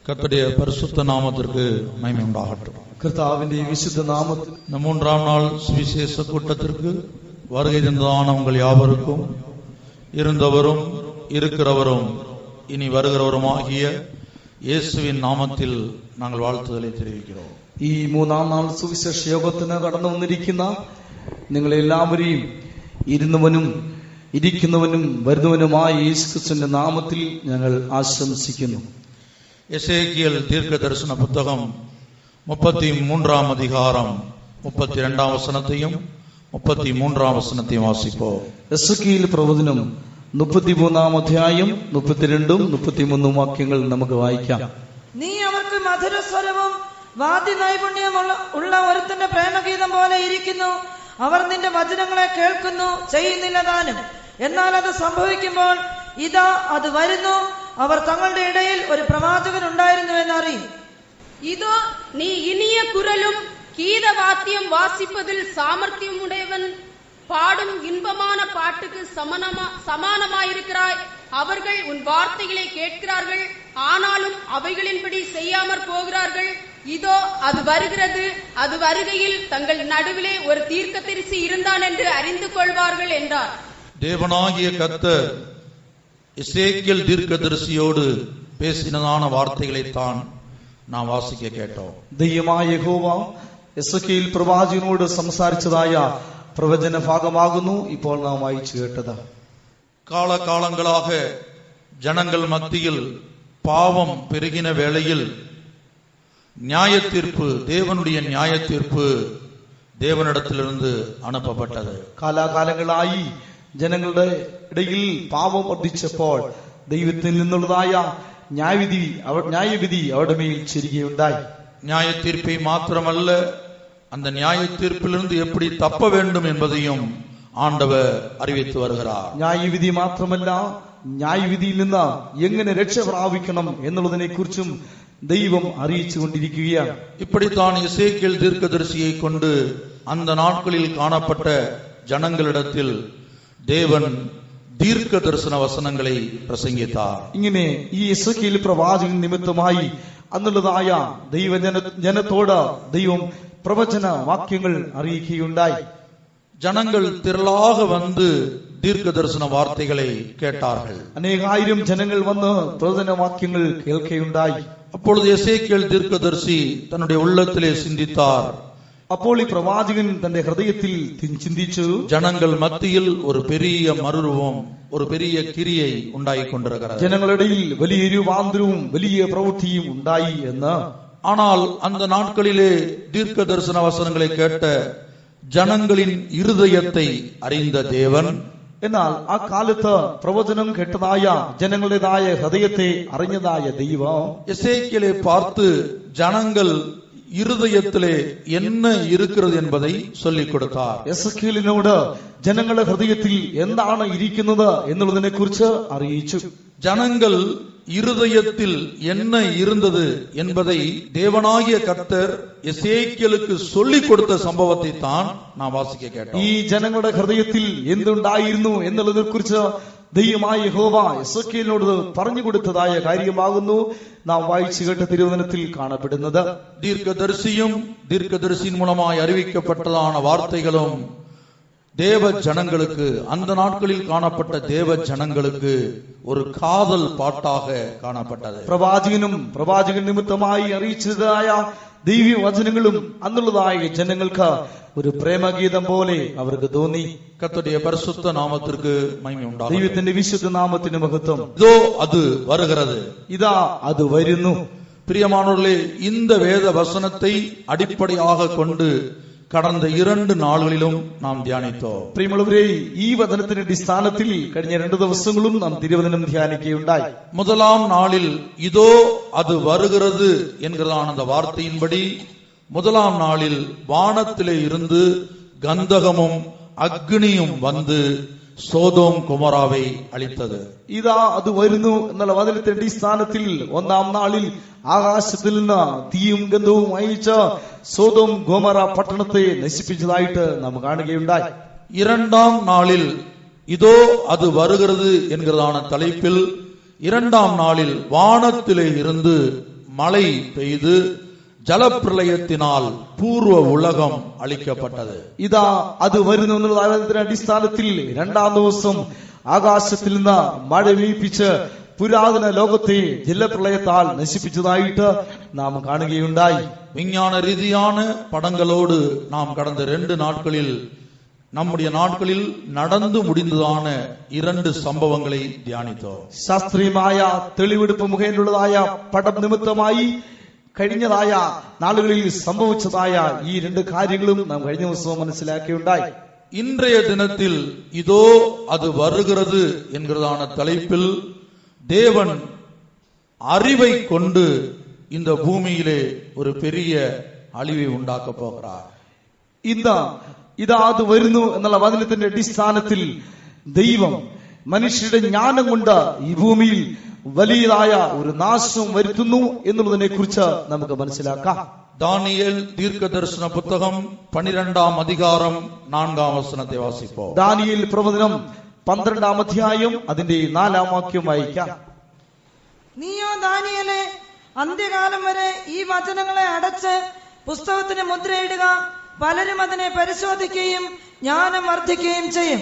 கர்த்தருடைய பரிசுத்த நாமத்திற்கு மகிமை உண்டாகட்டும். கர்த்தாவின் விசுத்த நாமத்தில் இந்த 3ஆம் நாள் சுவிசேஷ கூட்டத்திற்கு வருகை தந்ததான உங்கள் யாவருக்கும் இருந்தவரும் இருக்கிறவரும் இனி வருகிறவருமாகிய இயேசுவின் നാമത്തിൽ நாங்கள் வாழ்த்துதலை தெரிவிக்கிறோம். ഈ 3ആം നാൾ സുവിശേഷ യോഗത്തിന് കടന്നു വന്നിരിക്കുന്ന നിങ്ങളെല്ലാവരെയും ഇരുന്നവനും ഇരിക്കുന്നവനും വരുന്നവനുമായ യേശുക്രിസ്തുവിന്റെ നാമത്തിൽ ഞങ്ങൾ ആശംസിക്കുന്നു. எசேக்கியேல் தீர்க்க தரிசன புத்தகம் 33ஆம் அதிகாரம் 32ஆம் வசனத்தையும் 33ஆம் வசனத்தையும் வாசிப்போம். എസേക്കിയേൽ പ്രവചനം 33ആം അധ്യായം 32ഉം 33ഉം വാക്യങ്ങൾ നമുക്ക് വായിക്കാം. നീ അവർക്ക് മധുരസ്വരവും വാദ്യ നൈപുണ്യം ഉള്ള ഒരുത്തന്റെ പ്രേമഗീതം പോലെ ഇരിക്കുന്നു. അവർ നിന്റെ വചനങ്ങളെ കേൾക്കുന്നു, ചെയ്യുന്നില്ല താനും. എന്നാൽ അത് സംഭവിക്കുമ്പോൾ ഇതാ അത് വരുന്നു, അവർ തങ്ങളുടെ ഇടയിൽ ഒരു പ്രവാചകൻ ഉണ്ടായിരുന്നു എന്നറിയും. இதோ நீ இனிய குரலும் கீதவாத்தியம் வாசிப்பதில் சாமர்த்தியம் உடையவன், பாடும் இன்பமான பாட்டுக்கு சமானமாயிருக்கிறாய். அவர்கள் உன் வார்த்தைகளை கேட்கிறார்கள், ஆனாலும் அவைகளின்படி செய்யாமற் போகிறார்கள். இதோ அது வருகிறது, அது வருகையில் தங்கள் நடுவிலே ஒரு தீர்க்கதரிசி இருந்தான் என்று அறிந்து கொள்வார்கள் என்றார். தேவனாகிய கர்த்தர் எசேக்கியேல் தீர்க்கதரிசியோடு பேசினதான வார்த்தைகளைத்தான் നാം വാസിക്ക കേട്ടോം. ദൈവമായ യഹോവ എസേക്കിയേൽ പ്രവാചകനോട് സംസാരിച്ചതായ പ്രവചന ഭാഗമാകുന്നു ഇപ്പോൾ നാം വായിച്ചു കേട്ടത്. காலகாலங்களாக ஜனங்கள் மத்தியில் பாவம் பெருகின வேளையில் நியாய தீர்ப்பு, தேவனுடைய நியாய தீர்ப்பு தேவனிடத்திலிருந்து அனுப்பப்பட்டது. കാലാകാലങ്ങളായി ജനങ്ങളുടെ ഇടയിൽ പാപം വർദ്ധിച്ചപ്പോൾ ദൈവത്തിൽ നിന്നുള്ളതായ ന്യായവിധി അവരുടെ മേൽ ചൊരിയുകയുണ്ടായി. நியாய தீர்ப்பை மாத்திரமல்ல, அந்த நியாய தீர்ப்பிலிருந்து எப்படி தப்ப வேண்டும் என்பதையும் ஆண்டவர் அறிவித்து வருகிறார். ന്യായവിധി മാത്രമല്ല, ന്യായവിധിയിൽ നിന്ന് എങ്ങനെ രക്ഷ പ്രാപിക്കണം എന്നുള്ളതിനെ കുറിച്ചും ദൈവം അറിയിച്ചു കൊണ്ടിരിക്കുകയാണ്. இப்படித்தான் எசேக்கியேல் தீர்க்கதரிசியை கொண்டு அந்த நாட்களில் காணப்பட்ட ஜனங்களிடத்தில் தேவன் தீர்க்க தரிசன வசனங்களை பிரசங்கித்தார். ഇങ്ങനെ ഈ എസേക്കിയേൽ പ്രവാചകൻ നിമിത്തമായി അന്നുള്ളതായ ജനത്തോട് ദൈവം പ്രവചന വാക്യങ്ങൾ അറിയിക്കുകയുണ്ടായി. ஜனங்கள் திரளாக வந்து தீர்க்க தரிசன வார்த்தைகளை கேட்டார்கள். അനേകായിരം ജനങ്ങൾ വന്ന് പ്രവചന വാക്യങ്ങൾ കേൾക്കുകയുണ്ടായി. அப்பொழுது எசேக்கியேல் தீர்க்கதரிசி தன்னுடைய உள்ளத்திலே சிந்தித்தார். അപ്പോൾ ഈ പ്രവാചകൻ തന്റെ ഹൃദയത്തിൽ ചിന്തിച്ചു, ஜனங்கள் மத்தியில் ஒரு பெரிய மறுரூபம், ஒரு பெரிய கிரியை உண்டாகி கொண்டிருக்கிறது. ജനങ്ങളുടെ വലിയൊരു രൂപാന്തരവും വലിയ പ്രവൃത്തിയും ഉണ്ടായി എന്ന്. ஆனால் அந்த நாட்களிலே தீர்க்க தரிசன வசனங்களை கேட்ட ஜனங்களின் இருதயத்தை அறிந்த தேவன், എന്നാൽ ആ കാലത്ത് പ്രവചനം കേട്ടതായ ജനങ്ങളുടേതായ ഹൃദയത്തെ അറിഞ്ഞതായ ദൈവം எசேக்கியேலை பார்த்து ஜனங்கள் இருதயத்திலே என்ன இருக்கிறது என்பதை சொல்லிக் கொடுத்தார். എസേക്കിയേലിനോട് ജനങ്ങളുടെ ഹൃദയത്തിൽ എന്താണ് ഇരിക്കുന്നത് എന്നുള്ളതിനെ കുറിച്ച് അറിയിച്ചു. ஜனங்கள் இருதயத்தில் என்ன இருந்தது என்பதை தேவனாகிய கர்த்தர் எசேக்கியேலுக்கு சொல்லிக் கொடுத்த சம்பவத்தை தான் நாம் வாசிக்க கேட்டோம். ഈ ജനങ്ങളുടെ ഹൃദയത്തിൽ എന്തുണ്ടായിരുന്നു എന്നുള്ളതിനെ കുറിച്ച് ദൈവമായ യഹോവ എസേക്കിയേലിനോട് പറഞ്ഞു കൊടുത്തതായ കാര്യമാകുന്നു നാം വായിച്ചു കേട്ട തിരുവചനത്തിൽ കാണപ്പെടുന്നത്. தீர்க்கதரிசியும் தீர்க்கதரிசியின் மூலமாய் அறிவிக்கப்பட்டதான வார்த்தைகளும் தேவ ஜனங்களுக்கு, அந்த நாட்களில் காணப்பட்ட தேவ ஜனங்களுக்கு ஒரு காதல் பாட்டாக காணப்பட்டது. പ്രവാചകൻ നിമിത്തമായി അറിയിച്ചതായ ദൈവീയ വചനങ്ങളും അന്നുള്ളതായ ജനങ്ങൾക്ക് ഒരു പ്രേമഗീതം പോലെ അവർക്ക് തോന്നി. கர்த்தருடைய பரிசுத்த நாமத்திற்கு மகிமை உண்டாகட்டும். ദൈവത്തിന്റെ വിശുദ്ധ നാമത്തിന് മഹത്വം. இதோ அது வருகிறது, ഇതാ അത് വരുന്നു. பிரியமானவர்களே, இந்த வேத வசனத்தை அடிப்படையாக கொண்டு கடந்த 2 நாள்களிலும் நாம் தியானித்தோம். പ്രിയമുള്ളവരെ, ഈ വചനത്തിന്റെ അടിസ്ഥാനത്തിൽ കഴിഞ്ഞ 2 ദിവസങ്ങളും നാം തിരുവചനം ധ്യാനിക്കുകയുണ്ടായി. முதலாம் நாளில் இதோ அது வருகிறது என்கிறதான அந்த வார்த்தையின்படி முதலாம் நாளில் வானத்திலே இருந்து கந்தகமும் அக்னியும் வந்து സോദോം കൊമോറാവെ അളിത്തത്. ഇതാ അത് വരുന്നു എന്നുള്ള വചനത്തിന്റെ അടിസ്ഥാനത്തിൽ 1-ാം നാളിൽ ആകാശത്തിൽ നിന്ന് തീയും ഗന്ധവും അയച്ച സോദോം ഗോമറ പട്ടണത്തെ നശിപ്പിച്ചതായിട്ട് നാം കാണുകയുണ്ടായി. 2-ാം നാളിൽ இதோ அது வருகிறது என்கிறதான தலைப்பில் 2-ஆம் நாளில் வானத்திலே இருந்து மழை பெய்து ജലപ്രളയത്തിനാൽ പൂർവ്വ ഉലകം അളിക്കപ്പെട്ടത്. ഇതാ അത് വരുന്നു എന്നതിന്റെ അടിസ്ഥാനത്തിൽ രണ്ടാം ദിവസം ആകാശത്തിൽ നിന്ന് മഴ വീഴ്പിച്ച് പുരാതന ലോകത്തെ ജലപ്രളയത്താൽ നശിപ്പിച്ചതായിട്ട് നാം കാണുകയുണ്ടായി. விஞ்ஞான ரீதியான படங்களோடு நாம் கடந்த 2 நாட்களில் நம்முடைய நாட்களில் நடந்து முடிந்ததான 2 സംഭവங்களை ധ്യാനിத்தோம். ശാസ്ത്രീയമായ തെളിവെടുപ്പ് മുഖേനയുള്ളതായ പഠന നിമിത്തമായി കഴിഞ്ഞതായ നാളുകളിൽ സംഭവിച്ചതായ ഈ 2 കാര്യങ്ങളും നാം കഴിഞ്ഞ ദിവസം മനസ്സിലാക്കിയുണ്ടായി. இன்றைய தினத்தில் இதோ அது வருகிறது என்கிறதான தலைப்பில் தேவன் அறிவை கொண்டு இந்த பூமியிலே ஒரு பெரிய அழிவை உண்டாக்க போகிறார். ഇതാ അത് വരുന്നു എന്നുള്ള വചനത്തിന്റെ അടിസ്ഥാനത്തിൽ ദൈവം മനുഷ്യരുടെ ജ്ഞാനം കൊണ്ട് ഈ ഭൂമിയിൽ വലിയതായ ഒരു നാശം വരുത്തുന്നു എന്നുള്ളതിനെ കുറിച്ച് നമുക്ക് മനസ്സിലാക്കാം. ദാനിയേൽ ദീർഘദർശന പുസ്തകം 12-ാം അധികാരം 4-ാം വചനത്തെ വാസിപ്പോ. ദാനിയേൽ പ്രവചനം 12-ാം അധ്യായം അതിന്റെ 4-ാം വാക്യം വായിക്കാം. നീയോ ദാനിയേലേ, അന്ത്യകാലം വരെ ഈ വചനങ്ങളെ അടച്ച് പുസ്തകത്തിന് മുദ്രയിടുക. പലരും അതിനെ പരിശോധിക്കുകയും ஞானம் വർദ്ധിക്കുകയും ചെയ്യും.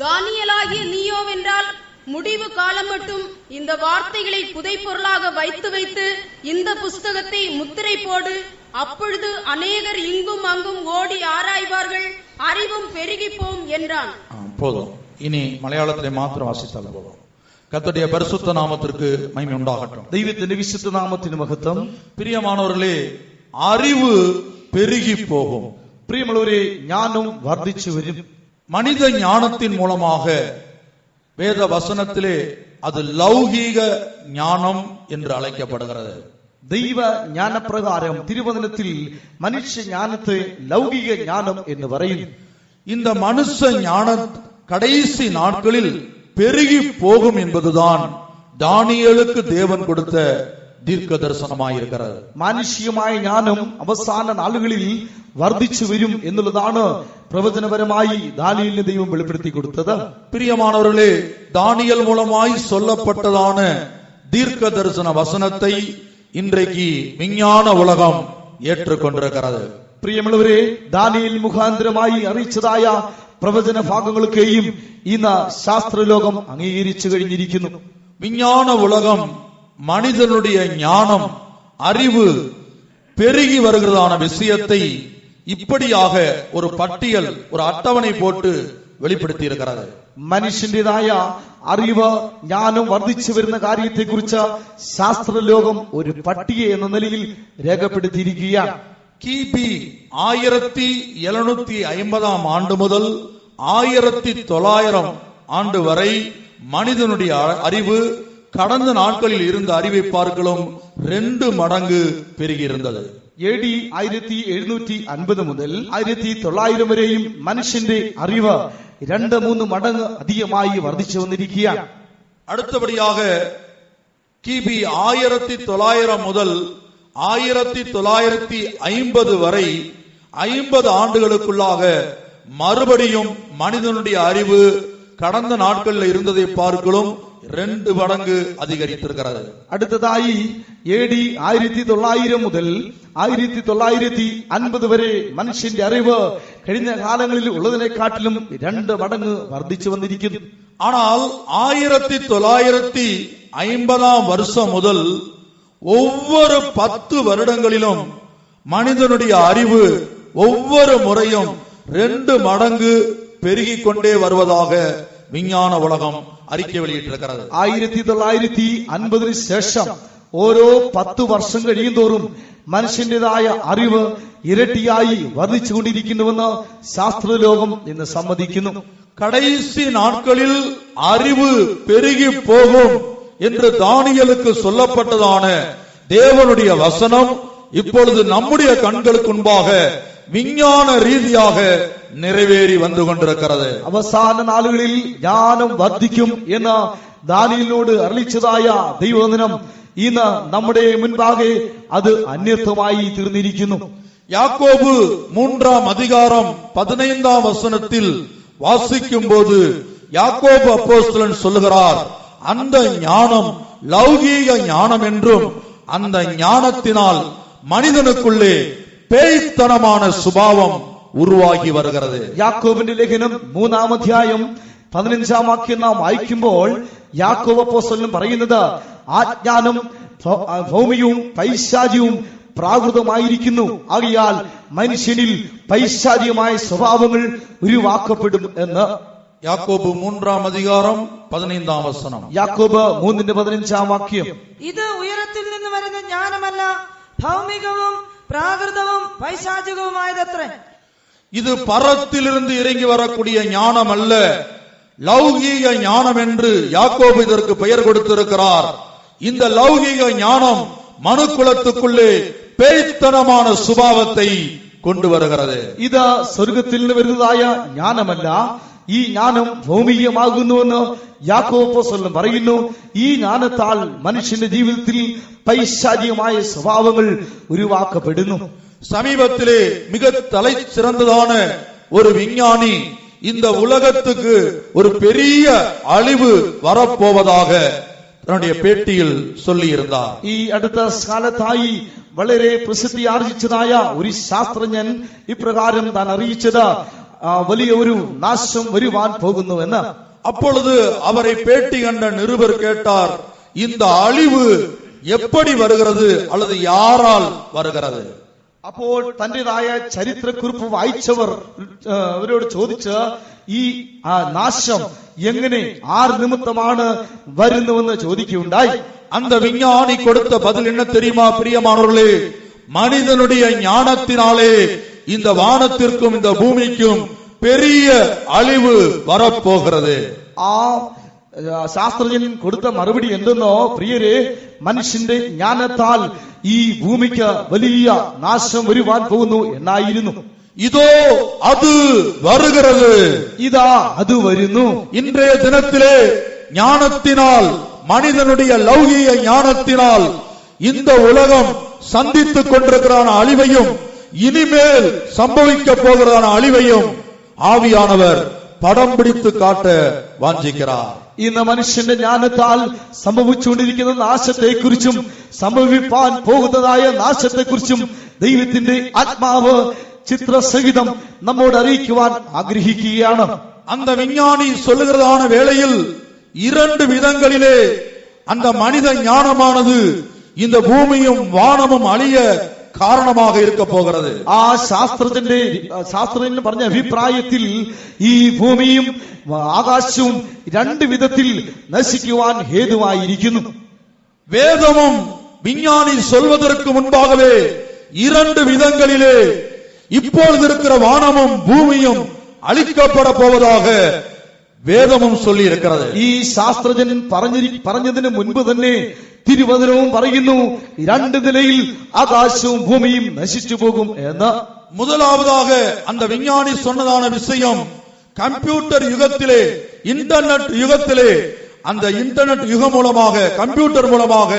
தானியேலாகிய நீயோவென்றால் முடிவு காலம் மட்டும் இந்த வார்த்தைகளை புதைப்பொருளாக வைத்து வைத்து இந்த புஸ்தகத்தை முத்திரை போடு. அப்பொழுது அநேகர் இங்கும் அங்கும் ஓடி ஆராய்வார்கள், அறிவும் பெருகி போம் என்றான். போதும், இனி மலையாளத்திலே மாத்திரம் வாசித்தால் போதும். கர்த்தருடைய பரிசுத்த நாமத்திற்கு மகிமை உண்டாகட்டும். ദൈവത്തിന്റെ വിശുദ്ധ നാമത്തിന് മഹത്വം. பிரியமானவர்களே, அறிவு பெருகி போகும். പ്രിയമുള്ളവരെ, ജ്ഞാനം വർദ്ധിച്ചു വരും. மனித ஞானத்தின் மூலமாக வேத வசனத்திலே அது லௌகீக ஞானம் என்று அழைக்கப்படுகிறது. ദൈവ ജ്ഞാനപ്രകാരം തിരുവചനത്തിൽ മനുഷ്യ ജ്ഞാനത്തെ ലൗകിക ജ്ഞാനം എന്ന് പറയുന്നു. இந்த மனுஷ ஞான கடைசி நாட்களில் பெருகி போகும் என்பதுதான் தானியேலுக்கு தேவன் கொடுத்த தீர்க்க தரிசனமாயிருக்கிறது. മാനുഷികമായ ജ്ഞാനം അവസാന നാളുകളിൽ വർദ്ധിച്ചു വരും എന്നുള്ളതാണ് പ്രവചനപരമായി ദാനിയേലിന് ദൈവം വെളിപ്പെടുത്തി കൊടുത്തത്. பிரியமானவர்களே, தானியேல் மூலமாய் சொல்லப்பட்டதான தீர்க்க தரிசன வசனத்தை இன்றைக்கு விஞ்ஞான உலகம் ஏற்றுக்கொண்டிருக்கிறது. പ്രിയമുള്ളവരെ, ദാനിയേൽ മുഖാന്തരമായി അറിയിച്ചതായ പ്രവചന ഭാഗങ്ങളൊക്കെയും ഇന്ന് ശാസ്ത്രലോകം അംഗീകരിച്ചു കഴിഞ്ഞിരിക്കുന്നു. விஞ்ஞான உலகம் மனிதனுடைய ஞானம் அறிவு பெருகி வருகிறதான விஷயத்தை இப்படியாக ஒரு பட்டியல், ஒரு அட்டவணை போட்டு വെളിപ്പെടുത്തി இருக்கிறது. മനുഷ്യന്റേതായ അറിവ് ജ്ഞാനം വർദ്ധിച്ചു വരുന്ന കാര്യത്തെക്കുറിച്ച് ശാസ്ത്രലോകം ഒരു പട്ടിക എന്ന നിലയിൽ രേഖപ്പെടുത്തിയിരിക്കുകയാണ്. கிபி 1750 ஆண்டு முதல் 1900 ஆண்டு வரை மனிதனுடைய அறிவு கடந்த நாட்களில் இருந்த அறிவை பார்க்கலும் 2 மடங்கு பெருகி இருந்தது. AD 1750 മുതൽ 1900 വരെയും മനുഷ്യന്റെ അറിവ് 2-3 മടങ്ങ് അധികമായി വർദ്ധിച്ചു വന്നിരിക്കുകയാണ്. அடுத்தபடியாக கிபி 1900 முதல் 1950 வரை 50 ஆண்டுகளுக்குள்ளாக மறுபடியும் மனிதனுடைய அறிவு கடந்த நாட்களில் இருந்ததை பார்க்கலும் 2 மடங்கு அதிகரித்திருக்கிறது. അടുത്തതായി AD 1900 മുതൽ 1950 വരെ മനുഷ്യന്റെ അറിവ് കഴിഞ്ഞ കാലങ്ങളിൽ ഉള്ളതിനെക്കാട്ടിലും 2 മടങ്ങ് വർദ്ധിച്ചു വന്നിരിക്കുന്നു. ஆனால் 1950 வருஷம் முதல் ஒவ்வொரு 10 வருடங்களிலும் மனிதனுடைய அறிவு ஒவ்வொரு முறையும் 2 மடங்கு பெருகிக் கொண்டே வருவதாக விஞ்ஞான உலகம் அறிக்கை வெளியிட்டிருக்கிறது. 1950 ശേഷം ഓരോ 10 വർഷം കഴിയുന്തോറും മനുഷ്യന്റേതായ അറിവ് ഇരട്ടിയായി വർദ്ധിച്ചുകൊണ്ടിരിക്കുന്നുവെന്ന് ശാസ്ത്രലോകം ഇന്ന് സമ്മതിക്കുന്നു. கடைசி நாட்களில் அறிவு பெருகி போகும் என்று தானியேலுக்கு சொல்லப்பட்டதான தேவனுடைய வசனம் இப்பொழுது நம்முடைய கண்களுக்கு முன்பாக விஞ்ஞான ரீதியாக நிறைவேறி வந்து கொண்டிருக்கிறது. അവസാന നാളുകളിൽ ജ്ഞാനം വർദ്ധിക്കും എന്ന് ദാനിയേലിനോട് അരുളിച്ചതായ ദൈവവചനം ഇന്ന് നമ്മുടെ മുൻപാകെ അത് അന്വർത്ഥമായി തീർന്നിരിക്കുന്നു. யாக்கோபு 3-ாம் அதிகாரம் 15-ாம் வசனத்தில் வாசிக்கும் போது யாக்கோபு அப்போஸ்தலன் சொல்லுகிறார், அந்த ஞானம் லௌகீக ஞானம் என்றும் அந்த ஞானத்தினால் மனிதனுக்குள்ளே பேய்த்தனமான சுபாவம் ഉരുവാകി വരുகிறது. യാക്കോബിന്റെ ലേഖനം 3-ാം അധ്യായം 15-ാം വാക്യം നാം വായിക്കുമ്പോൾ യാക്കോബ് അപ്പോസ്തലൻ പറയുന്നത് ആജ്ഞാനം ഭൗമികവും പൈശാചികവും പ്രാകൃതമായിരിക്കുന്നു. ആകയാൽ മനുഷ്യനിൽ പൈശാചികമായ സ്വഭാവങ്ങൾ ഉരുവാക്കപ്പെടും എന്ന്. യാക്കോബ് 3-ാം അധികാരം 15-ാം വചനം. യാക്കോബ് 3-15 വാക്യം. ഇത് ഉയരത്തിൽ നിന്ന് വരുന്ന ജ്ഞാനമല്ല, ഭൗമികവും പ്രാകൃതവും പൈശാചികവുമായതത്രേ. இது பரத்திலிருந்து இறங்கி வரக்கூடிய ஞானம் அல்ல, லௌகீக ஞானம் என்று யாக்கோபு இதற்கு பெயர் கொடுத்திருக்கிறார். இந்த லௌகீக ஞானம் மனுக்குலத்துக்குள்ளே பேய்த்தனமான சுபாவத்தை கொண்டு வருகிறது. ഇത് സ്വർഗത്തിൽ നിന്ന് വരുന്നതായ ജ്ഞാനമല്ല, ഈ ജ്ഞാനം ഭൗമികമാകുന്നുവെന്ന് യാക്കോബ് അപ്പോസ്തലൻ പറയുന്നു. ഈ ജ്ഞാനത്താൽ മനുഷ്യന്റെ ജീവിതത്തിൽ പൈശാചികമായ സ്വഭാവങ്ങൾ ഉരുവാക്കപ്പെടുന്നു. சமீபத்திலே மிக தலை சிறந்ததான ஒரு விஞ்ஞானி இந்த உலகத்துக்கு ஒரு பெரிய அழிவு வரப்போவதாக തന്റെ പേട്ടിയിൽ ചൊല്ലിയിരുന്നാർ. ഈ അടുത്ത കാലത്തായി വളരെ പ്രസിദ്ധി ആർജിച്ചതായ ഒരു ശാസ്ത്രജ്ഞൻ ഇപ്രകാരം താൻ അറിയിച്ചത് വലിയ ഒരു നാശം വരുവാൻ പോകുന്നുവെന്ന്. அப்பொழுது அவரை பேட்டி கண்ட நிருபர் கேட்டார், இந்த அழிவு எப்படி வருகிறது அல்லது யாரால் வருகிறது? അപ്പോൾ തന്റേതായ ചരിത്രക്കുറിപ്പ് വായിച്ചവർ അവരോട് ചോദിച്ച് ഈ നാശം എങ്ങനെ ആർ നിമിത്തമാണ് വരുന്നുവെന്ന് ചോദിക്കുകയുണ്ടായി. அந்த விஞ்ஞானி கொடுத்த பதில் என்ன தெரியுமா பிரியமானவர்களே? மனிதனுடைய ஞானத்தினாலே இந்த வானத்திற்கும் இந்த பூமிக்கும் பெரிய அழிவு வரப்போகிறது. ആ ശാസ്ത്രജ്ഞൻ കൊടുത്ത മറുപടി എന്തെന്നോ, പ്രിയരെ, മനുഷ്യന്റെ ജ്ഞാനത്താൽ ഈ ഭൂമിക്ക് വലിയ നാശം വരുവാൻ പോകുന്നു എന്നായിരുന്നു. இதோ அது வருகிறது, ഇതാ അത് വരുന്നു. இன்றைய தினத்திலே ஞானத்தினால், மனிதனுடைய லௌகீக ஞானத்தினால் இந்த உலகம் சந்தித்துக் கொண்டிருக்கிறான அழிவையும் இனிமேல் சம்பவிக்க போகிறான அழிவையும் ஆவியானவர் படம் பிடித்து காட்ட വാഞ്ചിக்கிறார். ഇന്ന് മനുഷ്യന്റെ ജ്ഞാനത്താൽ സംഭവിച്ചുകൊണ്ടിരിക്കുന്ന നാശത്തെക്കുറിച്ചും സംഭവിപ്പാൻ പോകുന്നതായ നാശത്തെക്കുറിച്ചും ദൈവത്തിന്റെ ആത്മാവ് ചിത്രസഹിതം നമ്മോട് അറിയിക്കുവാൻ ആഗ്രഹിക്കുകയാണ്. அந்த விஞ்ஞானி சொல்லுகிறதான வேளையில் இரண்டு விதங்களிலே அந்த மனித ஞானமானது இந்த பூமியும் வானமும் அழிய കാരണமாக இருக்க പോകുന്നത്. ആ ശാസ്ത്രജ്ഞൻ പറഞ്ഞ അഭിപ്രായത്തിൽ ഈ ഭൂമിയും ആകാശവും രണ്ട് വിധത്തിൽ നശിക്കുവാൻ ഹേതുവായിരിക്കുന്നു. வேதமும் விஞ்ஞானி சொல்வதற்கு முன்பாகவே இரண்டு விதங்களிலே இப்பொழுது இருக்கிற வானமும் பூமியும் அழிக்கப்பட போவதாக വേദവും சொல்லி இருக்கிறது. ഈ ശാസ്ത്രജ്ഞൻ പറഞ്ഞതിന് മുൻപ് തന്നെ തിരുവചനവും പറയുന്നു, രണ്ട് നിലയിൽ ആകാശവും ഭൂമിയും നശിച്ചു പോകും എന്ന്. முதலாவதாக அந்த விஞ்ஞானி சொன்னதான விஷயம், கம்ப்யூட்டர் யுகத்திலே, இன்டர்நெட் யுகத்திலே, அந்த இன்டர்நெட் யுகம் மூலமாக, கம்ப்யூட்டர் மூலமாக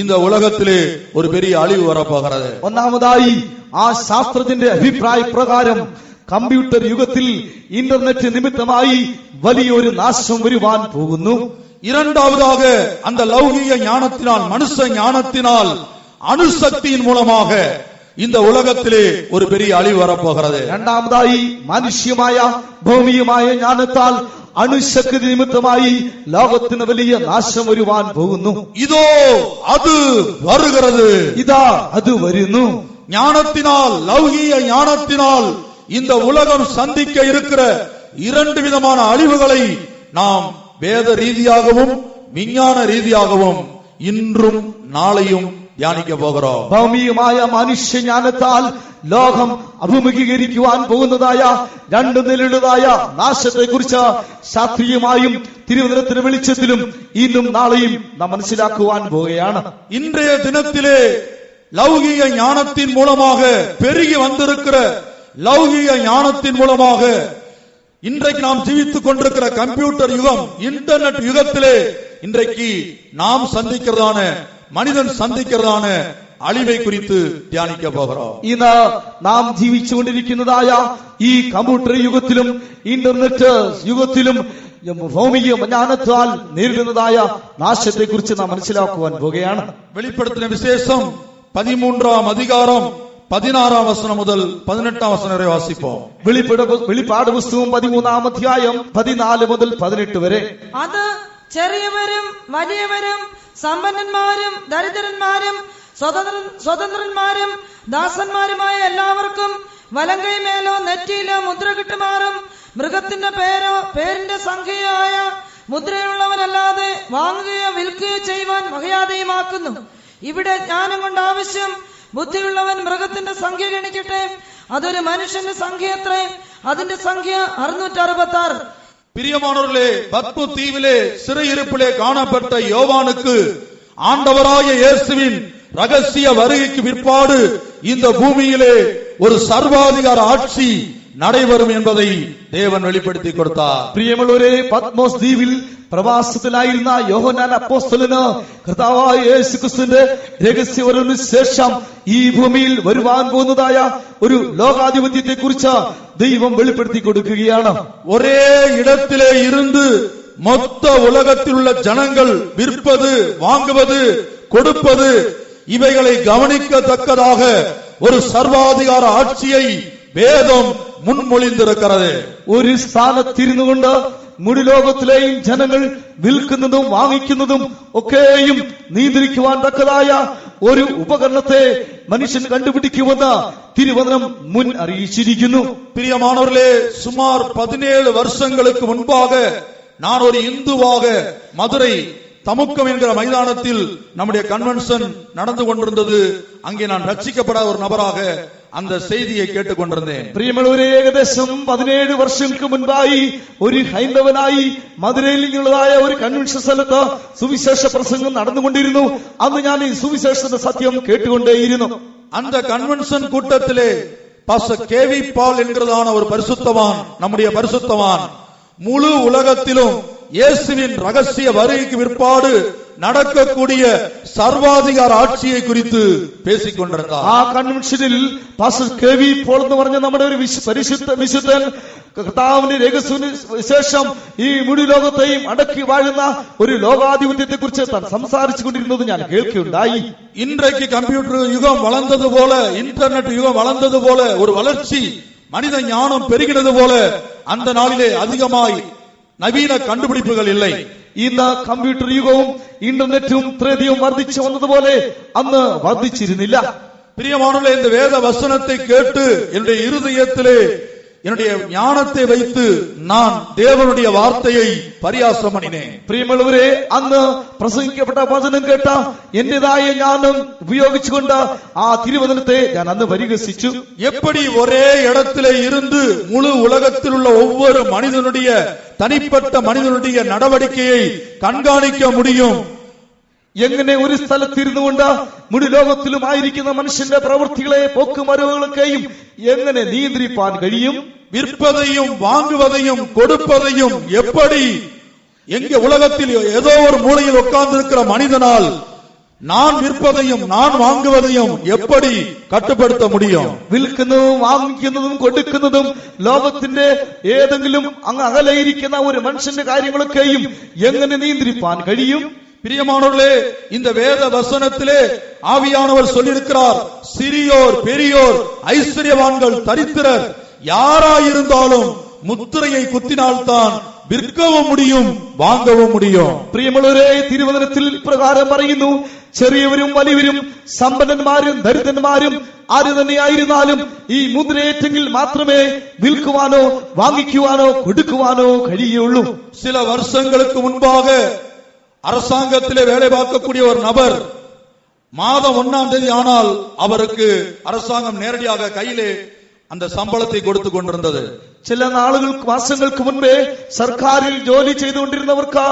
இந்த உலகத்திலே ஒரு பெரிய அழிவு வரப்போகிறது. ഒന്നാമതായി ആ ശാസ്ത്രജ്ഞന്റെ അഭിപ്രായ പ്രകാരം കമ്പ്യൂട്ടർ യുഗത്തിൽ ഇന്റർനെറ്റ് നിമിത്തമായി വലിയൊരു നാശം വരുവാൻ പോകുന്നു. இரண்டாவதாக அந்த லௌகிக ஞானத்தினால், மனுஷ ஞானத்தினால், அணுசக்தியின் மூலமாக இந்த உலகத்திலே ஒரு பெரிய அழிவு வரப்போகிறது. രണ്ടാമതായി മനുഷ്യമായ ഭൗമികമായ ജ്ഞാനത്താൽ അണുശക്തി നിമിത്തമായി ലോകത്തിന് വലിയ നാശം വരുവാൻ പോകുന്നു. இதோ அது வருகிறது, ഇതാ അത് വരുന്നു. ஞானத்தினால், லௌகிக ஞானத்தினால் இந்த உலகம் சந்திக்க இருக்கிற இரண்டு விதமான அழிவுகளை நாம் வேத ரீதியாகவும் விஞ்ஞான ரீதியாகவும் இன்றும் നാളെയും ധ്യാനിക്ക പോകുகிறோம். ഭൗമികമായ മനുഷ്യജ്ഞാനത്താൽ ലോകം അഭിമുഖീകരിക്കുവാൻ പോകുന്നതായ രണ്ട് നിലയുള്ളതായ നാശത്തെ കുറിച്ച് ശാസ്ത്രീയമായും തിരുവചനത്തിന്റെ വെളിച്ചത്തിലും ഇന്നും നാളെയും നാം മനസ്സിലാക്കുവാൻ പോവുകയാണ്. இன்றைய தினத்திலே லௌகிக ஞானத்தின் மூலமாக பெருகி வந்திருக்கிற லௌகிக ஞானத்தின் மூலமாக இன்றைக்கு நாம் ஜீவித்துக் கொண்டிருக்கிற கம்ப்யூட்டர் யுகம், இன்டர்நெட் யுகத்திலே இன்றைக்கு நாம் சந்திக்கிறதான, மனிதன் சந்திக்கிறதான അഴിവെ കുറിച്ച് ധ്യാനിക്കാൻ പോകുகிறோம். ഇന്ന് നാം ജീവിച്ചുകൊണ്ടിരിക്കുന്നതായ ഈ കമ്പ്യൂട്ടർ യുഗത്തിലും ഇന്റർനെറ്റ് യുഗത്തിലും ഭൗമിക ജ്ഞാനത്താൽ നേരിടുന്നതായ നാശത്തെ കുറിച്ച് നാം മനസ്സിലാക്കുവാൻ പോകുകയാണ്. വെളിപ്പെടുത്തിന വിശേഷം 13-ാം അധികാരം 16-ാം വചനം മുതൽ 18-ാം വചനം വരെ വാസിപ്പോ. വെളിപ്പാട് പുസ്തകം 13-ാം അധ്യായം 14 മുതൽ 18 വരെ. അത് ചെറിയവരും വലിയവരും സമ്പന്നന്മാരും ദരിദ്രന്മാരും സ്വതന്ത്രന്മാരും ദാസന്മാരുമായ എല്ലാവർക്കും വലങ്കൈമേലോ നെറ്റിയിലോ മുദ്ര കിട്ടുമാറും മൃഗത്തിന്റെ പേരോ പേരിന്റെ സംഖ്യയോ ആയ മുദ്രയുള്ളവനല്ലാതെ വാങ്ങുകയോ വിൽക്കുകയോ ചെയ്യുവാൻ വകയാതെയുമാക്കുന്നു. ഇവിടെ ജ്ഞാനം കൊണ്ട് ആവശ്യം. ബുദ്ധിയുള്ളവൻ മൃഗത്തിന്റെ സംഖ്യ ഗണിക്കട്ടെ. അതൊരു മനുഷ്യന്റെ സംഖ്യ എത്രേ? അതിന്റെ സംഖ്യ 666. பிரியமானவர்களே, பத்மு தீவிலே சிறையிருப்பிலே காணப்பட்ட யோவானுக்கு ஆண்டவராய இயேசுவின் ரகசிய வருகைக்கு பிற்பாடு இந்த பூமியிலே ஒரு சர்வாதிகார ஆட்சி നடைபெறுം என்பதை தேவன் வெளிப்படுத்தி கொடுத்தார். പ്രിയമുള്ളവരെ, പത്മോസ് ദ്വീപിൽ പ്രവാസത്തിലായിരുന്ന യോഹന്നാൻ അപ്പോസ്തലന് കർത്താവായ യേശുക്രിസ്തുവിന്റെ രഹസ്യവരവിന് ശേഷം ഈ ഭൂമിയിൽ വരുവാൻ പോകുന്നതായ ഒരു ലോകാധിപത്യത്തെ കുറിച്ച് ദൈവം വെളിപ്പെടുത്തി കൊടുക്കുകയാണ്. ഒരേ ഇടത്തിലെ ഇരുന്ന് മൊത്ത ഉലകത്തിലുള്ള ജനങ്ങൾ വിற்பത് വാങ്ങുவது കൊടുப்பது ഇവകളെ ഗവനിക്കത്തക്കதாக ഒരു സർവാധികാര ആட்சியை വേദം മുൻമൊഴിந்திருக்கிறது. ഒരു സ്ഥാനത്തിരുന്നു കൊണ്ട് മുഴുലോകത്തിലെയും ജനങ്ങൾ വിൽക്കുന്നതും വാങ്ങിക്കുന്നതും ഒക്കെയും നിയന്ത്രിക്കുവാൻ തക്കതായ ഒരു ഉപകരണത്തെ മനുഷ്യൻ കണ്ടുപിടിക്കുമെന്ന് തിരുവചനം മുൻ അറിയിച്ചിരിക്കുന്നു. പ്രിയമാനവர்களே, சுமார் 17 வருஷங்களுக்கு முன்பாக நான் ஒரு இந்துவாக மதுரை தமுக்கம் என்கிற மைதானத்தில் நம்முடைய கன்வென்ஷன் நடந்து கொண்டிருந்தது. அங்கே நான் ரட்சிக்கப்படாத ஒரு நபராக அந்த செய்தியை கேட்டுக் கொண்டிருந்தேன். പ്രിയമുള്ളവരെ, ഏകദേശം 17 വർഷങ്ങൾക്ക് മുൻപായി ഒരു ഹൈന്ദവനായി മധുരയിൽ നിന്നുള്ളതായ ഒരു കൺവെൻഷൻ സ്ഥലത്ത് സുവിശേഷ പ്രസംഗം നടന്നുകൊണ്ടിരുന്നു. അന്ന് ഞാൻ ഈ സുവിശേഷത്തിന്റെ സത്യം കേട്ടുകൊണ്ടേയിരുന്നു. அந்த கன்வென்ஷன் கூட்டத்திலே பாஸ்டர் கேவி பால் என்கிறதான ஒரு பரிசுத்தவான், நம்முடைய பரிசுத்தவான், முழு உலகத்திலும் இயேசுவின் ரகசிய வருகைக்கு பிற்பாடு നടക്കக்கூடிய സർവാധികാര ആட்சியை குறித்து பேசிக் கொண்டிருந்தார். ആ കൺവെൻഷനിൽ പാസ്റ്റർ കെവി പോൾ എന്ന് പറഞ്ഞ നമ്മുടെ ഒരു വിശുദ്ധൻ കർത്താവിന്റെ രഹസ്യത്തിന് ശേഷം ഈ മുഴു ലോകത്തെയും അടക്കി വാഴുന്ന ഒരു ലോകാധിപത്യത്തെ കുറിച്ച് താൻ സംസാരിച്ചു കൊണ്ടിരുന്നത് ഞാൻ കേൾക്കുകയുണ്ടായി. இன்றைக்கு கம்ப்யூட்டர் யுகம் வளர்ந்தது போல, இன்டர்நெட் யுகம் வளர்ந்தது போல, ஒரு வளர்ச்சி மனித ஞானம் பெருகினது போல அந்த நாளிலே அதிகமாய் നവീന കണ്ടുപിടിപ്പുകൾ ഇല്ലേ. ഇന്ന് കമ്പ്യൂട്ടർ യുഗവും ഇന്റർനെറ്റും ഇത്രയധികം വർദ്ധിച്ചു വന്നതുപോലെ അന്ന് വർദ്ധിച്ചിരുന്നില്ല. பிரியமானவர்களே, இந்த வேத வசனத்தை கேட்டு என்னுடைய இருதயத்திலே என்னுடைய ஞானத்தை வைத்து நான் தேவனுடைய வார்த்தையை பரியாசம் பண்ணினேன். പ്രിയമുള്ളവരെ, അന്ന് പ്രസംഗിക്കപ്പെട്ട വചനം കേട്ട എന്റേതായ ஞானம் ഉപയോഗിച്ചുകൊണ്ട് ആ തിരുവചനത്തെ ഞാൻ അന്ന് പരിഹസിച്ചു. எப்படி ஒரே இடத்திலே இருந்து முழு உலகத்தில் உள்ள ஒவ்வொரு மனிதனுடைய தனிப்பட்ட மனிதனுடைய நடவடிக்கையை கண்காணிக்க முடியும்? എങ്ങനെ ഒരു സ്ഥലത്തിരുന്നു കൊണ്ട് മുഴു ലോകത്തിലുമായിരിക്കുന്ന മനുഷ്യന്റെ പ്രവൃത്തികളെ പോക്കുമരവുകളൊക്കെയും എങ്ങനെ നിയന്ത്രിപ്പാൻ കഴിയും? விற்பதையும் வாங்குவதையும் கொடுப்பதையும் எப்படி எங்க உலகத்தில் ஏதோ ஒரு மூலையில் உட்கார்ந்து இருக்கிற மனிதனால் நான் விற்பதையும் நான் വാങ്ങുവதைയും எப்படி കട്ടുപ്പെടുത്ത முடியும்? വിൽക്കുന്നതും വാങ്ങിക്കുന്നതും കൊടുക്കുന്നതും ലോകത്തിന്റെ ഏതെങ്കിലും അങ്ങ് അകലെയിരിക്കുന്ന ഒരു മനുഷ്യന്റെ കാര്യങ്ങളൊക്കെയും എങ്ങനെ നിയന്ത്രിപ്പാൻ കഴിയും? பிரியமானவர்களே, இந்த வேத வசனத்திலே ஆவியானவர் சொல்லியிருக்கிறார், சிறியோர் பெரியோர் ஐஸ்வர்யவான்கள் தரித்திரர் யாராயிருந்தாலும் முத்திரையை குத்தினால்தான் വിൽക്കവും முடியும் വാങ്ങവും முடியும். പ്രിയമുള്ളവരെ, തിരുവചനത്തിൽ പ്രകാരം പറയുന്നു, ചെറിയവരും വലിയവരും സമ്പന്നന്മാരും ദരിദ്രന്മാരും ആര് തന്നെയായിരുന്നാലും ഈ മുദ്രയേറ്റെങ്കിൽ മാത്രമേ വിൽക്കുവാനോ വാങ്ങിക്കുവാനോ കൊടുക്കുവാനോ കഴിയുള്ളൂ. சில வருஷங்களுக்கு முன்பாக அரசாங்கத்திலே வேலை பார்க்கக்கூடிய ஒரு நபர் மாதம் 1ஆம் தேதி ஆனால் அவருக்கு அரசாங்கம் நேரடியாக கையிலே அந்த சம்பளத்தை கொடுத்து கொண்டிருந்தது. ചില മാസങ്ങൾക്ക് മുൻപേ സർക്കാരിൽ ജോലി ചെയ്തുകൊണ്ടിരുന്നവർക്ക്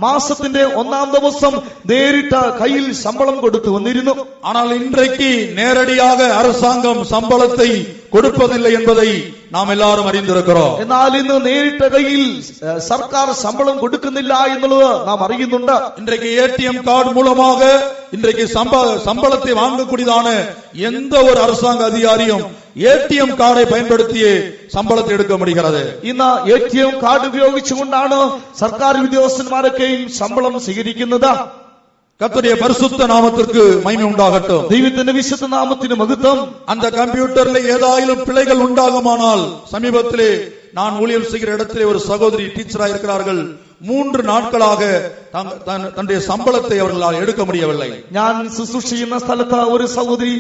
മാസത്തിന്റെ 1ആം ദിവസം നേരിട്ട് കയ്യിൽ ശമ്പളം കൊടുത്തു വന്നിരുന്നു. ஆனால் இன்றைக்கு நேரடியாக அரசாங்கம் சம்பளத்தை கொடுப்பதில்லை என்பதை நாம் எல்லாரும் அறிந்திருக்கிறோம். എന്നാൽ ഇന്ന് നേരിട്ട കയ്യിൽ സർക്കാർ ശമ്പളം കൊടുക്കുന്നില്ല എന്നുള്ളത് നാം അറിയുന്നുണ്ട്. இன்றைக்கு ஏடிஎம் கார்டு மூலமாக இன்றைக்கு சம்பளத்தை வாங்கக்கூடியதான எந்த ஒரு அரசாங்க அதிகாரியும் ஏடிஎம் கார்டை பயன்படுத்தியே சம்பளத்தை எடுக்க முடிகிறது. ഇന്ന് ATM കാർഡ് ഉപയോഗിച്ചുകൊണ്ടാണ് സർക്കാർ ഉദ്യോഗസ്ഥന്മാരൊക്കെയും ശമ്പളം സ്വീകരിക്കുന്നത്. கர்த்தருடைய பரிசுத்த நாமத்திற்கு மகிமை உண்டாகட்டும். ദൈവത്തിന്റെ വിശുദ്ധ നാമത്തിന് മഹത്വം. அந்த கம்ப்யூட்டர்ல ஏதாயிலும் பிழைகள் உண்டாகுமானால், சமீபத்திலே நான் ஊழியம் செய்கிற இடத்திலே ஒரு சகோதரி டீச்சரா இருக்கிறார்கள். 3 நாட்களாக தன்னுடைய சம்பளத்தை அவர்களால் எடுக்க முடியவில்லை. ഞാൻ ശുശ്രൂഷ ചെയ്യുന്ന സ്ഥലത്ത് ഒരു സഹോദരി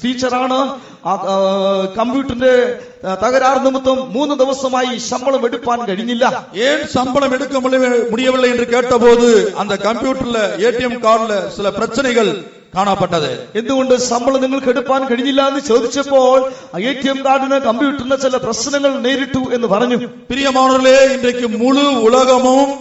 ടീച്ചറാണ്. കമ്പ്യൂട്ടറിന്റെ തകരാർ നിമിത്തം 3 ദിവസമായി ശമ്പളം എടുക്കാൻ കഴിഞ്ഞില്ല. ஏன் சம்பளம் எடுக்க முடியவில்லை என்று கேட்டபோது அந்த கம்ப்யூட்டர்ல ஏடிஎம் கார்டுல சில பிரச்சனைகள் കാണപ്പെട്ടത്. എന്തുകൊണ്ട് ശമ്പളം നിങ്ങൾക്ക് എടുക്കാൻ കഴിഞ്ഞില്ല എന്ന് ചോദിച്ചപ്പോൾ ATM കാർഡിന് കമ്പ്യൂട്ടറിന് ചില പ്രശ്നങ്ങൾ നേരിട്ടു എന്ന് പറഞ്ഞു. பிரியமானவர்களே, இன்றைக்கு முழு உலகமும்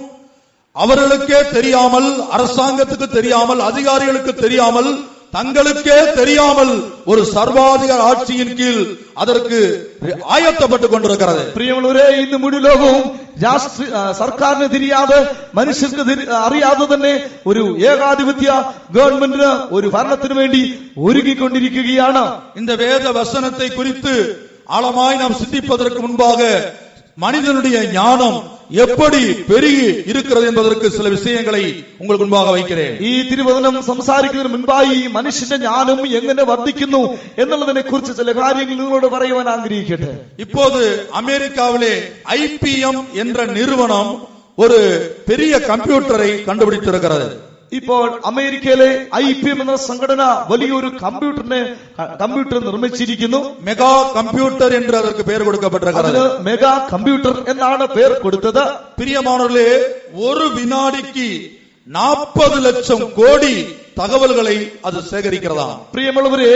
அவர்களுக்கே தெரியாமல், அரசாங்கத்துக்கு தெரியாமல், அதிகாரிகளுக்கு தெரியாமல், தங்களுக்கே தெரியாமல் ஒரு சர்வாதிகார ஆட்சியின் கீழ் அதற்கு ஆயத்தப்பட்டுக் கொண்டிருக்கிறது. പ്രിയമുള്ളവരെ, ഇന്ന് മുഴുവൻ ലോകവും സർക്കാരിന് തിരിയാതെ, മനുഷ്യർക്ക് അറിയാതെ തന്നെ ഒരു ഏകാധിപത്യ ഗവൺമെന്റിന്, ഒരു ഭരണത്തിന് വേണ്ടി ഒരുങ്ങിക്കൊണ്ടിരിക്കുകയാണ്. இந்த வேத வசனத்தை குறித்து ஆழமாய் நாம் சிந்திப்பதற்கு முன்பாக மனிதனுடைய ஞானம் எப்படி பெருகி இருக்கிறது என்பதற்கு சில விஷயங்களை உங்களுக்கு முன்பாக வைக்கிறேன். ഈ തിരുവചനം സംസാരിക്കുന്നതിന് മുൻപായി മനുഷ്യന്റെ ജ്ഞാനം എങ്ങനെ വർദ്ധിക്കുന്നു എന്നുള്ളതിനെ കുറിച്ച് ചില കാര്യങ്ങൾ നിങ്ങളോട് പറയുവാൻ ആഗ്രഹിക്കട്ടെ. இப்போது அமெரிக்காவிலே IBM என்ற நிறுவனம் ஒரு பெரிய கம்ப்யூட்டரை கண்டுபிடித்திருக்கிறது. ഇപ്പോൾ അമേരിക്കയിലെ IBM എന്ന സംഘടന വലിയൊരു കമ്പ്യൂട്ടർ നിർമ്മിച്ചിരിക്കുന്നു. மெகா கம்ப்யூட்டர் என்று அதற்கு பெயர் கொடுக்கப்பட்டிருக்கிறது. മെഗാ കമ്പ്യൂട്ടർ എന്നാണ് പേർ കൊടുത്തത്. பிரியமானவர்களே, ஒரு வினாடிக்கு 40 லட்சம் கோடி தகவல்களை அது சேகரிக்கிறதாம். പ്രിയമുള്ളവരെ,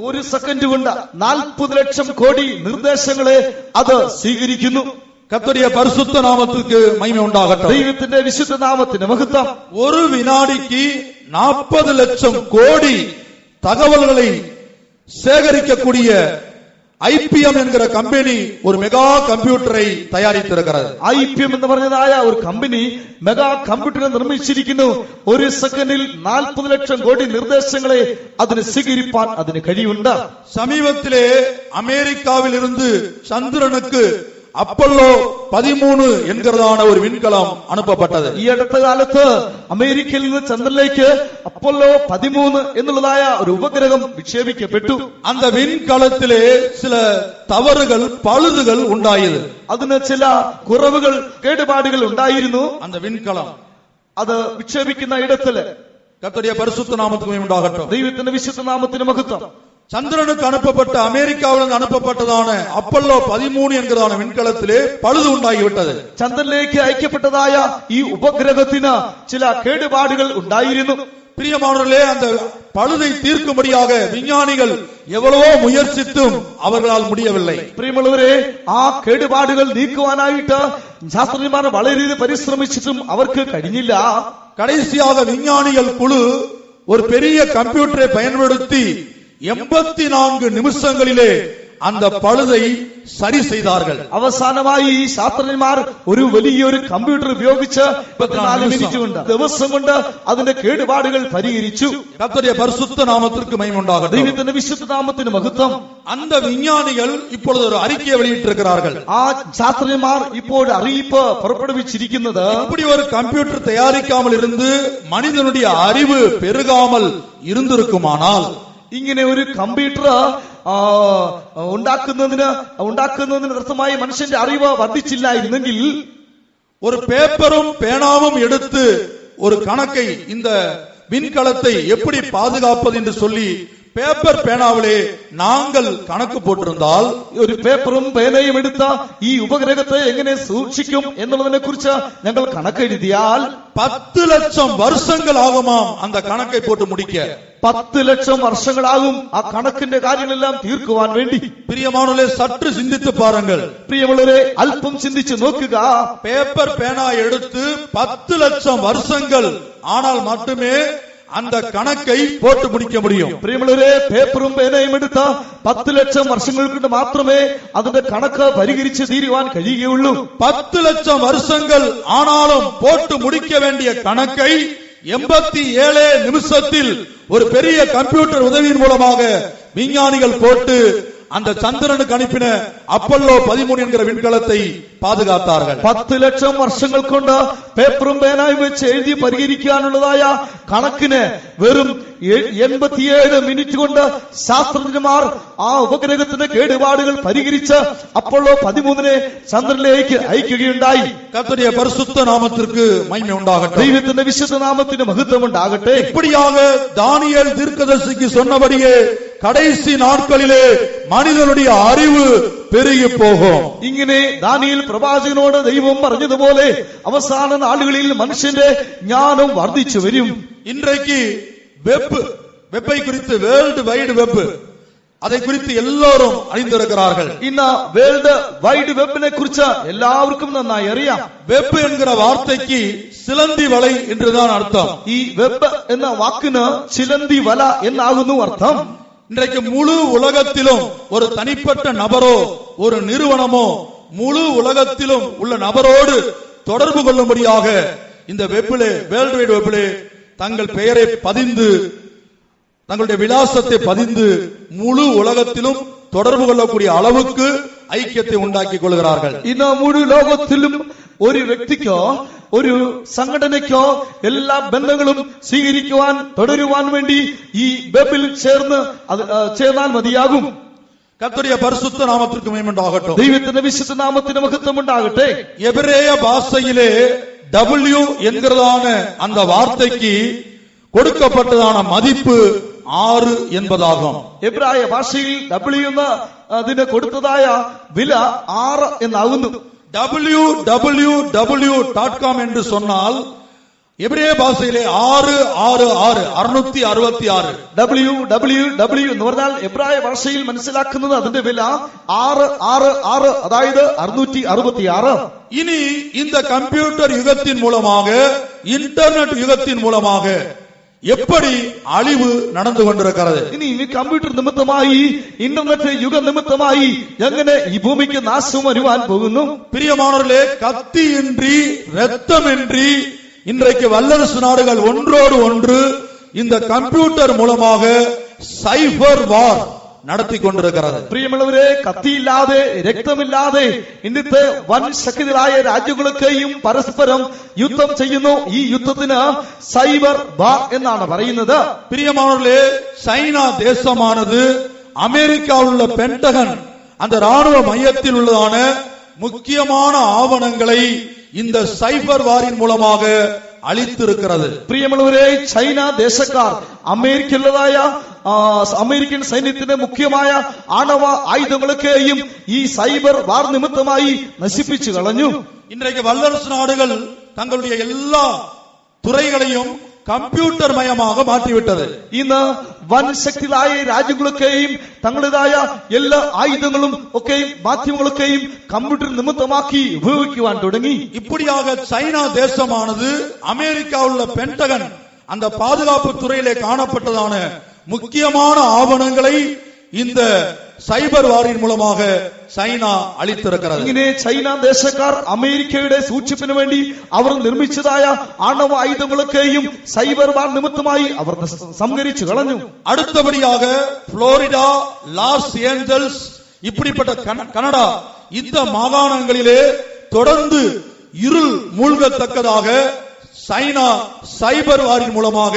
ഒരു സെക്കൻഡ് കൊണ്ട് 40 ലക്ഷം കോടി നിർദ്ദേശങ്ങളെ അത് സ്വീകരിക്കുന്നു. கர்த்தருடைய பரிசுத்த நாமத்துக்கு மகிமை உண்டாகட்டும். ദൈവത്തിന്റെ വിശുദ്ധ നാമത്തിന് മഹത്വം. ஒரு வினாடிக்கு 40 லட்சம் கோடி தகவல்களை சேகரிக்கக்கூடிய IBM என்கிற கம்பெனி ஒரு மெகா கம்ப்யூட்டரை தயாரித்திருக்கிறது. IBM എന്ന് പറഞ്ഞതായ ഒരു കമ്പനി മെഗാ കമ്പ്യൂട്ടർ നിർമ്മിച്ചിരിക്കുന്നു. ഒരു സെക്കൻഡിൽ 40 ലക്ഷം കോടി നിർദ്ദേശങ്ങളെ അതിന് സ്വീകരിപ്പാൻ അതിന് കഴിയുണ്ട്. சமீபத்திலே அமெரிக்காவில் இருந்து சந்திரனுக்கு அப்பல்லோ 13 என்கிறதான ஒரு விண்கலம் அனுப்பப்பட்டது. ഈ അടുത്ത കാലത്ത് അമേരിക്കയിൽ നിന്ന് ചന്ദ്രനിലേക്ക് അപ്പോളോ 13 എന്നുള്ളതായ ഒരു ഉപഗ്രഹം വിക്ഷേപിക്കപ്പെട്ടു. அந்த விண்கலத்திலே சில தவறுகள், பழுதுகள் உண்டாயது. അതിന് ചില കുറവുകൾ, കേടുപാടുകൾ ഉണ്ടായിരുന്നു. அந்த விண்கலம் അത് വിക്ഷേപിക്കുന്ന ഇടത്തില് கர்த்தருடைய பரிசுத்த நாமத்துக்கு மகிமை உண்டாகட்டும். ദൈവത്തിന്റെ വിശുദ്ധ നാമത്തിന് മഹത്വം. சந்திரனுக்கு அனுப்பப்பட்ட, அமெரிக்காவிலிருந்து அனுப்பப்பட்டதான அப்பல்லோ 13 என்கிறதான விண்கலத்திலே பழுது உண்டாகிவிட்டது. ചന്ദ്രനിലേക്ക് അയക്കപ്പെട്ടതായ ഈ ഉപഗ്രഹത്തിന് ചില കേടുപാടുകൾ ഉണ്ടായിരുന്നു. பிரியமானவர்களே, அந்த பழுதை தீர்க்கும்படியாக விஞ்ஞானிகள் எவ்வளவோ முயற்சித்தும் அவர்களால் முடியவில்லை. പ്രിയമുള്ളവരെ, ആ കേടുപാടുകൾ നീക്കുവാനായിട്ട് ശാസ്ത്രജ്ഞന്മാർ വളരെയധികം പരിശ്രമിച്ചിട്ടും അവർക്ക് കഴിഞ്ഞില്ല. கடைசியாக விஞ்ஞானிகள் குழு ஒரு பெரிய கம்ப்யூட்டரை பயன்படுத்தி 84 நிமிஷங்களிலே அந்த பழுதை சரி செய்தார்கள். അവസാനമായി ശാസ്ത്രജ്ഞന്മാർ ഒരു വലിയൊരു കമ്പ്യൂട്ടർ ഉപയോഗിച്ച് 24 മിനിറ്റ് കൊണ്ട്, ദിവസം കൊണ്ട് അതിന്റെ കേടുപാടുകൾ പരിഹരിച്ചു. கர்த்தருடைய பரிசுத்த நாமத்திற்கு மகிமை உண்டாகட்டும். ദൈവത്തിന്റെ വിശുദ്ധ നാമത്തിന് മഹത്വം. அந்த விஞ்ஞானிகள் இப்பொழுது ஒரு அறிக்கையை வெளியிட்டிருக்கிறார்கள். ആ ശാസ്ത്രജ്ഞന്മാർ ഇപ്പോൾ അറിയിപ്പ് പുറപ്പെടുവിച്ചിരിക്കുന്നത്, இப்படி ஒரு கம்ப்யூட்டர் தயாரிக்காமல் இருந்து மனிதனுடைய அறிவு பெருகாமல் இருந்திருக்குமானால், ഇങ്ങനെ ഒരു കമ്പ്യൂട്ടർ ഉണ്ടാക്കുന്നതിന് അർത്ഥമായി മനുഷ്യന്റെ അറിവ് വർദ്ധിച്ചില്ലായിരുന്നെങ്കിൽ, ஒரு பேப்பரும் பேனாவும் எடுத்து ஒரு கணக்கை, இந்த விண்கலத்தை எப்படி பாதுகாப்பது என்று சொல்லி പേപ്പർ പേനാവിലെ നാങ്കൾ കണക്ക് പോട്ടിരുന്നാൽ, ഒരു പേപ്പറും പേനയും എടുത്ത ഈ ഉപഗ്രഹത്തെ എങ്ങനെ സൂക്ഷിക്കും എന്നുള്ളതിനെ കുറിച്ച് ഞങ്ങൾ കണക്കെഴുതിയാൽ 10 ലക്ഷം വർഷങ്ങളാകുമാം அந்த കണക്കை போட்டு முடிக்க. 10 ലക്ഷം വർഷങ്ങളാകും ആ കണക്കിന്റെ കാര്യങ്ങളെല്ലാം തീർക്കുവാൻ വേണ്ടി. பிரியமானவர்களே, சற்று சிந்தித்து பாருங்கள். പ്രിയമുള്ളവരെ, അല്പം ചിന്തിച്ചു നോക്കുക. பேப்பர் பேனா எடுத்து 10 லட்சம் வருஷங்கள் ஆனால் மட்டுமே அந்த கணக்கை போட்டு முடிக்க முடியும். പ്രിയമുള്ളവരെ, പേപ്പറും പേനയും എടുത്ത 10 ലക്ഷം വർഷങ്ങൾ കൊണ്ട് മാത്രമേ അതിന്റെ കണക്ക് പരിഹരിച്ച് തീരുവാൻ കഴിയുകയുള്ളൂ. 10 லட்சம் வருஷங்கள் ஆனாலும் போட்டு முடிக்க வேண்டிய கணக்கை 87 நிமிஷத்தில் ஒரு பெரிய கம்ப்யூட்டர் உதவியின் மூலமாக விஞ்ஞானிகள் போட்டு அந்த சந்திரனுக்கு அனுப்பின அப்பல்லோ 13 என்கிற விண்கலத்தை பாதுகாத்தார்கள். 10 ലക്ഷം വർഷങ്ങൾ കൊണ്ട് പേപ്പറും പേനായും വെച്ച് എഴുതി പരിഹരിക്കാനുള്ളതായ കണക്കിന് വെറും 87 മിനിറ്റ് കൊണ്ട് ശാസ്ത്രജ്ഞന്മാർ ആ ഉപഗ്രഹത്തിന്റെ കേടുപാടുകൾ പരിഹരിച്ച് അപ്പോളോ 13 ചന്ദ്രനിലേക്ക് അയക്കുകയുണ്ടായി. கர்த்தருடைய பரிசுத்த நாமத்திற்கு மகிமை உண்டாகட்டும். ദൈവത്തിന്റെ വിശുദ്ധ നാമത്തിന് മഹത്വം ഉണ്ടാകട്ടെ. இப்படியாக தானியேல் தீர்க்கதரிசிக்கு சொன்னபடியே கடைசி நாட்களிலே மனிதனுடைய அறிவு பெருகி போகும். ഇങ്ങനെ ദാനിയേൽ പ്രവാചകനോട് ദൈവം പറഞ്ഞതുപോലെ അവസാന നാളുകളിൽ മനുഷ്യന്റെ ജ്ഞാനം വർദ്ധിച്ചു വരും. இன்றைக்கு வெப்பை குறித்து வேர்ல்டு வைடு வெப் அதை குறித்து எல்லாரும் அறிந்திருக்கிறார்கள். ഇന്ന് വേൾഡ് വൈഡ് വെബിനെ കുറിച്ച് എല്ലാവർക്കും നന്നായി അറിയാം. வெப் என்கிற வார்த்தைக்கு சிலந்தி வலை என்றுதான் அர்த்தம். ഈ വെബ് എന്ന വാക്കിന് ചിലന്തി വല എന്നാകുന്നു അർത്ഥം. இன்றைக்கு முழு உலகத்திலும் ஒரு தனிப்பட்ட நபரோ ஒரு நிறுவனமோ முழு உலகத்திலும் உள்ள நபரோடு தொடர்பு கொள்ளும்படியாக இந்த வெப்பிலே வேர்ல்டு வைடு வெப்பிலே தங்கள் பெயரை பதிந்து தங்களுடைய விலாசத்தை பதிந்து முழு உலகத்திலும் தொடர்பு கொள்ளக்கூடிய அளவுக்கு ஐக்கியத்தை உண்டாக்கி கொள்கிறார்கள். ഇന്ന് മുഴു ലോകത്തിലും ഒരു വ്യക്തിക്കോ ഒരു സംഘടനയ്ക്കോ എല്ലാ ബന്ധങ്ങളും സ്വീകരിക്കുവാൻ തുടരുവാൻ വേണ്ടി ഈ വെബിൽ ചേർന്നാൽ മതിയാകും. கர்த்தருடைய பரிசுத்த நாமத்திற்கு மகிமை உண்டாகட்டும். ദൈവത്തിന്റെ വിശുദ്ധ നാമത്തിന് മഹത്വം ഉണ്ടാകട്ടെ. எபிரேய பாஷையிலே W என்கிறதான அந்த வார்த்தைக்கு கொடுக்கப்பட்டதான மதிப்பு 6 என்பதாகும். എബ്രായ ഭാഷയിൽ W എന്ന അതിന് കൊടുത്തതായ വില 6 എന്നാകുന്നു. www.com என்று சொன்னால் எபிரேய பாஷையிலே 666 www എന്ന് പറഞ്ഞാൽ എബ്രായ ഭാഷയിൽ മനസ്സിലാക്കുന്നത് അതിന്റെ വില 666 അതായത് 666. இனி இந்த கம்ப்யூட்டர் யுகத்தின் மூலமாக இன்டர்நெட் யுகத்தின் மூலமாக எப்படி அழிவு நடந்து கொண்டிருக்கிறது? ഇനി കമ്പ്യൂട്ടർ നിമിത്തമായി ഇന്റർനെറ്റ് യുഗ നിമിത്തമായി എങ്ങനെ ഈ ഭൂമിക്ക് നാശം വരുവാൻ പോകുന്നു? பிரியமானவர்களே, கத்தியின்றி இரத்தமின்றி இன்றைக்கு வல்லரசு நாடுகள் ஒன்றோடு ஒன்று இந்த கம்ப்யூட்டர் மூலமாக சைபர் வார் നടത്തി കൊണ്ടിരിക്കുന്നത്. പ്രിയമുള്ളവരെ, കത്തിയില്ലാതെ രക്തമില്ലാതെ ഇന്നത്തെ വൻ ശക്തികളായ രാജ്യങ്ങളൊക്കെയും പരസ്പരം യുദ്ധം ചെയ്യുന്നു. ഈ യുദ്ധത്തിന് സൈബർ വാർ എന്നാണ് പറയുന്നത്. பிரியமானவர்களே, சைனா தேசமானது அமெரிக்காவில் உள்ள பென்டகன் அந்த ராணுவ மையத்தில் உள்ளதான முக்கியமான ஆவணங்களை இந்த சைபர் வாரின் மூலமாக അളിത്തിരിക്കുന്നത്. പ്രിയമുള്ളവരെ, ചൈന ദേശക്കാർ അമേരിക്കൻ സൈന്യത്തിന്റെ മുഖ്യമായ ആണവ ആയുധങ്ങളൊക്കെയും ഈ സൈബർ വാർ നിമിത്തമായി നശിപ്പിച്ചു കളഞ്ഞു. இன்றைக்கு வல்லரசு நாடுகள் தங்களுடைய எல்லா துறைகளையும் കമ്പ്യൂട്ടർ മയமாக മാറ്റിവിട്ടത്. ഇന്ന് വൻ ശക്തികളായ രാജ്യങ്ങളൊക്കെയും തങ്ങളുടേതായ എല്ലാ ആയുധങ്ങളും ഒക്കെയും മാധ്യമങ്ങളൊക്കെയും കമ്പ്യൂട്ടർ നിമിത്തമാക്കി ഉപയോഗിക്കുവാൻ തുടങ്ങി. இப்படியாக சைனா தேசமானது அமெரிக்காவில் உள்ள பென்டகன் அந்த பாதுகாப்பு துறையிலே காணப்பட்டதான முக்கியமான ஆவணங்களை இந்த സൈബർ വാറിൻ മൂലமாக ചൈന അളിത്തിറക്കുന്നത്. ഇങ്ങനെ ചൈന ദേശക്കാർ അമേരിക്കയുടെ സൂക്ഷിപ്പിന് വേണ്ടി അവർ നിർമ്മിച്ചതായ ആണവ ആയുധങ്ങളൊക്കെയും സൈബർ വാർ നിമിത്തമായി അവർ സംഹരിച്ചു കളഞ്ഞു. അടുത്തപടിயாக புளோரிடா, லாஸ் ஏஞ்சல்ஸ் இப்படிப்பட்ட கனடா இந்த மாகாணங்களிலே தொடர்ந்து இருள் மூழ்கத்தக்கதாக சைனா சைபர் வாரின் மூலமாக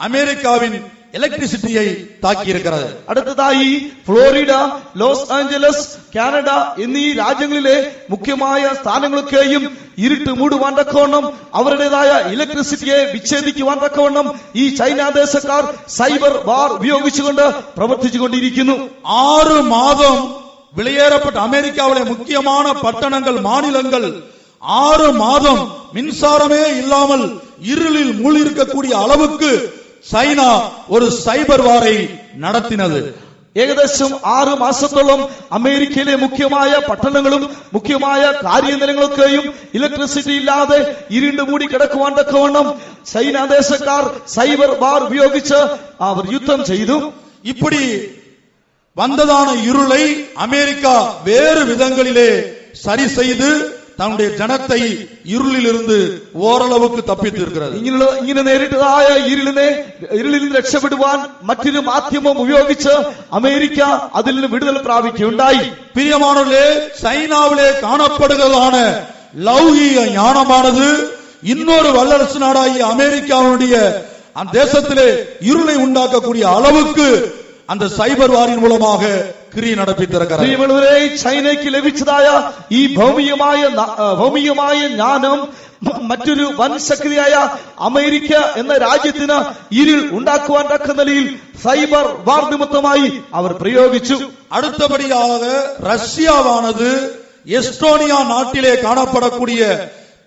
அமெரிக்காவின் ഇലക്ട്രിസിറ്റിയെ താക്കിയിരിക്കുന്നത്. അടുത്തതായി ഫ്ലോറിഡ, ലോസ് ആഞ്ചലസ്, കാനഡ എന്നീ രാജ്യങ്ങളിലെ മുഖ്യമായ സ്ഥാനങ്ങളൊക്കെയും ഇരുട്ട് മൂടുവാൻ തക്കവണ്ണം അവരുടേതായ ഇലക്ട്രിസിറ്റിയെ വിച്ഛേദിക്കുവാൻ തക്കവണ്ണം ഈ ചൈന ദേശക്കാർ സൈബർ വാർ ഉപയോഗിച്ചുകൊണ്ട് പ്രവർത്തിച്ചുകൊണ്ടിരിക്കുന്നു. 6 மாதம் வெளியேறப்பட்ட அமெரிக்காவிலே முக்கியமான பட்டணங்கள், மாநிலங்கள் 6 மாதம் மின்சாரமே இல்லாமல் இருளில் மூழ்கியிருக்கக்கூடிய அளவுக்கு சைனா ஒரு சைபர் வாரை நடத்தினது. ഏകദേശം 6 മാസത്തോളം അമേരിക്കയിലെ മുഖ്യമായ പട്ടണങ്ങളും മുഖ്യമായ കാര്യനിലങ്ങളൊക്കെയും ഇലക്ട്രിസിറ്റി ഇല്ലാതെ ഇരുണ്ട് മൂടി കിടക്കുവാൻ തക്കവണ്ണം ചൈന ദേശക്കാർ സൈബർ വാർ ഉപയോഗിച്ച് അവർ യുദ്ധം ചെയ്തു. இப்படி வந்ததான இருளை அமெரிக்கா வேறு விதங்களிலே சரி செய்து தன்னுடைய ஜனத்தை ഇരുളിലിருந்து ഓരളവുക്ക് തപ്പിത്തിരിക്കുന്നത്. ഇങ്ങനെ നേരിട്ടതായ ഇരുളിൽ നിന്ന് രക്ഷപ്പെടുവാൻ മറ്റൊരു മാധ്യമം ഉപയോഗിച്ച് അമേരിക്ക അതിൽ നിന്ന് വിടുതൽ പ്രാപിക്കുകയുണ്ടായി. பிரியமானவர்களே, சைனாவிலே காணப்படுகிறதான லௌகீக ஞானமானது இன்னொரு வல்லரசு நாடாகிய அமெரிக்காவுடைய அந்த தேசத்திலே இருளை உண்டாக்கக்கூடிய அளவுக்கு அந்த സൈബർ വാരിൻ മൂലமாக ക്രിയ നടപ്പിത്തിരിക്കുന്നത്. ചൈനയ്ക്ക് ലഭിച്ചതായ ഈ ഭൗമികമായ ജ്ഞാനം മറ്റൊരു വൻ ശക്തിയായ അമേരിക്ക എന്ന രാജ്യത്തിന് ഇരുൾ ഉണ്ടാക്കുവാൻ തക്ക നിലയിൽ സൈബർ വാർ നിമിത്തമായി അവർ പ്രയോഗിച്ചു. അടുത്തപടിயாக ரஷ்யாவானது எஸ்டோனியா நாட்டிலே காணப்படக்கூடிய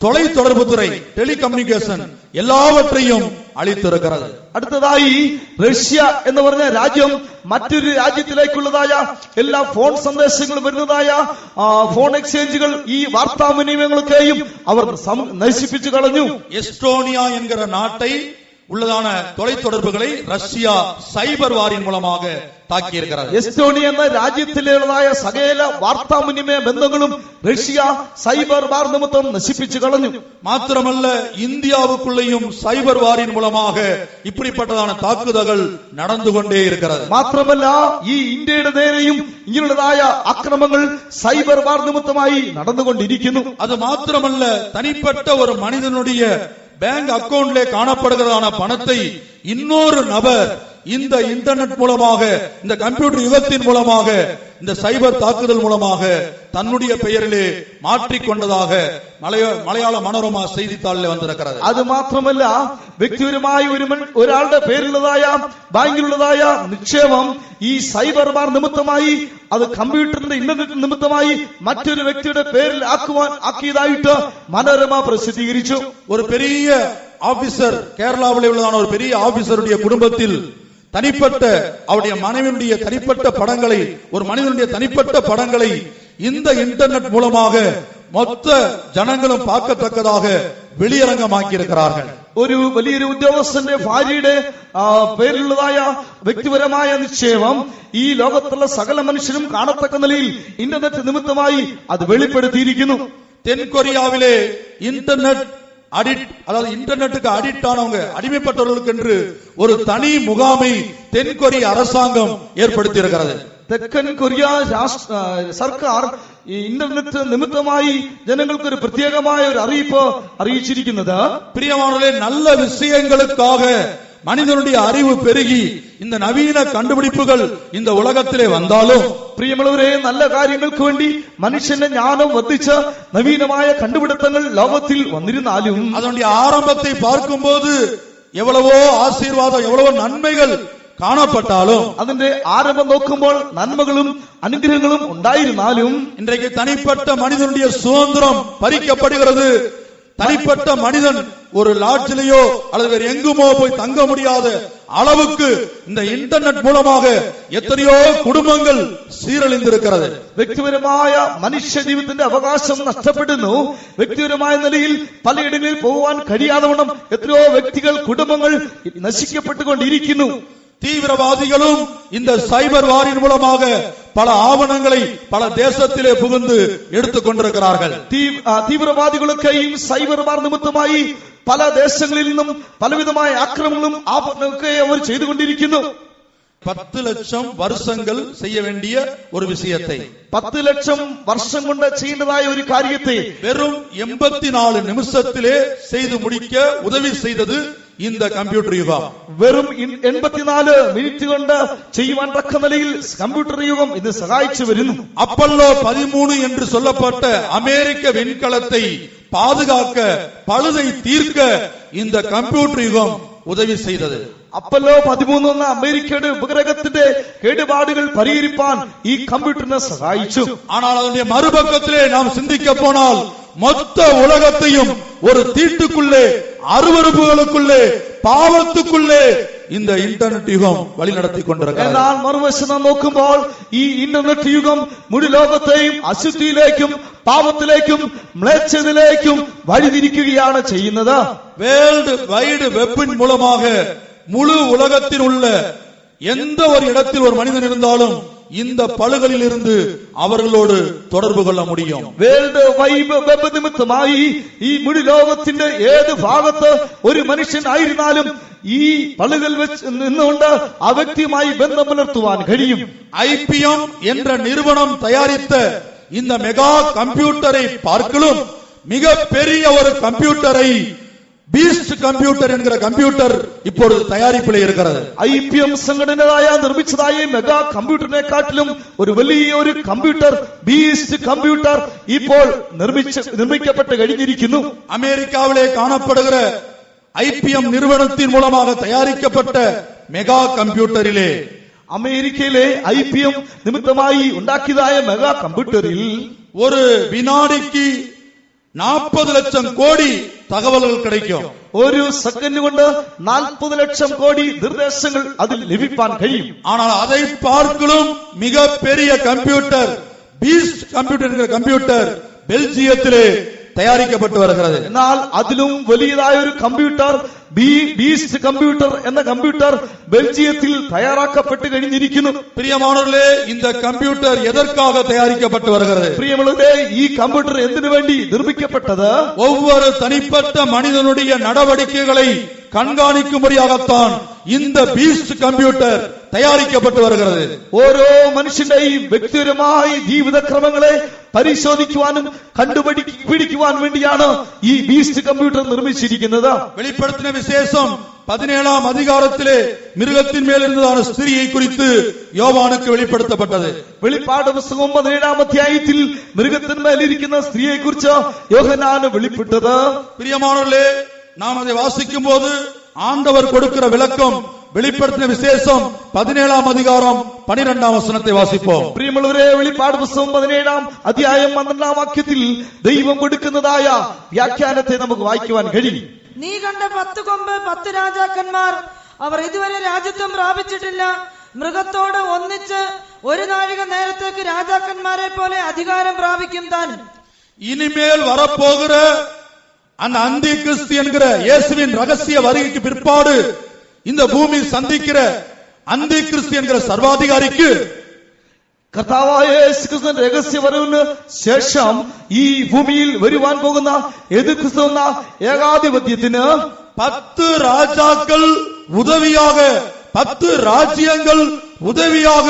தொலைத்தொடர்பு துறை டெலிகம்யூனிகேஷன் எல்லாவற்றையும் അളിത്തിറക്കുന്നത്. അടുത്തതായി റഷ്യ എന്ന് പറഞ്ഞ രാജ്യം മറ്റൊരു രാജ്യത്തിലേക്കുള്ളതായ എല്ലാ ഫോൺ സന്ദേശങ്ങളും വരുന്നതായ ഫോൺ എക്സ്ചേഞ്ചുകൾ ഈ വാർത്താവിനിമയങ്ങളൊക്കെയും അവർ നശിപ്പിച്ചു കളഞ്ഞു. എസ്റ്റോണിയ എன்கிற നാட்டை உள்ளதான தொலைத்தொடர்புகளை ரஷ்யா சைபர் வாரின் மூலமாக தாக்கி இருக்கிறது. എസ്റ്റോണിയ എന്ന രാജ്യത്തിലുള്ളതായ സകല വാർത്താവിനിമയ ബന്ധങ്ങളും റഷ്യ സൈബർ വാർ നിമിത്തം നശിപ്പിച്ചു കളഞ്ഞു. മാത്രമല്ല இந்தியாவுக்குள்ளேயும் சைபர் வாரின் மூலமாக இப்படிப்பட்டதான தாக்குதல்கள் நடந்து கொண்டே இருக்கிறது. മാത്രമല്ല ഈ ഇന്ത്യയുടെ നേരെയും ഇങ്ങനെയുള്ളതായ ആക്രമണങ്ങൾ സൈബർ വാർ നിമിത്തമായി നടന്നുകൊണ്ടിരിക്കുന്നു. அது മാത്രമല്ല தனிப்பட்ட ஒரு மனிதனுடைய பேங்க் அக்கவுண்ட்ல காணப்படுகிறதான பணத்தை இன்னொரு நபர் இந்த இன்டர்நெட் மூலமாக இந்த கம்ப்யூட்டர் யுகத்தின் மூலமாக இந்த சைபர் தாக்குதல் மூலமாக தன்னுடைய பெயரிலே மாற்றிக்கொண்டதாக മലയാള മനോരമ செய்தித்தாளில் വന്നിരിക്കുന്നത്. അത് മാത്രമല്ല വ്യക്തിപരമായി ഒരാളുടെ പേരിലുള്ളതായ ബാങ്കിലുള്ളതായ നിക്ഷേപം ഈ സൈബർ വാർ നിമിത്തമായി അത് കമ്പ്യൂട്ടറിന്റെ ഇന്റർനെറ്റ് നിമിത്തമായി മറ്റൊരു വ്യക്തിയുടെ പേരിൽ ആക്കിയതായിട്ട് മനോരമ പ്രസിദ്ധീകരിച്ചു. ഒരു பெரிய ஆபீசர் கேரளாவில் உள்ளதான ஒரு பெரிய ஆபீசருடைய குடும்பத்தில் தனிப்பட்ட அவருடைய மனைவியுடைய தனிப்பட்ட படங்களை ஒரு மனிதனுடைய தனிப்பட்ட படங்களை இந்த இன்டர்நெட் மூலமாக மொத்த ஜனங்களும் பார்க்கத்தக்கதாக வெளியரங்கமாக்கி இருக்கிறார்கள். ഒരു വലിയൊരു ഉദ്യോഗസ്ഥന്റെ ഭാര്യയുടെ പേരിലുള്ളതായ വ്യക്തിപരമായ നിക്ഷേപം ഈ ലോകത്തുള്ള സകല മനുഷ്യരും കാണത്തക്ക നിലയിൽ ഇന്റർനെറ്റ് നിമിത്തമായി അത് വെളിപ്പെടുത്തിയിരിക്കുന്നു. தென்கொரியாவிலே இன்டர்நெட் அதாவது இன்டர்நெட்டுக்கு அடிக்ட் ஆனவங்க அடிமைப்பட்டவர்களுக்கு என்று ஒரு தனி முகாமை தென்கொரிய அரசாங்கம் ஏற்படுத்தி இருக்கிறது. തെക്കൻ കൊറിയ സർക്കാർ ഇന്റർനെറ്റ് നിമിത്തമായി ജനങ്ങൾക്ക് ഒരു പ്രത്യേകമായ ഒരു അറിയിപ്പ് അറിയിച്ചിരിക്കുന്നത്. பிரியமானவர்களே, நல்ல விஷயங்களுக்காக மனிதனுடைய அறிவு பெருகி இந்த நவீன கண்டுபிடிப்புகள் இந்த உலகத்திலே வந்தாலும் പ്രിയമുള്ളവരെ, നല്ല കാര്യങ്ങൾക്ക് വേണ്ടി മനുഷ്യന്റെ ജ്ഞാനം വർദ്ധിച്ച് നവീനമായ കണ്ടുപിടുത്തങ്ങൾ ലോകത്തിൽ വന്നിരുന്നാലും அதனுடைய ஆரம்பத்தை பார்க்கும்போது எவ்வளவோ ஆசீர்வாதம் எவ்வளவோ நன்மைகள் കാണപ്പെട്ടാലും അതിന്റെ ആരംഭം നോക്കുമ്പോൾ നന്മകളും അനുഗ്രഹങ്ങളും ഉണ്ടായിരുന്നാലും இன்றைக்கு தனிப்பட்ட மனிதனுடைய சுதந்திரம் பறிக்கப்படுகிறது. தனிப்பட்ட மனிதன் ஒரு லாட்ஜிலேயோ அல்லது வேறு எங்குமோ போய் தங்க முடியாத அளவுக்கு இந்த ഇന്റർനെറ്റ് மூலமாக എത്രയോ കുടുംബങ്ങൾ സീരളിച്ചിരിക്കുന്നത്. വ്യക്തിപരമായ മനുഷ്യ ജീവിതത്തിന്റെ അവകാശം നഷ്ടപ്പെടുന്നു. വ്യക്തിപരമായ നിലയിൽ പലയിടങ്ങളിൽ പോകാൻ കഴിയാതെ വണ്ണം എത്രയോ വ്യക്തികൾ കുടുംബങ്ങൾ നശിക്കപ്പെട്ടുകൊണ്ടിരിക്കുന്നു. தீவிரவாதிகளும் இந்த சைபர் வாரின் மூலமாக பல ஆவணங்களை பல தேசத்திலே புகுந்து எடுத்துக் கொண்டிருக்கிறார்கள். തീവ്രവാദികളൊക്കെയും സൈബർ വാർ നിമിത്തമായി പല ദേശങ്ങളിൽ നിന്നും പലവിധമായ ആക്രമണങ്ങളും ആപത്തൊക്കെ അവർ ചെയ്തുകൊണ്ടിരിക്കുന്നു. 10 ലക്ഷം വർഷങ്ങൾ செய்ய வேண்டிய ஒரு விஷயத்தை 10 ലക്ഷം വർഷം കൊണ്ട് ചെയ്യേണ്ടതായ ഒരു കാര്യത്തെ வெறும் 84 நிமிஷத்திலே செய்து முடிக்க உதவி செய்தது இந்த கம்ப்யூட்டர் யுகம். വെറും 84 മിനിറ്റ് കൊണ്ട് ചെയ്യുവാൻ തക്ക നിലയിൽ കമ്പ്യൂട്ടർ യുഗം ഇത് സഹായിച്ചു വരുന്നു. அப்பல்லோ 13 என்று சொல்லப்பட்ட அமெரிக்க விண்கலத்தை பாதுகாக்க பழுதை தீர்க்க இந்த கம்ப்யூட்டர் யுகம் உதவி செய்தது. അപ്പല്ലോ 13 എന്ന അമേരിക്കയുടെ ഉപഗ്രഹത്തിന്റെ കേടുപാടുകൾ പരിഹരിപ്പാൻ ഈ കമ്പ്യൂട്ടറിനെ സഹായിച്ചു. ஆனால் அதனுடைய மறுபக்கத்திலே நாம் சிந்திக்க போனால் மொத்த உலகத்தையும் ஒரு தீட்டுக்குள்ளே, அருவருப்புகளுக்குள்ளே, பாவத்துக்குள்ளே இந்த ഇന്റർനെറ്റ് യുഗം വഴി നടത്തി കൊണ്ടിരിക്കുന്നത്. എന്നാൽ മറുവശം നാം നോക്കുമ്പോൾ ഈ ഇന്റർനെറ്റ് യുഗം മുഴു ലോകത്തെയും അശുദ്ധിയിലേക്കും പാപത്തിലേക്കും മ്ലേച്ഛതയിലേക്കും വഴിതിരിക്കുകയാണ് ചെയ്യുന്നത്. വേൾഡ് വൈഡ് വെബിன் மூலமாக முழு உலகத்தில் உள்ள எந்த ஒரு இடத்தில் ஒரு மனிதன் இருந்தாலும் இந்த பழுகளில் இருந்து அவர்களோடு தொடர்பு கொள்ள முடியும். വേൾഡ് വൈഡ് വെബ് നിമിത്തമായി ഈ മുഴു ലോകത്തിന്റെ ഏത് ഭാഗത്ത് ഒരു മനുഷ്യൻ ആയിരുന്നാലും ഈ പളുകൾ വെച്ച് നിന്നുകൊണ്ട് ആ വ്യക്തിയുമായി ബന്ധം പുലർത്തുവാൻ കഴിയും. IBM என்ற நிறுவனம் தயாரித்த இந்த மெகா கம்ப்யூட்டரை பார்க்கலும் மிக பெரிய ஒரு கம்ப்யூட்டரை ബീസ്റ്റ് കമ്പ്യൂട്ടർ എന്ന കമ്പ്യൂട്ടർ ഇപ്പോൾ തയ്യാറിപ്പിൽ ഇരിക്കുന്നത്. IBM സംഘടനയായ നിർമ്മിച്ചതായ മെഗാ കമ്പ്യൂട്ടറിനെക്കാട്ടിലും ഒരു വലിയ ഒരു കമ്പ്യൂട്ടർ ബീസ്റ്റ് കമ്പ്യൂട്ടർ ഇപ്പോൾ നിർമ്മിക്കപ്പെട്ട് കഴിഞ്ഞിരിക്കുന്നു. അമേരിക്കാവിലെ കാണപ്പെടുന്ന IBM நிறுவனத்தின் மூலமாக தயாரிக்கப்பட்ட மெகா கம்ப்யூட்டரிலே അമേരിക്കയിലെ IBM നിമിത്തമായി ഉണ്ടാക്കിയതായ മെഗാ കമ്പ്യൂട്ടറിൽ ഒരു വിനാഡിക്ക് 40 ലക്ഷം കോടി തകവലുകൾ கிடைக்கும். ഒരു സെക്കൻഡ് കൊണ്ട് 40 ലക്ഷം കോടി നിർദ്ദേശങ്ങൾ അതിൽ ലഭിക്കാൻ കഴിയും. ஆனால் அதை பார்க்கலும் மிக பெரிய கம்ப்யூட்டர் பீஸ்ட் கம்ப்யூட்டர் என்கிற கம்ப்யூட்டர் பெல்ஜியத்திலே തയ്യാറിക്കപ്പെട്ടു വരുന്നത്. എന്നാൽ അതിലും വലിയതായ ഒരു കമ്പ്യൂട്ടർ ബീസ്റ്റ് കമ്പ്യൂട്ടർ എന്ന കമ്പ്യൂട്ടർ ബെൽജിയത്തിൽ തയ്യാറാക്കപ്പെട്ട് കഴിഞ്ഞിരിക്കുന്നു. പ്രിയമാനവர்களே, இந்த கம்ப்யூட்டர் எதற்காக தயாரிக்கப்பட்டு வருகிறது? പ്രിയമുള്ളവരെ, ഈ കമ്പ്യൂട്ടർ എന്തിനു വേണ്ടി നിർമ്മിക്കപ്പെട്ടത്? ஒவ்வொரு தனிப்பட்ட மனிதனுடைய நடவடிக்கைகளை കൺകാണിക്കുമ്പടിയാകത്താൻ இந்த ബീസ്റ്റ് കമ്പ്യൂട്ടർ തയ്യാറിക്കപ്പെട്ടു വരുന്നത്. ഓരോ മനുഷ്യന്റെയും വ്യക്തിപരമായ ജീവിതക്രമങ്ങളെ പരിശോധിക്കുവാനും കണ്ടുപിടിക്കുവാൻ വേണ്ടിയാണ് ഈ ബീസ്റ്റ് കമ്പ്യൂട്ടർ നിർമ്മിച്ചിരിക്കുന്നത്. വെളിപ്പെടുത്തിന വിശേഷം 17-ാം അധികാരത്തിലെ മൃഗത്തിന്മേലിരുന്നതാണ് സ്ത്രീയെ കുറിച്ച് യോവാനുക്ക് വെളിപ്പെടുത്തപ്പെട്ടത്. വെളിപ്പാട് പുസ്തകം 17-ാം അധ്യായത്തിൽ മൃഗത്തിന്മേലിരിക്കുന്ന സ്ത്രീയെ കുറിച്ച് യോഹന്നാന് വെളിപ്പെട്ടത്. പ്രിയമാനവர்களே, நாம் அதை வாசிக்கும் போது ஆண்டவர் கொடுக்கிற விளக்கம் வெளிப்படுத்தின விசேஷம் 17-ാം அதிகாரம் 12-ാം വചനത്തെ വാസിப்போம். പ്രിയമുള്ളവരെ, വെളിപ്പാട് പുസ്തകം 17-ാം അധ്യായം 12-ാം വാക്യത്തിൽ ദൈവം കൊടുക്കുന്നതായ വ്യാഖ്യാനത്തെ നമുക്ക് വായിക്കുവാൻ കഴിയും. നീ കണ്ട 10 കൊമ്പ് 10 രാജാക്കന്മാർ, അവർ ഇതുവരെ രാജ്യത്വം പ്രാപിച്ചിട്ടില്ല. മൃഗത്തോട് ഒന്നിച്ച് ഒരു നാഴിക നേരത്തേക്ക് രാജാക്കന്മാരെ പോലെ അധികാരം പ്രാപിക്കും താൻ. இனிமேல் வரப்போகிற அந்த அந்தி கிறிஸ்து என்கிற இயேசுவின் ரகசிய வருகைக்கு பிற்பாடு இந்த பூமி சந்திக்கிற അന്തി ക്രിസ്തു എന്ന സർവാധികാരിക്ക് കർത്താവായ യേശുക്രിസ്തുവിന്റെ രഹസ്യ വരവിന് ശേഷം ഈ ഭൂമിയിൽ വരുവാൻ പോകുന്ന യേശുക്രിസ്തു എന്ന ഏകാധിപത്യത്തിന് 10 രാജാക്കൾ ഉദവിയാക 10 രാജ്യങ്ങൾ ഉദവിയാക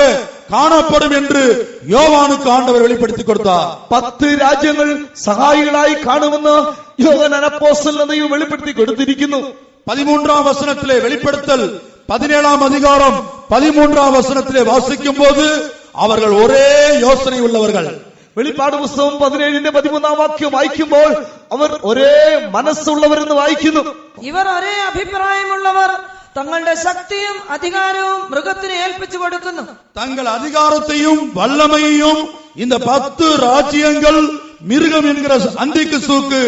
കാണപ്പെടും എന്ന് യോവാനുക്ക് ആണ്ടവർ വെളിപ്പെടുത്തി കൊടുത്താർ. 10 രാജ്യങ്ങൾ സഹായികളായി കാണുമെന്ന് യോഹന്നാൻ അപ്പോസ്തലൻ ദൈവം വെളിപ്പെടുത്തി കൊടുത്തിരിക്കുന്നു. 13-ാം വചനത്തിലെ വെളിപ്പെടുത്തൽ 17-ാം അധികാരം 13-ാം വചനത്തിലെ വാസിക്കുമ്പോൾ അവർ ഒരേ യോസനയുള്ളവർ. വെളിപ്പാട് പുസ്തകം 17-ന്റെ 13-ാം വാക്യം വായിക്കുമ്പോൾ അവർ ഒരേ മനസ്സുള്ളവരെന്ന് വായിക്കുന്നു. ഇവർ ഒരേ അഭിപ്രായമുള്ളവർ, തങ്ങളുടെ ശക്തിയും അധികാരവും മൃഗത്തിന് ഏൽപ്പിച്ചു കൊടുക്കുന്നു. തങ്ങൾ അധികാരത്തെയും വല്ലമയെയും இந்த 10 രാജ്യങ്ങൾ மிருகம் என்கிற அந்திகிறிஸ்துவுக்கு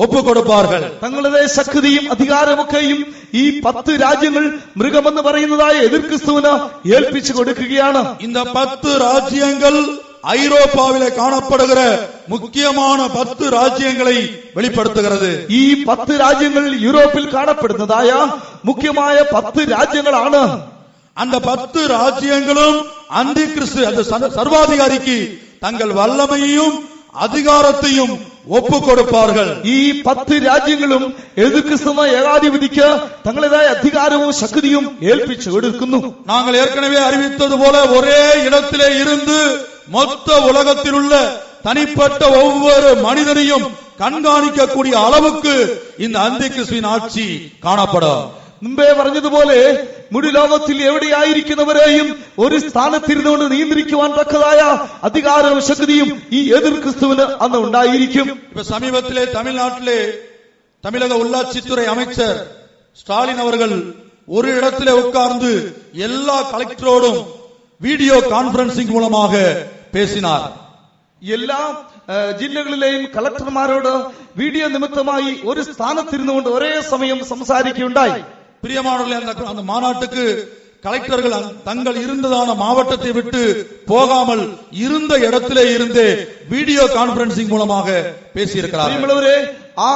ஒப்பு கொடுப்பார்கள். തങ്ങളുടെ ശക്തിയും അധികാരമൊക്കെയും ഈ 10 രാജ്യങ്ങൾ മൃഗമെന്ന് പറയുന്നതായ എതിർക്രിസ്തുവിന് ഏൽപ്പിച്ചു കൊടുക്കുകയാണ്. இந்த 10 ராஜ்யங்கள் ஐரோப்பாவிலே காணப்படுகிற முக்கியமான 10 ராஜ்யங்களை வெளிப்படுத்துகிறது. ഈ 10 രാജ്യങ്ങൾ യൂറോപ്പിൽ കാണപ്പെടുന്നതായ മുഖ്യമായ 10 രാജ്യങ്ങളാണ്. அந்த 10 ராஜ்யங்களும் அந்தி கிறிஸ்து அந்த சர்வாதிகாரிக்கு தங்கள் வல்லமையையும் அதிகாரத்தையும் ஒப்பு கொடுப்பார்கள். ഈ 10 രാജ്യങ്ങളും എതിർക്രിസ്തു ഏകാധിപതിക്ക് തങ്ങളുടേതായ അധികാരവും ശക്തിയും ഏൽപ്പിച്ചു കൊടുക്കുന്നു. நாங்கள் ஏற்கனவே அறிவித்தது போல ஒரே இடத்திலே இருந்து மொத்த உலகத்தில் உள்ள தனிப்பட்ட ஒவ்வொரு மனிதனையும் கண்காணிக்கக்கூடிய அளவுக்கு இந்த அந்தி கிறிஸ்துவின் ஆட்சி காணப்படும். മുമ്പേ പറഞ്ഞതുപോലെ മുഴു ലോകത്തിൽ എവിടെയായിരിക്കുന്നവരെയും ഒരു സ്ഥാനത്തിരുന്നുകൊണ്ട് നിയന്ത്രിക്കുവാൻ തക്കതായ അധികാരവും ശക്തിയും ഈ എതിർ ക്രിസ്തുവിന് അന്ന് ഉണ്ടായിരിക്കും. ഇപ്പൊ സമീപത്തിലെ തമിഴ്നാട്ടിലെ തമിഴക உள்ளாட்சித்துறை அமைச்சர் ஸ்டாலின் அவர்கள் ஒரு இடத்திலே உட்கார்ந்து எல்லா கலெக்டரோடும் வீடியோ கான்பரன்சிங் மூலமாக பேசினார். എല്ലാ ജില്ലകളിലെയും കളക്ടർമാരോട് വീഡിയോ നിമിത്തമായി ഒരു സ്ഥാനത്തിരുന്നുകൊണ്ട് ഒരേ സമയം സംസാരിക്കുകയുണ്ടായി. பிரியமானவர்களே, அந்த மாநாட்டுக்கு கலெக்டர்கள் தங்கள் இருந்ததான மாவட்டத்தை விட்டு போகாமல் இருந்த இடத்திலே இருந்தே வீடியோ கான்பரன்சிங் மூலமாக பேசியிருக்கிறார்கள். ആ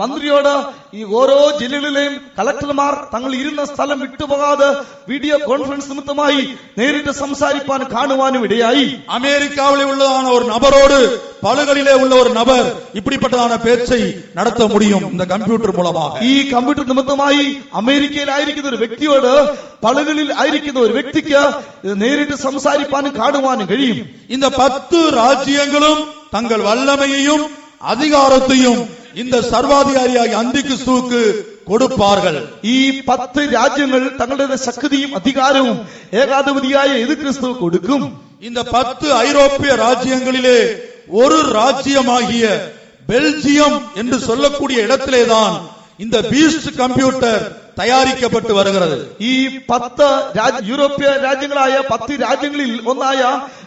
മന്ത്രിയോട് ഈ ഓരോ ജില്ലകളിലെയും കളക്ടർമാർ തങ്ങൾ ഇരുന്ന സ്ഥലം വിട്ടുപോകാതെ വീഡിയോ കോൺഫറൻസ് നിമിത്തമായി നേരിട്ട് സംസാരിപ്പാനും കാണുവാനും ഇടയായി. അമേരിക്കാവിലെ ഉള്ളതാണ് ഒരു നബറോട് പലകളിലെ ഉള്ള ഒരു നബർ இப்படிப்பட்டதான பேச்சை நடத்த முடியும் இந்த கம்ப்யூட்டர் மூலமாக. ഈ കമ്പ്യൂട്ടർ നിമിത്തമായി അമേരിക്കയിലായിരിക്കുന്ന ഒരു വ്യക്തിയോട് പലകളിൽ ആയിരിക്കുന്ന ഒരു വ്യക്തിക്ക് നേരിട്ട് സംസാരിപ്പാനും കാണുവാനും കഴിയും. இந்த 10 ராஜ்யங்களும் தங்கள் வல்லமையையும் அதிகாரத்தையும் இந்த சர்வாதிகாரியாகிய அந்திகிறிஸ்துவுக்கு കൊടുപ്പാர்கள். ഈ 10 രാജ്യങ്ങൾ തങ്ങളുടെ ശക്തിയും അധികാരവും ഏകാധിപതിയായ യേശുക്രിസ്തു കൊടുക്കും. இந்த 10 ஐரோப்பிய ராஜ்யங்களிலே ஒரு ராஜ்யமாகிய பெல்ஜியம் என்று சொல்லக்கூடிய இடத்திலேதான் இந்த பீஸ்ட் கம்ப்யூட்டர் തയ്യാറിക്കപ്പെട്ടു വരുന്നത്. ഈ 10 യൂറോപ്യ രാജ്യങ്ങളായ 10 രാജ്യങ്ങളിൽ ഒന്നായ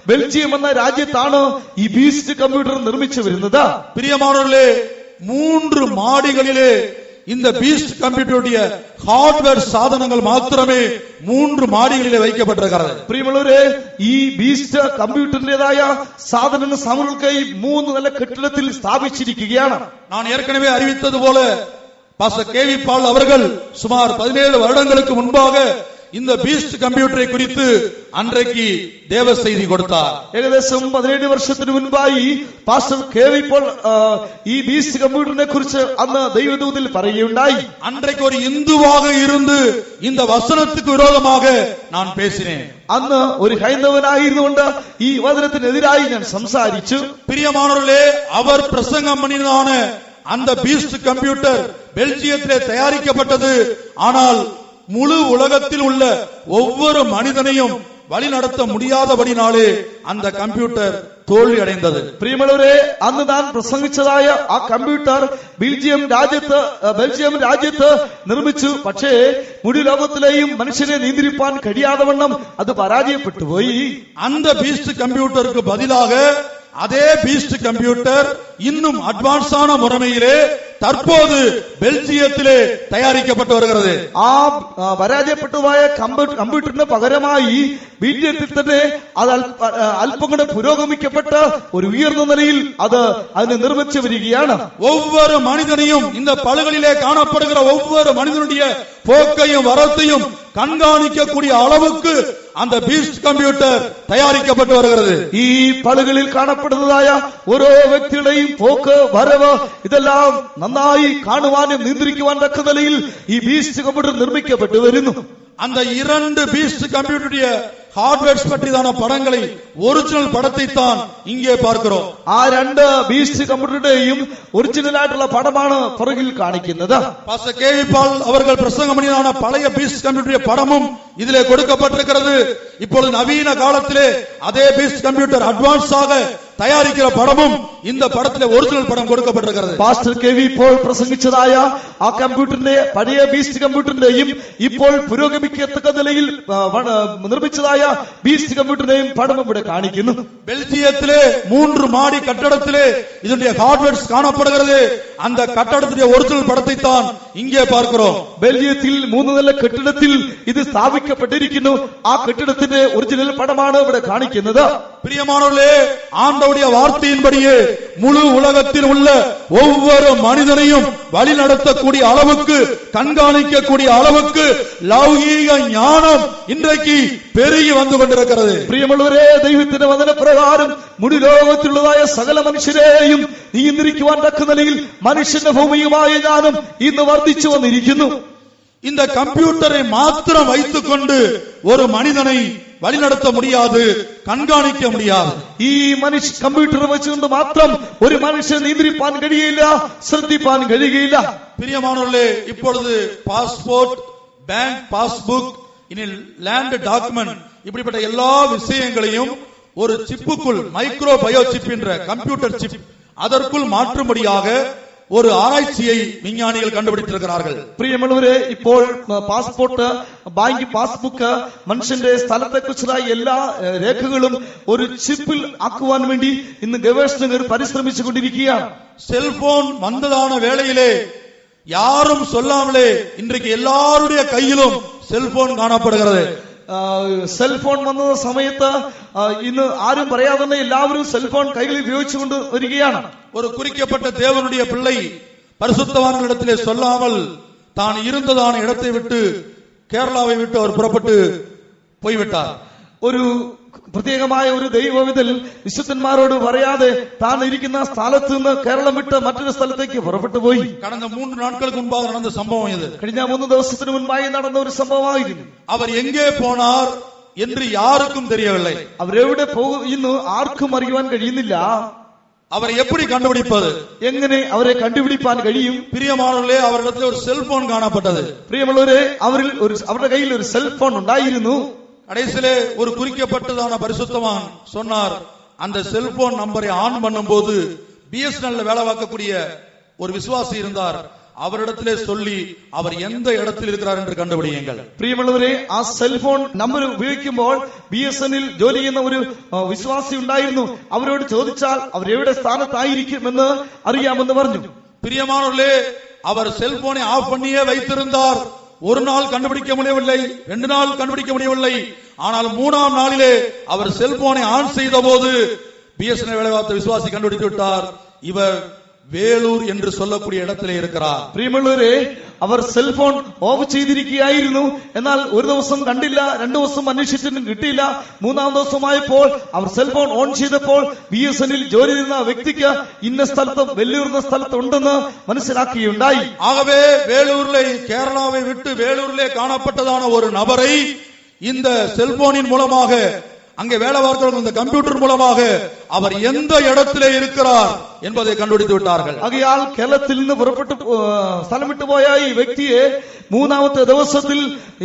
ബെൽജിയം എന്ന രാജ്യത്താണ് ഈ ബീസ്റ്റ് കമ്പ്യൂട്ടർ നിർമ്മിച്ചു വരുന്നത്. പ്രിയമാനവர்களே, 3 മാടികളിലെ இந்த பீஸ்ட் கம்ப்யூட்டருடைய ஹார்ட்வேர் சாதனங்கள் மாத்திரமே 3 மாடிகளிலே வைக்கப்பட்டிருக்கிறது. പ്രിയമുള്ളവരെ, ഈ ബീസ്റ്റ് കമ്പ്യൂട്ടറിന്റേതായ സാധനങ്ങൾ സാമഗ്രികൾക്കായി 3 നില കെട്ടിടത്തിൽ സ്ഥാപിച്ചിരിക്കുകയാണ്. நான் ஏற்கனவே அறிவித்தது போல பாஸ்டர் கேவி பால் அவர்கள் சுமார் 17 வருடங்களுக்கு முன்பாக இந்த பீஸ்ட் கம்ப்யூட்டரை குறித்து அன்றைக்கு தேவ செய்தி கொடுத்தார். ഏകദേശം 17 വർഷത്തിന് മുൻപായി പാസ്റ്റർ കേവി പോൾ ഈ ബീസ്റ്റ് കമ്പ്യൂട്ടറിനെ കുറിച്ച് അന്ന് ദൈവദൂതനിൽ പറയുകയുണ്ടായി. அன்றைக்கு ஒரு இந்துவாக இருந்து இந்த வசனத்துக்கு விரோதமாக நான் பேசினேன். അന്ന് ഒരു ഹൈന്ദവനായിരുന്നുകൊണ്ട് ഈ വചനത്തിനെതിരായി ഞാൻ സംസാരിച്ചു. பிரியமானவர்களே, அவர் பிரசங்கம் பண்ணினான அந்த பீஸ்ட் கம்ப்யூட்டர் பெல்ஜியத்திலே தயாரிக்கப்பட்டது. ஆனால் முழு உலகத்தில் உள்ள ஒவ்வொரு மனிதனையும் வழி நடத்த முடியாதபடினாலே அந்த கம்ப்யூட்டர் തോൽവി അടയുന്നത്. പ്രിയമുള്ളവരെ, അന്ന് താൻ പ്രസംഗിച്ചതായ ആ കമ്പ്യൂട്ടർ ബെൽജിയം രാജ്യത്ത് നിർമ്മിച്ചു. പക്ഷേ മുഴു ലോകത്തിലെയും മനുഷ്യരെ നിയന്ത്രിപ്പാൻ കഴിയാതെ വണ്ണം അത് പരാജയപ്പെട്ടു പോയി. அந்த பீஸ்ட் கம்ப்யூட்டருக்கு பதிலாக அதே பீஸ்ட் கம்ப்யூட்டர் இன்னும் அட்வான்ஸான முறையிலே தற்போது பெல்ஜியத்திலே தயாரிக்கப்பட்டு வருகிறது. ആ പരാജയപ്പെട്ടതായ കമ്പ്യൂട്ടറിന് പകരമായി ബെൽജിയത്തിൽ തന്നെ അത് അല്പം കൂടെ പുരോഗമിക്കപ്പെട്ട ഒരു ഉയർന്ന നിലയിൽ അതിനെ നിർമ്മിച്ചു വരികയാണ്. ஒவ்வொரு மனிதனையும் இந்த பழுகளிலே காணப்படுகிற ஒவ்வொரு மனிதனுடைய போக்கையும் வரத்தையும் கண்காணிக்கக்கூடிய அளவுக்கு அந்த பீஸ்ட் கம்ப்யூட்டர் தயாரிக்கப்பட்டு வருகிறது. ഈ പഴുകളിൽ കാണപ്പെടുന്നതായ ഓരോ വ്യക്തിയുടെയും പോക്ക് വരവ് ഇതെല്ലാം നന്നായി കാണുവാനും നിയന്ത്രിക്കുവാൻ തക്ക നിലയിൽ ഈ ബീസ്റ്റ് കമ്പ്യൂട്ടർ നിർമ്മിക്കപ്പെട്ടു വരുന്നു. அந்த 2 பீஸ்ட் கம்ப்யூட்டருடைய ஹார்ட்வேர்ஸ் பற்றிதான படங்களை ஒரிஜினல் படத்தை தான் இங்கே பார்க்கிறோம். ആ 2 ബീസ്റ്റ് കമ്പ്യൂട്ടറുടെയും ഒറിജിനൽ ആയിട്ടുള്ള പടമാണ് പുറകിൽ കാണിക്കുന്നത്. பாஸ்டர் கேவி பால் அவர்கள் பிரசங்கம் பண்ணினான பழைய பீஸ்ட் கம்ப்யூட்டருடைய படமும் இதிலே கொடுக்கப்பட்டிருக்கிறது. இப்பொழுது நவீன காலத்திலே அதே பீஸ்ட் கம்ப்யூட்டர் அட்வான்ஸாக தயாரிக்கிற படமும் இந்த படத்திலே ஒரிஜினல் படம் കൊടുക്കപ്പെട്ടിരിക്കുന്നത്. പാസ്റ്റർ കെവി ഇപ്പോൾ പ്രസംഗിച്ചതായ ആ കമ്പ്യൂട്ടറിന്റെ പഴയ ബീസ്റ്റ് കമ്പ്യൂട്ടറിന്റെയും ഇപ്പോൾ പുരോഗമിക്കത്തക്ക നിലയിൽ നിർമ്മിച്ചതായ ബീസ്റ്റ് കമ്പ്യൂട്ടറിന്റെയും പടം ഇവിടെ കാണിക്കുന്നു. பெல்ஜியத்திலே 3 மாடி கட்டடத்திலே இதனுடைய ஹார்ட்வேர்ஸ் காணப்படுகிறது. அந்த கட்டடத்துடைய ஒரிஜினல் படத்தை தான் இங்கே பார்க்கிறோம். ബെൽജിയത്തിൽ 3 നില കെട്ടിടത്തിൽ ഇത് സ്ഥാപിക്കപ്പെട്ടിരിക്കുന്നു. ആ കെട്ടിടത്തിന്റെ ഒറിജിനൽ പടമാണ് ഇവിടെ കാണിക്കുന്നത്. பிரியமானவர்களே, ஆண்டவருடைய வார்த்தையின்படியே முழு உலகத்தில் உள்ள ஒவ்வொரு மனிதனையும் வழி நடத்தக்கூடிய அளவுக்கு, கண்காணிக்கக்கூடிய அளவுக்கு லௌகீக ஞானம் இன்றைக்கு பெருகி வந்து கொண்டிருக்கிறது. പ്രിയമുള്ളവരെ, ദൈവത്തിന്റെ വചനപ്രകാരം മുഴു ലോകത്തിലുള്ളതായ സകല മനുഷ്യരെയും നിയന്ത്രിക്കുവാൻ തക്ക നിലയിൽ മനുഷ്യന്റെ ഭൗമികമായ ജ്ഞാനം ഇന്ന് വർദ്ധിച്ചു വന്നിരിക്കുന്നു. இந்த கம்ப்யூட்டரை மாத்திரம் வைத்துக் கொண்டு ஒரு மனிதனை வழிநடத்த முடியாது, கண்காணிக்க முடியாது. ഈ കമ്പ്യൂട്ടർ വെച്ചുകൊണ്ട് മാത്രം ഒരു മനുഷ്യനെ നിയന്ത്രിപ്പാൻ കഴിയില്ല, ശ്രദ്ധിപ്പാൻ കഴിയുകയില്ല. பிரியமானவர்களே, இப்பொழுது பாஸ்போர்ட், பேங்க் பாஸ்புக், இனி லேண்ட் டாக்குமெண்ட், இப்படிப்பட்ட எல்லா விஷயங்களையும் ஒரு சிப்புக்குள், மைக்ரோ பயோ சிப் என்ற கம்ப்யூட்டர் சிப், அதற்குள் மாற்றும்படியாக ஒரு ஆராய்ச்சியை விஞ்ஞானிகள் கண்டுபிடித்திருக்கிறார்கள். പ്രിയമുള്ളവരെ, ഇപ്പോൾ പാസ്പോർട്ട്, ബാങ്ക് പാസ്ബുക്ക്, മനുഷ്യന്റെ സ്ഥലത്തെ കുറിച്ചുള്ള എല്ലാ രേഖകളും ഒരു ചിപ്പിൽ ആക്കുവാൻ വേണ്ടി ഇന്ന് ഗവേഷകർ പരിശ്രമിച്ചുകൊണ്ടിരിക്കുകയാണ്. செல்போன் வந்ததான வேளையிலே யாரும் சொல்லாமலே இன்றைக்கு எல்லாருடைய கையிலும் செல்போன் காணப்படுகிறது. സെൽഫോൺ വന്ന സമയത്ത് ഇന്ന് ആരും പറയാതെ തന്നെ എല്ലാവരും സെൽഫോൺ കൈകളിൽ ഉപയോഗിച്ചുകൊണ്ട് വരികയാണ്. ஒரு குறிக்கப்பட்ட தேவனுடைய பிள்ளை பரிசுத்தவான்களிடத்திலே சொல்லாமல் தான் இருந்ததான இடத்தை விட்டு കേരളാவை വിട്ട് അവർ പുറപ്പെട്ടു പോയിവിട്ടാർ. ഒരു പ്രത്യേകമായ ഒരു ദൈവവിധൽ വിശുദ്ധന്മാരോട് പറയാതെ താൻ ഇരിക്കുന്ന സ്ഥലത്ത് നിന്ന് കേരളം വിട്ട് മറ്റൊരു സ്ഥലത്തേക്ക് പുറപ്പെട്ടു പോയി. கடந்த 3 நாட்களுக்கு முன்பாக நடந்த சம்பவம் இது. കഴിഞ്ഞ 3 ദിവസത്തിന് മുൻപായി നടന്ന ഒരു സംഭവമായിരുന്നു. அவர் എங்கே போனார் என்று யாருக்கும் தெரியவில்லை. അവരെവിടെ പോകുന്നു ആർക്കും അറിയുവാൻ കഴിയുന്നില്ല. அவரை எப்படி கண்டுபிடிப்பது? എങ്ങനെ അവരെ കണ്ടുപിടിപ്പാൻ കഴിയും? பிரியமானவர்களே, அவரிடத்தில் ஒரு செல்போன் காணப்பட்டது. പ്രിയമുള്ളവരെ, അവരുടെ കയ്യിൽ ഒരു സെൽഫോൺ ഉണ്ടായിരുന്നു. கடைசியிலே ஒரு குறிக்கப்பட்டதான பரிசுத்தவான் சொன்னார், அந்த செல்போன் நம்பரை ஆன் பண்ணும்போது பிஎஸ்என்எல் வேலை பார்க்கக்கூடிய ஒரு விசுவாசி இருந்தார், அவரிடத்திலே சொல்லி அவர் எந்த இடத்தில் இருக்கிறார் என்று கண்டுபிடியுங்கள். പ്രിയമുള്ളവരെ, ആ സെൽഫോൺ നമ്പർ ഉപയോഗിക്കുമ്പോൾ BSNL ജോലി ചെയ്യുന്ന ഒരു വിശ്വാസി ഉണ്ടായിരുന്നു. അവരോട് ചോദിച്ചാൽ അവർ എവിടെ സ്ഥാനത്തായിരിക്കുമെന്ന് അറിയാമെന്ന് പറഞ്ഞു. பிரியமானவர்களே, அவர் செல்போனை ஆஃப் பண்ணியே வைத்திருந்தார். ஒரு நாள் கண்டுபிடிக்க முடியவில்லை, 2 நாள் கண்டுபிடிக்க முடியவில்லை. ஆனால் 3ஆம் நாளிலே அவர் செல்போனை ஆன் செய்த போது BSNL வேலை பார்த்த விசுவாசி கண்டுபிடித்து விட்டார், இவர் വേളൂർ എന്ന് சொல்லக்கூடிய இடத்திலே இருக்கிறார். പ്രിയമുള്ളവരെ, അവർ സെൽഫോൺ ഓഫ് ചെയ്തിരിക്കുകയായിരുന്നു. എന്നാൽ ഒരു ദിവസം കണ്ടില്ല, 2 ദിവസം അന്വേഷിച്ചിട്ടും കിട്ടിയില്ല. 3ആം ദിവസമായപ്പോൾ അവർ സെൽഫോൺ ഓൺ ചെയ്തപ്പോൾ BSNL ജോലി ചെയ്യുന്ന വ്യക്തിക്ക് ഇന്ന സ്ഥലത്തും വെല്ലൂർന്ന സ്ഥലത്തുണ്ടെന്ന് മനസ്സിലാക്കുകയുണ്ടായി. ஆகவே வேலூரிலே கேரளாவை விட்டு வேலூரிலே காணப்பட்டதான ஒரு நபரை இந்த செல்போனின் மூலமாக, அங்கே வேலை பார்க்கிறவங்க இந்த கம்ப்யூட்டர் மூலமாக அவர் எந்த இடத்திலே இருக்கிறார் என்பதை கண்டுபிடித்து விட்டார்கள். ആകയാൽ കേരളത്തിൽ നിന്ന് പുറപ്പെട്ടു സ്ഥലം വിട്ടുപോയ ഈ വ്യക്തിയെ 3ാമത്തെ ദിവസത്തിൽ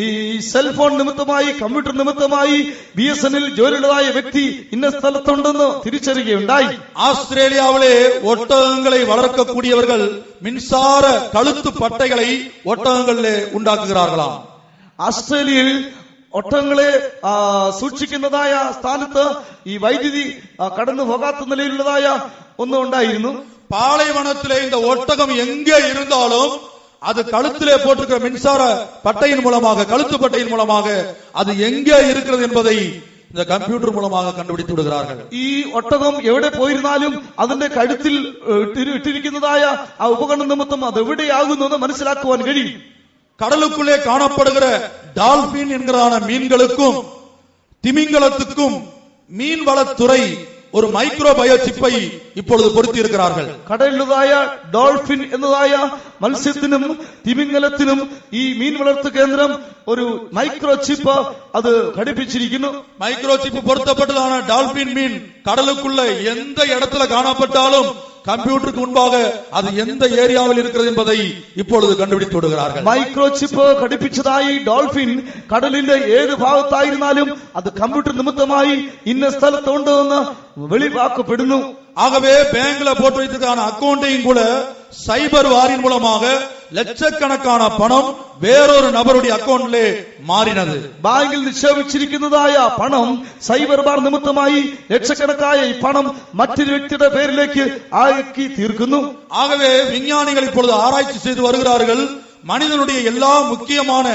ഈ സെൽഫോൺ നിമിത്തമായി, കമ്പ്യൂട്ടർ നിമിത്തമായി BSNL ജോലിയുള്ളതായ വ്യക്തി ഇന്ന സ്ഥലത്തുണ്ടെന്ന് തിരിച്ചറിയുകയുണ്ടായി. ஆஸ்திரேலியாவிலே ஒட்டகங்களை வளர்க்கக்கூடியவர்கள் மின்சார கழுத்து பட்டைகளை ஒட்டகங்களிலே ഉണ്ടാக்குகிறார்களாம். ആസ്ട്രേലിയയിൽ ഒട്ടകങ്ങളെ സൂക്ഷിക്കുന്നതായ സ്ഥാനത്ത് ഈ വൈദ്യുതി കടന്നു പോകാത്ത നിലയിലുള്ളതായ ഒന്നും ഉണ്ടായിരുന്നു. பாலைவனத்திலே இந்த ஒட்டகம் எங்கே இருந்தாலும் அது கழுத்திலே போட்டிருக்கிற மின்சார பட்டையின் மூலமாக, கழுத்து பட்டையின் மூலமாக அது எங்கே இருக்கிறது என்பதை இந்த கம்ப்யூட்டர் மூலமாக கண்டுபிடித்து விடுகிறார்கள். ഈ ഒട്ടകം എവിടെ പോയിരുന്നാലും അതിന്റെ കഴുത്തിൽ ഇട്ടിരിക്കുന്നതായ ആ ഉപകരണം നിമിത്തം അത് എവിടെയാകുന്നു എന്ന് മനസ്സിലാക്കുവാൻ കഴിയും. கடலுக்குள்ளே காணப்படுகிற டால்பின் என்கிறான மீன்களுக்கும் திமிங்கலத்துக்கும் மீன்வளத்துறை ഒരു മൈക്രോ ബയോചിപ്പை இப்பொழுது பொருத்தி இருக்கிறார்கள். കടലിലുള്ളതായ ഡോൾഫിൻ എന്നതായ മത്സ്യത്തിനും തിമിംഗലത്തിനും ഈ മീൻ വളർത്തു കേന്ദ്രം ഒരു മൈക്രോ ചിപ്പ് അത് ഘടിപ്പിച്ചിരിക്കുന്നു. மைக்ரோ சிப் பொருத்தப்பட்டதான டால்பின் மீன் கடலுக்குள்ள எந்த இடத்துல காணப்பட்டாலும் கம்ப்யூட்டருக்கு முன்பாக அது எந்த ஏரியாவில் இருக்கிறது என்பதை இப்பொழுது கண்டுபிடித்து விடுகிறார்கள். മൈക്രോ ചിപ്പ് ഘടിപ്പിച്ചതായി ഡോൾഫിൻ കടലിന്റെ ഏത് ഭാഗത്തായിരുന്നാലും അത് കമ്പ്യൂട്ടർ നിമിത്തമായി ഇന്ന സ്ഥലത്തുണ്ട് എന്ന് വെളിവാക്കപ്പെടുന്നു. ஆகவே பேங்க்ல போட்டு வைத்திருக்கான அக்கவுண்டையும் கூட சைபர் வாரின் மூலமாக ലക്ഷക്കണക്കാன പണം വേറൊരു നബറുടെ അക്കൗണ്ടിലെ മാറിനത്. ബാങ്കിൽ നിക്ഷേപിച്ചിരിക്കുന്നതായ പണം സൈബർ ബാർ നിമിത്തമായി ലക്ഷക്കണക്കായ ഈ പണം മറ്റൊരു വ്യക്തിയുടെ പേരിലേക്ക് ആക്കി തീർക്കുന്നു. ஆகவே விஞ்ஞானிகள் இப்பொழுது ஆராய்ச்சி செய்து வருகிறார்கள். மனிதனுடைய எல்லா முக்கியமான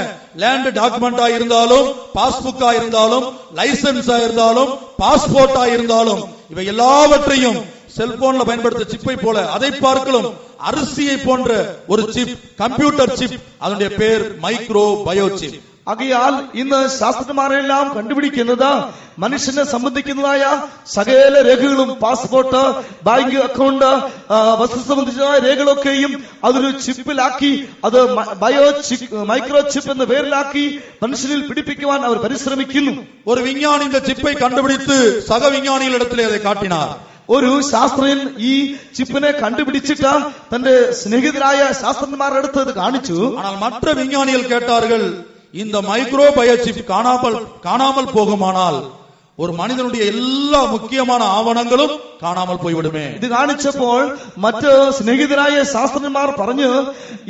லேண்ட் டாக்குமெண்டா இருந்தாலும், பாஸ்புக்கா இருந்தாலும், லைசன்ஸா இருந்தாலும், பாஸ்போர்ட்டா இருந்தாலும், இவை எல்லாவற்றையும் செல்போன்ல பயன்படுத்த சிப்பை போல அதை பார்க்கலாம் அரிசியை போன்ற ஒரு சிப், கம்ப்யூட்டர் சிப், அதனுடைய பேர் மைக்ரோ பயோ சிப். ആകയാൽ ഇന്ന് ശാസ്ത്രജ്ഞന്മാരെല്ലാം കണ്ടുപിടിക്കുന്നത് മനുഷ്യനെ സംബന്ധിക്കുന്നതായ സകല രേഖകളും, പാസ്പോർട്ട്, ബാങ്ക് അക്കൗണ്ട്, വസ്തു സംബന്ധിച്ചതായ രേഖകളൊക്കെയും അതൊരു ചിപ്പിലാക്കി, അത് ബയോ ചിപ്പ്, മൈക്രോ ചിപ്പ് എന്ന പേരിലാക്കി മനുഷ്യനിൽ പിടിപ്പിക്കുവാൻ അവർ പരിശ്രമിക്കുന്നു. ഒരു വിஞ்ஞானி இந்த சிப்பை கண்டுபிடித்து சக விஞ்ஞானிகளிடத்திலே அதை காட்டினார். ഒരു ശാസ്ത്രജ്ഞൻ ഈ ചിപ്പിനെ കണ്ടുപിടിച്ചിട്ട് തന്റെ സ്നേഹിതരായ ശാസ്ത്രജ്ഞന്മാരുടെ അടുത്ത് അത് കാണിച്ചു. ஆனால் மற்ற விஞ்ஞானிகள் கேட்டார்கள், இந்த மைக்ரோ பயோ சிப் காணாமல் போகுமானால் ஒரு மனிதனுடைய எல்லா முக்கியமான ஆவணங்களும் കാണാமல் പോയിവിടുമേ. ഇത് കാണിച്ചപ്പോൾ മറ്റ് സ്നേഹിതരായ ശാസ്ത്രജ്ഞന്മാർ പറഞ്ഞു,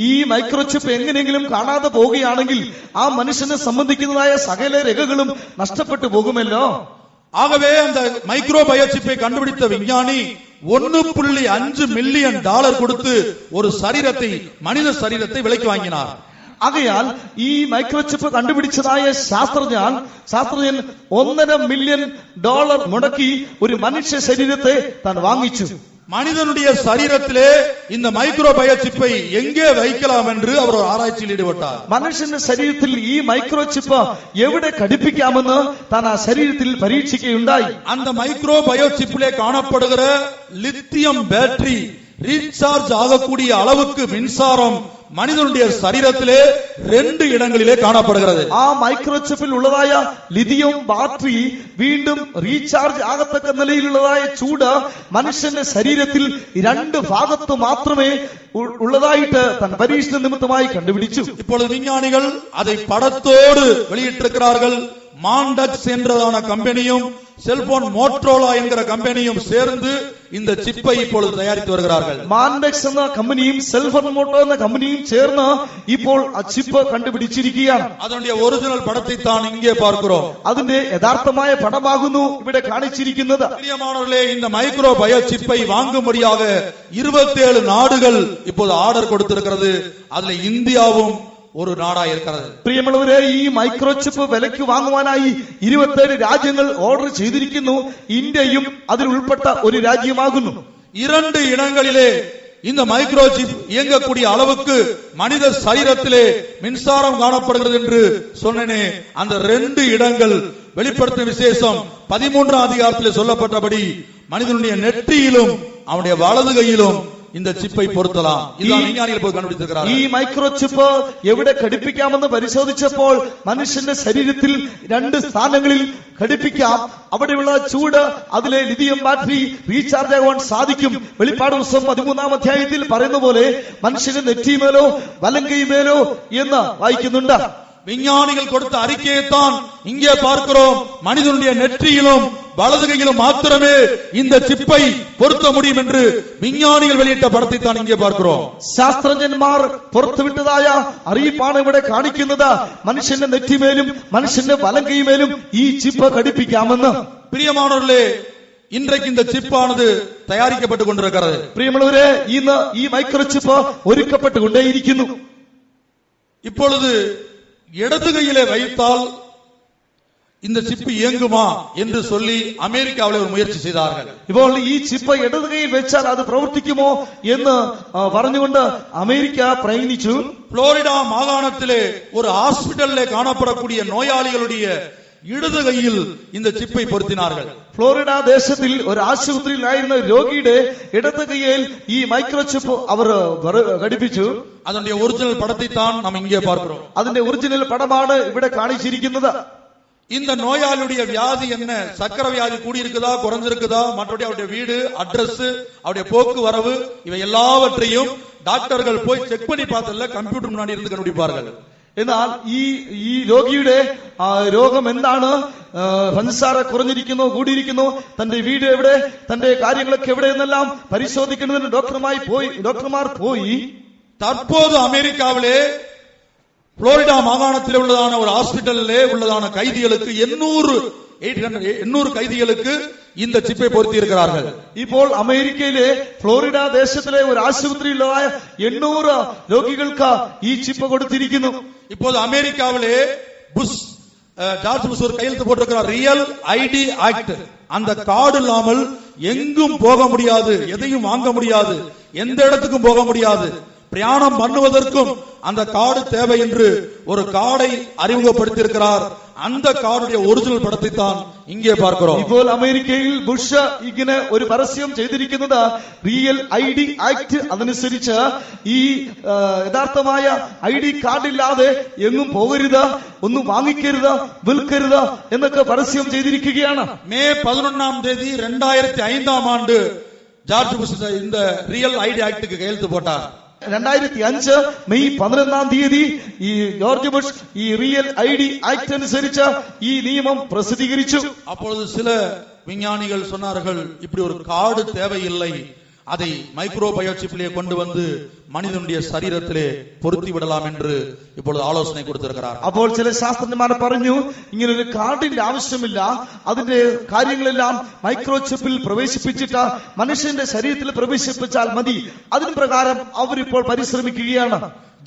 ഈ മൈക്രോ ചിപ്പ് എങ്ങനെയെങ്കിലും കാണാതെ പോവുകയാണെങ്കിൽ ആ മനുഷ്യനെ സംബന്ധിക്കുന്നതായ സകല രേഖകളും നഷ്ടപ്പെട്ടു പോകുമല്ലോ. ஆகவே அந்த மைக்ரோ பயோ சிப்பை கண்டுபிடித்த விஞ்ஞானி $1.5 மில்லியன் கொடுத்து ஒரு சரீரத்தை, மனித சரீரத்தை விலைக்கு வாங்கினார். ആകയാൽ ഈ മൈക്രോചിപ്പ് കണ്ടുപിടിച്ചതായ ശാസ്ത്രജ്ഞൻ $1.5 മില്യൺ മുടക്കി ഒരു മനുഷ്യ ശരീരത്തെ താൻ വാങ്ങിച്ചു. மனிதனுடைய சரீரத்திலே இந்த மைக்ரோ பயோசிப்பை எங்கே வைக்கலாம் என்று அவர் ஒரு ஆராய்ச்சியில் ஈடுபட்டார். മനുഷ്യന്റെ ശരീരത്തിൽ ഈ മൈക്രോചിപ്പ് എവിടെ ഘടിപ്പിക്കാമെന്ന് താൻ ആ ശരീരത്തിൽ പരീക്ഷിക്കുകയുണ്ടായി. அந்த மைக்ரோ பயோசிப்பிலே காணப்படுகிற லித்தியம் பேட்டரி ரீசார்ஜ் ஆகக்கூடிய அளவுக்கு மின்சாரம் மனிதனுடைய சரீரத்திலே 2 இடங்களிலே காணப்படுகிறது. ആ മൈക്രോചിപ്പിൽ ഉള്ളതായ ലിഥിയം ബാറ്ററി വീണ്ടും റീചാർജ് ആകത്തക്ക നിലയിലുള്ളതായ ചൂട് മനുഷ്യന്റെ ശരീരത്തിൽ 2 ഭാഗത്ത് മാത്രമേ உள்ளதாயிட்டு தன் பரீட்சை நிமித்தமாய் கண்டுபிடிச்சு. இப்பொழுது விஞ்ஞானிகள் அதை படத்தோடு வெளியிட்டிருக்கிறார்கள். மாண்டக்ஸ் என்றதான கம்பெனியும் செல்போன் மோட்டரோலா என்கிற கம்பெனியும் சேர்ந்து இந்த சிப்பை இப்பொழுது தயாரித்து வருகிறார்கள். மாண்டக்ஸ் എന്ന കമ്പനിയും സെൽഫോൺ മോട്ടോ എന്ന കമ്പനിയും ചേർന്ന് ഇപ്പോൾ ആ ചിപ്പ് കണ്ടുപിടിച്ചിരിക്കുകയാണ്. അതിന്റെ ഒറിജിനൽ പടത്തെ தான் இங்கே பார்க்கிறோம். അതിന്റെ യഥാർത്ഥമായ പടമാകുന്നു ഇവിടെ കാണിച്ചിരിക്കുന്നത്. பிரியமானவர்களே, இந்த மைக்ரோ பயோ சிப்பை வாங்கும்படியாக 27 நாடுகள் இப்போது ஆர்டர் கொடுத்திருக்கிறது. அதுல இந்தியாவும் ഒരു നാടായി இருக்கிறது. പ്രിയമുള്ളവരെ, ഈ മൈക്രോചിപ്പ് വിലയ്ക്ക് വാങ്ങുവാനായി 27 രാജ്യങ്ങൾ ഓർഡർ ചെയ്തിരിക്കുന്നു. ഇന്ത്യയും അതിൽ ഉൾപ്പെട്ട ഒരു രാജ്യമാകുന്നു. 2 இடங்களிலே இந்த மைக்ரோசிப் இயங்கக்கூடிய அளவுக்கு மனித சரீரத்திலே மின்சாரம் காணப்படுகிறது என்று சொன்னேனே, அந்த 2 இடங்கள் வெளிப்படுத்தும் விசேஷம் 13ஆம் அதிகாரத்திலே சொல்லப்பட்டபடி மனிதனுடைய நெற்றியிலும் அவனுடைய வலது கையிலும் இந்த சிப்பை பொருத்தலாம். இதுதான் விஞ்ஞானிகள் போய் கண்டுபிடித்திருக்கிறார்கள். ഈ മൈക്രോചിപ്പ് എവിടെ ഘടിപ്പിക്കാമെന്ന് പരിശോധിച്ചപ്പോൾ മനുഷ്യന്റെ ശരീരത്തിൽ 2 സ്ഥാനങ്ങളിൽ ഘടിപ്പിക്കാം. അവിടെയുള്ള ചൂട് അതിലെ ലിഥിയം ബാറ്ററി റീചാർജ് ആകാൻ സാധിക്കും. വെളിപ്പാട് പുസ്തകം 13ആം അധ്യായത്തിൽ പറയുന്ന പോലെ മനുഷ്യന്റെ നെറ്റിമേലോ വലങ്കൈമേലോ എന്ന് വായിക്കുന്നുണ്ട്. விஞ்ஞானிகள் கொடுத்த அறிக்கையைத்தான் இங்கே பார்க்கிறோம். மனிதனுடைய நெற்றியிலும் வலது கையிலும் மாத்திரமே இந்த சிப்பை பொருத்த முடியும் என்று விஞ்ஞானிகள் வெளியிட்ட படத்தை தான் இங்கே பார்க்கிறோம். ശാസ്ത്രജ്ഞന്മാർ പുറത്തുവിട്ടതായ അറിയിപ്പാണ് ഇവിടെ കാണിക്കുന്നത്. മനുഷ്യന്റെ നെറ്റിമേലും മനുഷ്യന്റെ വലങ്കൈമേലും ഈ ചിപ്പ് ഘടിപ്പിക്കാമെന്ന്. பிரியமானவர்களே, இன்றைக்கு இந்த சிப்பானது தயாரிக்கப்பட்டு கொண்டிருக்கிறது. പ്രിയമുള്ളവരെ, ഇന്ന് ഈ മൈക്രോചിപ്പ് ഒരുക്കപ്പെട്ടുകൊണ്ടേയിരിക്കുന്നു. இப்பொழுது இடது கையிலே வைத்தால் இந்த சிப்பு இயங்குமா என்று சொல்லி அமெரிக்காவில் ஒரு முயற்சி செய்தார்கள். ഇപ്പോൾ ഈ ചിപ്പ് ഇടത് കൈയിൽ വെച്ചാൽ അത് പ്രവർത്തിക്കുമോ എന്ന് പറഞ്ഞുകൊണ്ട് അമേരിക്ക പ്രയത്നിച്ചു. புளோரிடா மாகாணத்திலே ஒரு ஹாஸ்பிடலிலே காணப்படக்கூடிய நோயாளிகளுடைய இடது கையில் இந்த சிப்பை பொருத்தினார்கள். ഫ്ലോറിഡ ദേശത്തിൽ ഒരു ആശുപത്രിയിലായിരുന്ന രോഗിയുടെ ഇടത് കൈയിൽ ഈ മൈക്രോചിപ്പ് അവർ ഘടിപ്പിച്ചു. அதனுடைய ஒரிஜினல் படத்தை தான் நாம் இங்கே பார்க்கிறோம். അതിന്റെ ഒറിജിനൽ പടമാണ് ഇവിടെ കാണിച്ചിരിക്കുന്നത്. இந்த நோயாளியுடைய வியாதி என்ன? சக்கர வியாதி கூடியிருக்குதா, குறைஞ்சிருக்குதா, மற்றபடி அவருடைய வீடு, அட்ரஸ், அவருடைய போக்குவரவு, இவை எல்லாவற்றையும் டாக்டர்கள் போய் செக் பண்ணி பார்த்தல கம்ப்யூட்டர் முன்னாடி இருந்து கண்டுபிடிப்பார்கள். എന്നാൽ ഈ രോഗിയുടെ രോഗം എന്താണ്, പഞ്ചസാര കുറഞ്ഞിരിക്കുന്നു, കൂടിയിരിക്കുന്നു, തന്റെ വീട് എവിടെ, തന്റെ കാര്യങ്ങളൊക്കെ എവിടെ എന്നെല്ലാം പരിശോധിക്കുന്നതിന് ഡോക്ടർമാർ പോയി. தற்போது அமெரிக்காவிலே புளோரிடா மாகாணத்தில் உள்ளதான ஒரு ஹாஸ்பிடலிலே உள்ளதான கைதிகளுக்கு 800 கைதிகளுக்கு இந்த சிப்பை பொருத்தி இருக்கிறார்கள். ഇപ്പോൾ അമേരിക്കയിലെ ഫ്ലോറിഡ ദേശത്തിലെ ഒരു ആശുപത്രിയിലുള്ളതായ 800 രോഗികൾക്ക് ഈ ചിപ്പ് കൊടുത്തിരിക്കുന്നു. இப்போது அமெரிக்காவிலே ஜார்ஜ் புஷ் ஒரு கையெழுத்து போட்டிருக்கிறார், ரியல் ஐடி ஆக்ட். அந்த கார்டு இல்லாமல் எங்கும் போக முடியாது, எதையும் வாங்க முடியாது, எந்த இடத்துக்கும் போக முடியாது, பிரயாணம் பண்ணுவதற்கும் அந்த கார்டு தேவை என்று ஒரு கார்டை அறிமுகப்படுத்தியிருக்கிறார். அந்த கார்டுடைய ஒரிஜினல் படத்தை தான் இங்கே பார்க்கிறோம். ഇപ്പോൾ അമേരിക്കയിൽ ബുഷ് ഇങ്ങനെ ഒരു പരസ്യം ചെയ്തിരിക്കുന്നത് റിയൽ ID ആക്ട് അതനുസരിച്ച് ഈ യഥാർത്ഥമായ ID കാർഡ് ഇല്ലാതെ എങ്ങും പോകരുത്, ഒന്നും വാങ്ങിക്കരുത്, വിൽക്കരുത് എന്നൊക്കെ പരസ്യം ചെയ്തിരിക്കുകയാണ്. மே 11ஆம் தேதி 2005ஆம் ஆண்டு ஜார்ஜ் புஷ் இந்த ரியல் ID ஆக்டுக்கு கையெழுத்து போட்டார். 2005 മെയ് 11ஆம் തീയതി ഈ ജോർജ് ബുഷ് ഈ റിയൽ ID ആക്ട് അനുസരിച്ച് ഈ നിയമം പ്രസിദ്ധീകരിച്ചു. அப்பொழுது சில விஞ்ஞானிகள் சொன்னார்கள், இப்படி ஒரு கார்டு தேவையில்லை, அதை மைக்ரோ பயோசிப்பிலே கொண்டு வந்து மனிதனுடைய சரீரத்திலே பொருத்தி വിടலாம் என்று இப்பொழுது ആലോചന കൊടുത്തിരിக்கிறார். അപ്പോൾ ചില ശാസ്ത്രജ്ഞന്മാർ പറഞ്ഞു ഇങ്ങനെ ഒരു കാർഡിന്റെ ആവശ്യമില്ല, അതിന്റെ കാര്യങ്ങളെല്ലാം മൈക്രോ ചിപ്പിൽ പ്രവേശിപ്പിച്ചിട്ട് മനുഷ്യന്റെ ശരീരത്തിൽ പ്രവേശിപ്പിച്ചാൽ മതി. അതിന് പ്രകാരം അവരിപ്പോൾ പരിശ്രമിക്കുകയാണ്.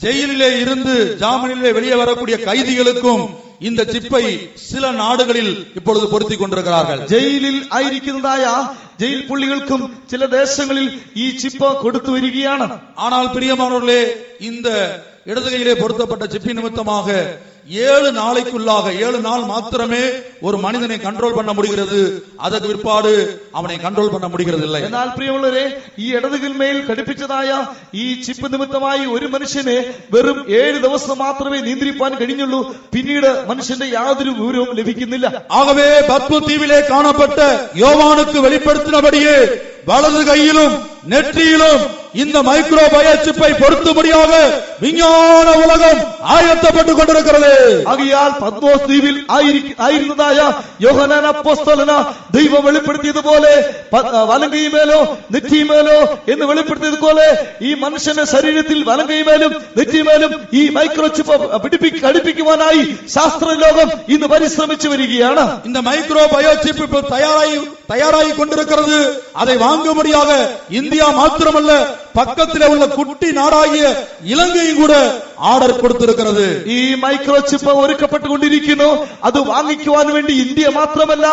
ஜெயிலிலே இருந்து ஜாமீனிலே வெளியே வரக்கூடிய கைதிகளுக்கும் இந்த சிப்பை சில நாடுகளில் இப்பொழுது பொருத்தி கொண்டிருக்கிறார்கள். ജയിലിൽ ആയിരിക്കുന്നതായ ജയിൽ പുള്ളികൾക്കും ചില ദേശങ്ങളിൽ ഈ ചിപ്പ് കൊടുത്തു വരികയാണ്. ஆனால் பிரியமானவர்களே, இந்த இடது கையிலே பொருத்தப்பட்ட சிப்பி நிமித்தமாக 7 நாளைக்குள்ளாக 7 நாள் மாத்திரமே ஒரு மனிதனை கண்ட்ரோல் பண்ண முடிகிறது. அதற்கு பிற்பாடு அவனை கண்ட்ரோல் பண்ண முடிகிறது இல்லை. എന്നാൽ പ്രിയമുള്ളവരെ, ഈ ഇടതുകിന്മേൽ ഘടിപ്പിച്ചതായ ഈ ചിപ്പ് നിമിത്തമായി ഒരു മനുഷ്യനെ വെറും 7 ദിവസം മാത്രമേ നിയന്ത്രിപ്പാൻ കഴിഞ്ഞുള്ളൂ. പിന്നീട് മനുഷ്യന്റെ യാതൊരു വിവരവും ലഭിക്കുന്നില്ല. ஆகவே பத்ம தீவிலே காணப்பட்ட யோவானுக்கு வெளிப்படுத்தினபடியே வலது கையிலும் நெற்றியிலும் இந்த மைக்ரோ பயோசிப்பை பொருத்தும்படியாக விஞ்ஞான உலகம் ஆயத்தப்பட்டுக் கொண்டிருக்கிறது. ആകയാൽ പത്മോസ് ദ്വീപിൽ ആയിരുന്നതായ യോഹന്നാൻ അപ്പോസ്തലന് ദൈവം വെളിപ്പെടുത്തിയതുപോലെ വലങ്കൈമേലോ നെറ്റിമേലോ എന്ന് വെളിപ്പെടുത്തിയതുപോലെ ഈ മനുഷ്യന്റെ ശരീരത്തിൽ വലങ്കൈമേലും നെറ്റിമേലും ഈ മൈക്രോ ചിപ്പ് ഘടിപ്പിക്കുവാനായി ശാസ്ത്രലോകം ഇന്ന് പരിശ്രമിച്ചു വരികയാണ്. இந்த மைக்ரோ பயோசிப் இப்போ தயாராகி கொண்டிருக்கிறது. அதை வாங்கும்படியாக இந்தியா மாத்திரமல்ல, பக்கத்திலே உள்ள குட்டி நாடாகிய இலங்கையும் கூட ஆர்டர் കൊടുത്തിരിக்கிறது. ഈ മൈക്രോ ചിപ്പ് ഒരുക്കപ്പെട്ടുകൊണ്ടിരിക്കുന്നു. അത് വാങ്ങിക്കുവാൻ വേണ്ടി ഇന്ത്യ മാത്രമല്ല,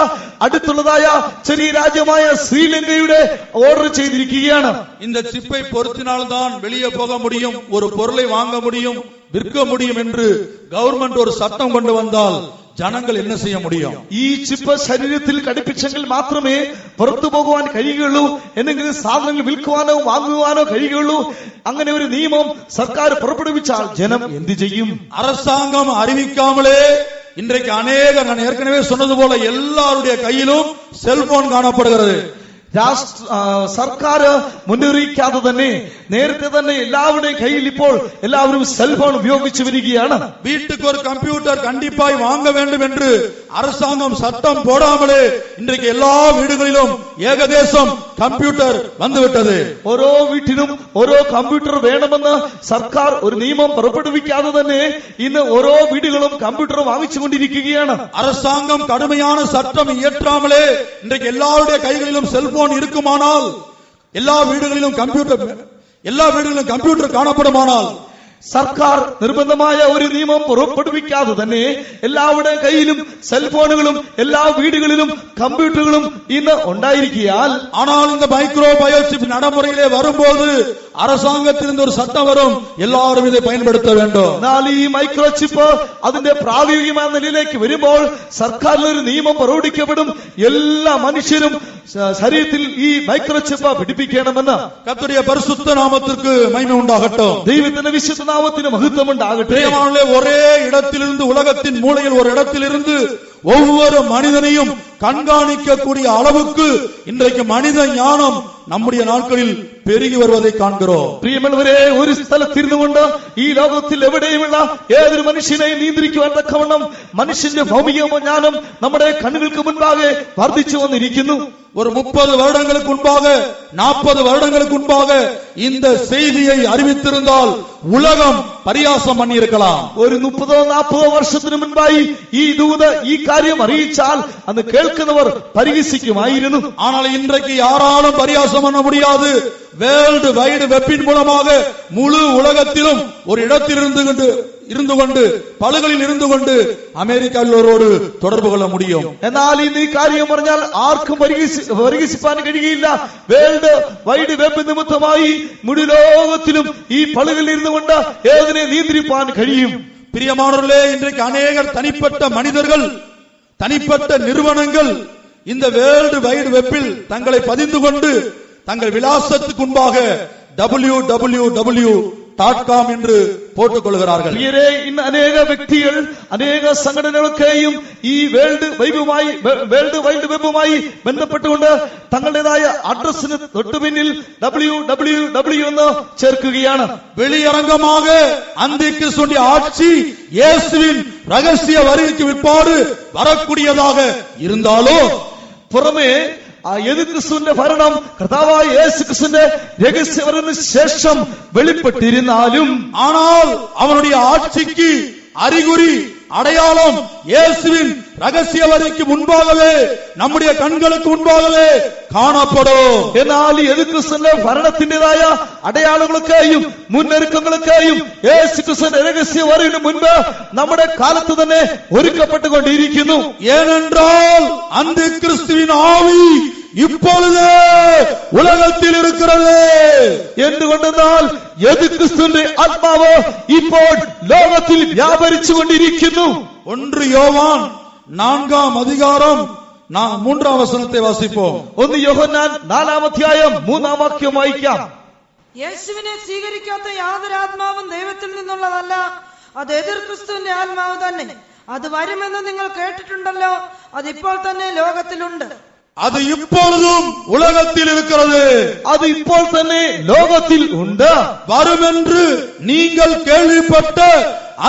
അടുത്തുള്ളതായ ചെറിയ രാജ്യമായ ശ്രീലങ്കയുടെ ഓർഡർ ചെയ്തിരിക്കുകയാണ്. இந்த சிப்பை பொருத்தினால்தான் வெளியே போக முடியும், ஒரு பொருளை வாங்க முடியும், விற்க முடியும் என்று கவர்மெண்ட் ஒரு சட்டம் கொண்டு வந்தால் ജനങ്ങൾ என்ன செய்ய முடியும்? ഈ ചിപ്പ് ശരീരത്തിൽ ഘടിപ്പിച്ചെങ്കിൽ മാത്രമേ പുറത്തു പോകുവാൻ കഴിയുകയുള്ളൂ, എന്തെങ്കിലും സാധനങ്ങൾ വിൽക്കുവാനോ വാങ്ങുവാനോ കഴിയുകയുള്ളൂ. അങ്ങനെ ഒരു നിയമം സർക്കാർ പുറപ്പെടുവിച്ചാൽ ജനം എന്ത് ചെയ്യും? அரசாங்கம் அறிவிக்காமலே இன்றைக்கு அநேக, நான் ஏற்கனவே சொன்னது போல எல்லாருடைய கையிலும் செல்போன் காணப்படுகிறது. സർക്കാർ മുന്നറിയിക്കാതെ തന്നെ നേരത്തെ തന്നെ എല്ലാവരുടെയും കയ്യിൽ ഇപ്പോൾ എല്ലാവരും സെൽഫോൺ ഉപയോഗിച്ചു വരികയാണ്. வீட்டுக்கு ஒரு கம்ப்யூட்டர் கண்டிப்பாய் வாங்க வேண்டும் என்று அரசாங்கம் சட்டம் போடாமலே இன்றைக்கு எல்லா வீடுகளிலும் ஏகதேசம் കമ്പ്യൂട്ടർ വന്നുവിട്ടത്. ഓരോ വീട്ടിലും ഓരോ കമ്പ്യൂട്ടർ വേണമെന്ന് സർക്കാർ ഒരു നിയമം പുറപ്പെടുവിക്കാതെ തന്നെ ഇന്ന് ഓരോ വീടുകളും കമ്പ്യൂട്ടർ വാങ്ങിച്ചുകൊണ്ടിരിക്കുകയാണ്. அரசாங்கம் கடுமையான சட்டம் இயற்றாமலே இன்றைக்கு எல்லாருடைய கைகளிலும் செல்போன் இருக்குமானால், எல்லா வீடுகளிலும் கம்ப்யூட்டர் காணப்படுமானால், സർക്കാർ നിർബന്ധമായ ഒരു നിയമം പുറപ്പെടുവിക്കാതെ തന്നെ എല്ലാവരുടെ കയ്യിലും സെൽഫോണുകളും എല്ലാ വീടുകളിലും കമ്പ്യൂട്ടറുകളും ഇന്ന് ഉണ്ടായിരിക്കാൽ, ஆனால் இந்த மைக்ரோ பயோசிப் நடைமுறையிலே வரும்போது அரசாங்கத்திலிருந்து ஒரு சட்டம் வரும், எல்லாரும் இதை பயன்படுத்த வேண்டும். എന്നാൽ ഈ മൈക്രോ ചിപ്പ് അതിന്റെ പ്രായോഗികമായ നിലയിലേക്ക് വരുമ്പോൾ സർക്കാരിൽ ഒരു നിയമം പുറപ്പെടുവിക്കപ്പെടും. എല്ലാ മനുഷ്യരും ശരീരത്തിൽ ഈ മൈക്രോ ചിപ്പ് പിടിപ്പിക്കണമെന്ന്. கர்த்தருடைய பரிசுத்த நாமத்திற்கு மகிமை உண்டாகட்டும். ദൈവത്തിന്റെ വിശുദ്ധ നാമത്തിന് മഹത്വം ഉണ്ടാകട്ടെ. ஒரே இடத்திலிருந்து, உலகத்தின் மூலையில் ஒரு இடத்திலிருந்து ஒவ்வொரு மனிதனையும் கண்காணிக்கக்கூடிய அளவுக்கு இன்றைக்கு மனித ஞானம் நம்முடைய നാட்களிൽ പെരുകി വരുവதை കാണുகிறோம். പ്രിയമുള്ളവരെ, ഒരു സ്ഥലത്തിരുന്നുകൊണ്ട് ഈ ലോകത്തിൽ എവിടെയുമുള്ള ഏതൊരു മനുഷ്യനെയും നിയന്ത്രിക്കുവാൻ തക്കവണ്ണം മനുഷ്യന്റെ ഭൗമിക ജ്ഞാനം നമ്മുടെ കണ്ണുകൾക്ക് മുൻപാകെ വർദ്ധിച്ചു വന്നിരിക്കുന്നു. ஒரு 30 வருடங்களுக்கு முன்பாக, 40 வருடங்களுக்கு முன்பாக இந்த செய்தியை அறிவித்திருந்தால் உலகம் பரியாசம் பண்ணி இருக்கலாம். ഒരു 30-40 വർഷത്തിന് മുൻപായി ഈ ദൂത് ഈ കാര്യം അറിയിച്ചാൽ അന്ന് കേൾക്കുന്നവർ പരിഹസിക്കുമായിരുന്നു. ஆனால் இன்றைக்கு யாராலும் பரியாசம் பண்ண முடியாது. வேர்ல்டு வைடு வெப்பின் மூலமாக முழு உலகத்திலும் ஒரு இடத்தில் இருந்து கொண்டு പലകളിൽ ഇருந்து കൊണ്ട് അമേരിക്കയിലോരോട് തുടർബ് കൊള്ള முடியும். എന്നാൽ ഇന്ന് ഈ കാര്യം പറഞ്ഞാൽ ആർക്കും പരിഹസിപ്പാൻ കഴിയില്ല. വേൾഡ് വൈഡ് വെബ് നിമിത്തമായി മുഴു ലോകത്തിലും ഈ പലകളിൽ ഇരുന്നു കൊണ്ട് ഏതിനെ നിയന്ത്രിപ്പാൻ കഴിയും. பிரியமானவர்களே, இன்றைக்கு அநேகர் தனிப்பட்ட மனிதர்கள், தனிப்பட்ட நிறுவனங்கள் இந்த வேர்ல்டு வைடு வெப்பில் தங்களை பதிந்து கொண்டு தங்கள் விலாசத்துக்கு முன்பாக www.com என்று போட்டுக் கொள்கிறார்கள். ഇന്ന് അനേക വ്യക്തികൾ, അനേക സംഘടനകളൊക്കെയും ഈ വേൾഡ് വൈഡ് വെബുമായി ബന്ധപ്പെട്ടുകൊണ്ട് തങ്ങളുടേതായ അഡ്രസ്സിന് തൊട്ടുപിന്നിൽ www എന്ന് ചേർക്കുകയാണ്. வெளியரங்கமாக அந்திகிறிஸ்துவின் ஆட்சி இயேசுவின் ரகசிய வருகைக்கு பிற்பாடு வரக்கூடியதாக இருந்தாலும், പുറമേ ആ യേശുക്രിസ്തുവിന്റെ ഭരണം കർത്താവായ യേശുക്രിസ്തുവിന്റെ രഹസ്യവരന് ശേഷം വെളിപ്പെട്ടിരുന്നാലും, ஆனால் அவனுடைய ஆட்சிக்கு அறிகுறி அடையாளம் இயேசுவின் ரகசிய வரிக்கு முன்பாகவே நம்முடைய கண்களுக்கு முன்பாகவே കാണപ്പെടും. എന്നാൽ യേശുക്രിസ്തുവിന്റെ ഭരണത്തിന്റേതായ അടയാളങ്ങളൊക്കെയും മുന്നൊരുക്കങ്ങളൊക്കെയും യേശുക്രിസ്തുവിന്റെ രഹസ്യ വരവിന് മുൻപ് നമ്മുടെ കാലത്ത് തന്നെ ഒരുക്കപ്പെട്ടുകൊണ്ടിരിക്കുന്നു. ஏனென்றால் அந்த கிறிஸ்துவின் ஆவி இப்பொழுதே உலகத்தில் இருக்கிறது. എന്തുകൊണ്ടെന്നാൽ യേശുക്രിസ്തുവിന്റെ ആത്മാവ് ഇപ്പോൾ ലോകത്തിൽ വ്യാപരിച്ചുകൊണ്ടിരിക്കുന്നു. 1 யோவான் 4-ാം அதிகாரம் 3-ാം വചനത്തെ വാസിப்போம். 1 യോഹന്നാൻ 4-ാം അധ്യായം 3-ാം വാക്യം വായിക്കാം. യേശുവിനെ സ്വീകരിക്കാത്ത യാതൊരു ആത്മാവും ദൈവത്തിൽ നിന്നുള്ളതല്ല, അത് എതിർ ക്രിസ്തുവിന്റെ ആത്മാവ് തന്നെ. അത് വരുമെന്ന് നിങ്ങൾ കേട്ടിട്ടുണ്ടല്ലോ, അതിപ്പോൾ തന്നെ ലോകത്തിലുണ്ട്. அது இப்பொழுதும் உலகத்தில் இருக்கிறது. அது ഇപ്പോൾ തന്നെ ലോകത്തിൽ ഉണ്ട്. வரும் என்று நீங்கள் கேள்விப்பட்ட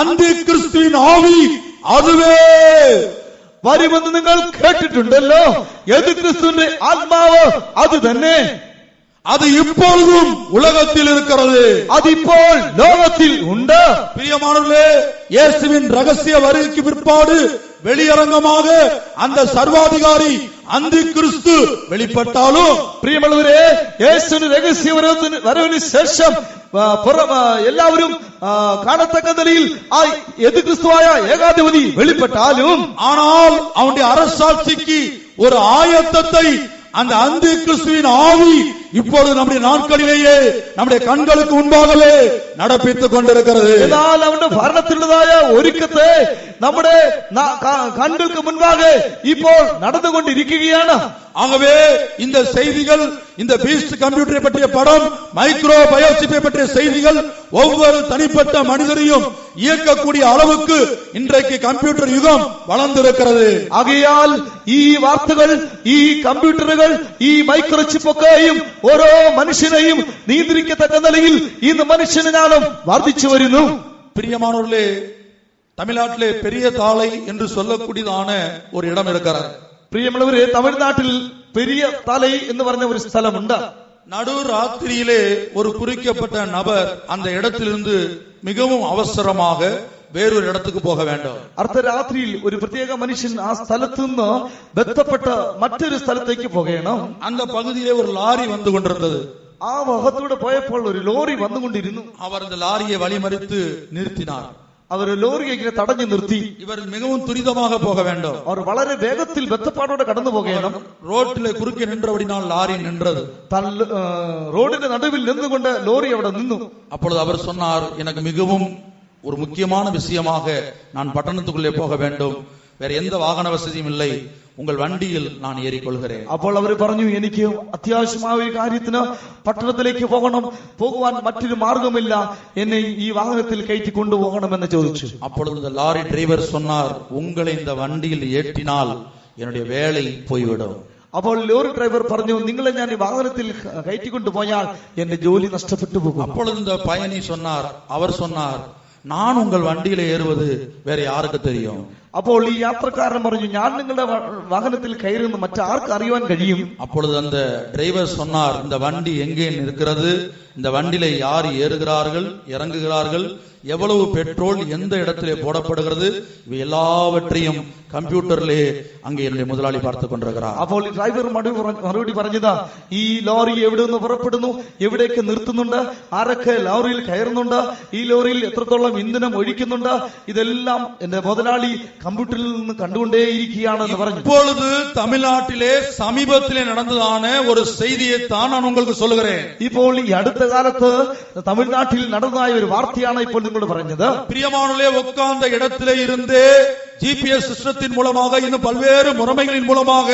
அந்த கிறிஸ்துவின் ஆவி அதுவே. വരുമെന്ന് നിങ്ങൾ കേട്ടിട്ടുണ്ടല്ലോ, യേശുക്രിസ്തുവിന്റെ ആത്മാവ് അത് തന്നെ. அது இப்பொழுதும் உலகத்தில் இருக்கிறது. அது ഇപ്പോൾ ലോകത്തിൽ ഉണ്ട്. பிரியமானவர்களே, இயேசுவின் ரகசிய வருகைக்கு பிற்பாடு வெளியரங்கமாக அந்த சர்வாதிகாரி அந்த கிறிஸ்து வெளிப்பட்டாலும், പ്രിയമുള്ളവരെ, യേശുവിന്റെ രഹസ്യ വരവിന് ശേഷം എല്ലാവരും കാണത്തക്ക നിലയിൽ ആ യേശുക്രിസ്തുവായ ഏകാധിപതി വെളിപ്പെട്ടാലും, ஆனால் அவனுடைய அரசாட்சிக்கு ஒரு ஆயத்தத்தை அந்த அந்த கிறிஸ்துவின் ஆவி இப்பொழுது நம்முடைய நாட்களிலேயே நம்முடைய கண்களுக்கு முன்பாகவே நடப்பித்துக் கொண்டிருக்கிறது. എന്നാൽ അവന്റെ ഭരണത്തിലുള്ളതായ ഒരുക്കത്തെ നമ്മുടെ കണ്ണുകൾക്ക് മുൻപാകെ ഇപ്പോൾ നടന്നുകൊണ്ടിരിക്കുകയാണ്. ஆகவே இந்த செய்திகள், இந்த பீஸ்ட் கம்ப்யூட்டரை பற்றிய படம், மைக்ரோ பயோசிப்பை பற்றிய செய்திகள் ஒவ்வொரு தனிப்பட்ட மனிதரையும் இயக்கக்கூடிய அளவுக்கு இன்றைக்கு கம்ப்யூட்டர் யுகம் வளர்ந்திருக்கிறது. ആകയാൽ ഈ വാർത്തകൾ, ഈ കമ്പ്യൂട്ടറുകൾ, ഈ മൈക്രോ ചിപ്പൊക്കെയും ഓരോ മനുഷ്യനെയും നിയന്ത്രിക്കത്തക്ക നിലയിൽ ഇന്ന് മനുഷ്യനാലും വർദ്ധിച്ചു വരുന്നു. பிரியமானவர்களே, தமிழ்நாட்டிலே பெரிய தாளை என்று சொல்லக்கூடியதான ஒரு இடம் இருக்கிறது. പ്രിയമുള്ളവരെ, തമിഴ്നാട്ടിൽ പെരിയ തലൈ എന്ന് പറഞ്ഞ ഒരു സ്ഥലമുണ്ട്. நடு ராத்திரியிலே ஒரு குறிக்கப்பட்ட நபர் அந்த இடத்திலிருந்து மிகவும் அவசரமாக വേറൊരു ഇടത്തേക്ക് പോക വേണ്ട. അർദ്ധരാത്രിയിൽ ഒരു പ്രത്യേക മനുഷ്യൻ ആ സ്ഥലത്ത് നിന്ന് ബന്ധപ്പെട്ട മറ്റൊരു സ്ഥലത്തേക്ക് പോകണം. அந்த பகுதியிலே ஒரு லாரி வந்து கொண்டிருந்தது. ആ ഭാഗത്തൂടെ പോയപ്പോൾ ഒരു ലോറി വന്നുകൊണ്ടിരുന്നു. அவர் அந்த லாரியை வழிமறித்து நிறுத்தினார். അവർ ലോറിയെ ഇങ്ങനെ തടഞ്ഞു നിർത്തി. ഇവർ மிகவும் துரிதமாக போக வேண்டும். അവർ വളരെ വേഗത്തിൽ ബന്ധപ്പാടോടെ കടന്നു പോകണം. ரோட்டிலே குறுக்கே நின்றபடினால் லாரி நின்றது. റോഡിന്റെ നടുവിൽ നിന്നുകൊണ്ട് ലോറി അവിടെ നിന്നു. அப்பொழுது அவர் சொன்னார், எனக்கு மிகவும் ஒரு முக்கியமான விஷயமாக நான் பட்டணத்துக்குள்ளே போக வேண்டும், வேற எந்த வாகன வசதியும் இல்லை, உங்கள் வண்டியில் நான் ஏறிக்கொள்கிறேன். അപ്പോൾ അവർ പറഞ്ഞു, എനിക്ക് അത്യാവശ്യമായ ഒരു കാര്യത്തിന് പട്ടണത്തിലേക്ക് പോകുവാൻ മറ്റൊരു മാർഗമില്ല, എന്നെ ഈ വാഹനത്തിൽ കയറ്റി കൊണ്ടുപോകണമെന്ന് ചോദിച്ചു. அப்பொழுது இந்த லாரி டிரைவர் சொன்னார், உங்களை இந்த வண்டியில் ஏற்றினால் என்னுடைய வேலை போய்விடும். അപ്പോൾ ലോറി ഡ്രൈവർ പറഞ്ഞു, നിങ്ങളെ ഞാൻ ഈ വാഹനത്തിൽ കയറ്റിക്കൊണ്ടുപോയാൽ എന്റെ ജോലി നഷ്ടപ്പെട്ടു പോകും. அப்பொழுது இந்த பயணி சொன்னார், அவர் சொன்னார், நான் உங்கள் வண்டியில ஏறுவது வேற யாருக்கு தெரியும்? അപ്പോൾ ഈ യാത്രക്കാരൻ പറഞ്ഞു, ഞാൻ നിങ്ങളുടെ വാഹനത്തിൽ കയറുന്ന മറ്റാർക്ക് അറിയാൻ കഴിയും? அப்பொழுது அந்த டிரைவர் சொன்னார், இந்த வண்டி எங்கே நிற்கிறது, இந்த வண்டியில யார் ஏறுகிறார்கள் இறங்குகிறார்கள், எவ்வளவு பெட்ரோல் எந்த இடத்திலே போடப்படுகிறது, இவை எல்லாவற்றையும் കമ്പ്യൂട്ടറിലെ അങ്ങേ എന്റെ മുതലാളി പാർത്ത് കൊണ്ടിരിക്കുകയാണ്. അപ്പോൾ ഡ്രൈവർ മറുപടി പറഞ്ഞതാ, ഈ ലോറി എവിടെ നിന്ന് പുറപ്പെടുന്നു, എവിടേക്ക് നിർത്തുന്നുണ്ട്, ആരൊക്കെ ലോറിയിൽ കയറുന്നുണ്ട്, ഈ ലോറിയിൽ എത്രത്തോളം ഇന്ധനം ഒഴിക്കുന്നുണ്ട്, ഇതെല്ലാം എന്റെ മുതലാളി കമ്പ്യൂട്ടറിൽ നിന്ന് കണ്ടുകൊണ്ടേയിരിക്കുകയാണെന്ന് പറഞ്ഞു. இப்பொழுது தமிழ்நாட்டிலே சமீபத்திலே நடந்ததான ஒரு செய்தியை தான் நான் உங்களுக்கு சொல்லுகிறேன். ഇപ്പോൾ ഈ അടുത്ത കാലത്ത് തമിഴ്നാട്ടിൽ നടന്നതായ ഒരു വാർത്തയാണ് ഇപ്പോൾ നിങ്ങളോട് പറഞ്ഞത്. பிரியமானவர்களே, உட்கார்ந்த இடத்திலே இருந்தே ஜிபிஎஸ் சிஸ்டத்தின் மூலமாக இன்னும் பல்வேறு முறைமைகளின் மூலமாக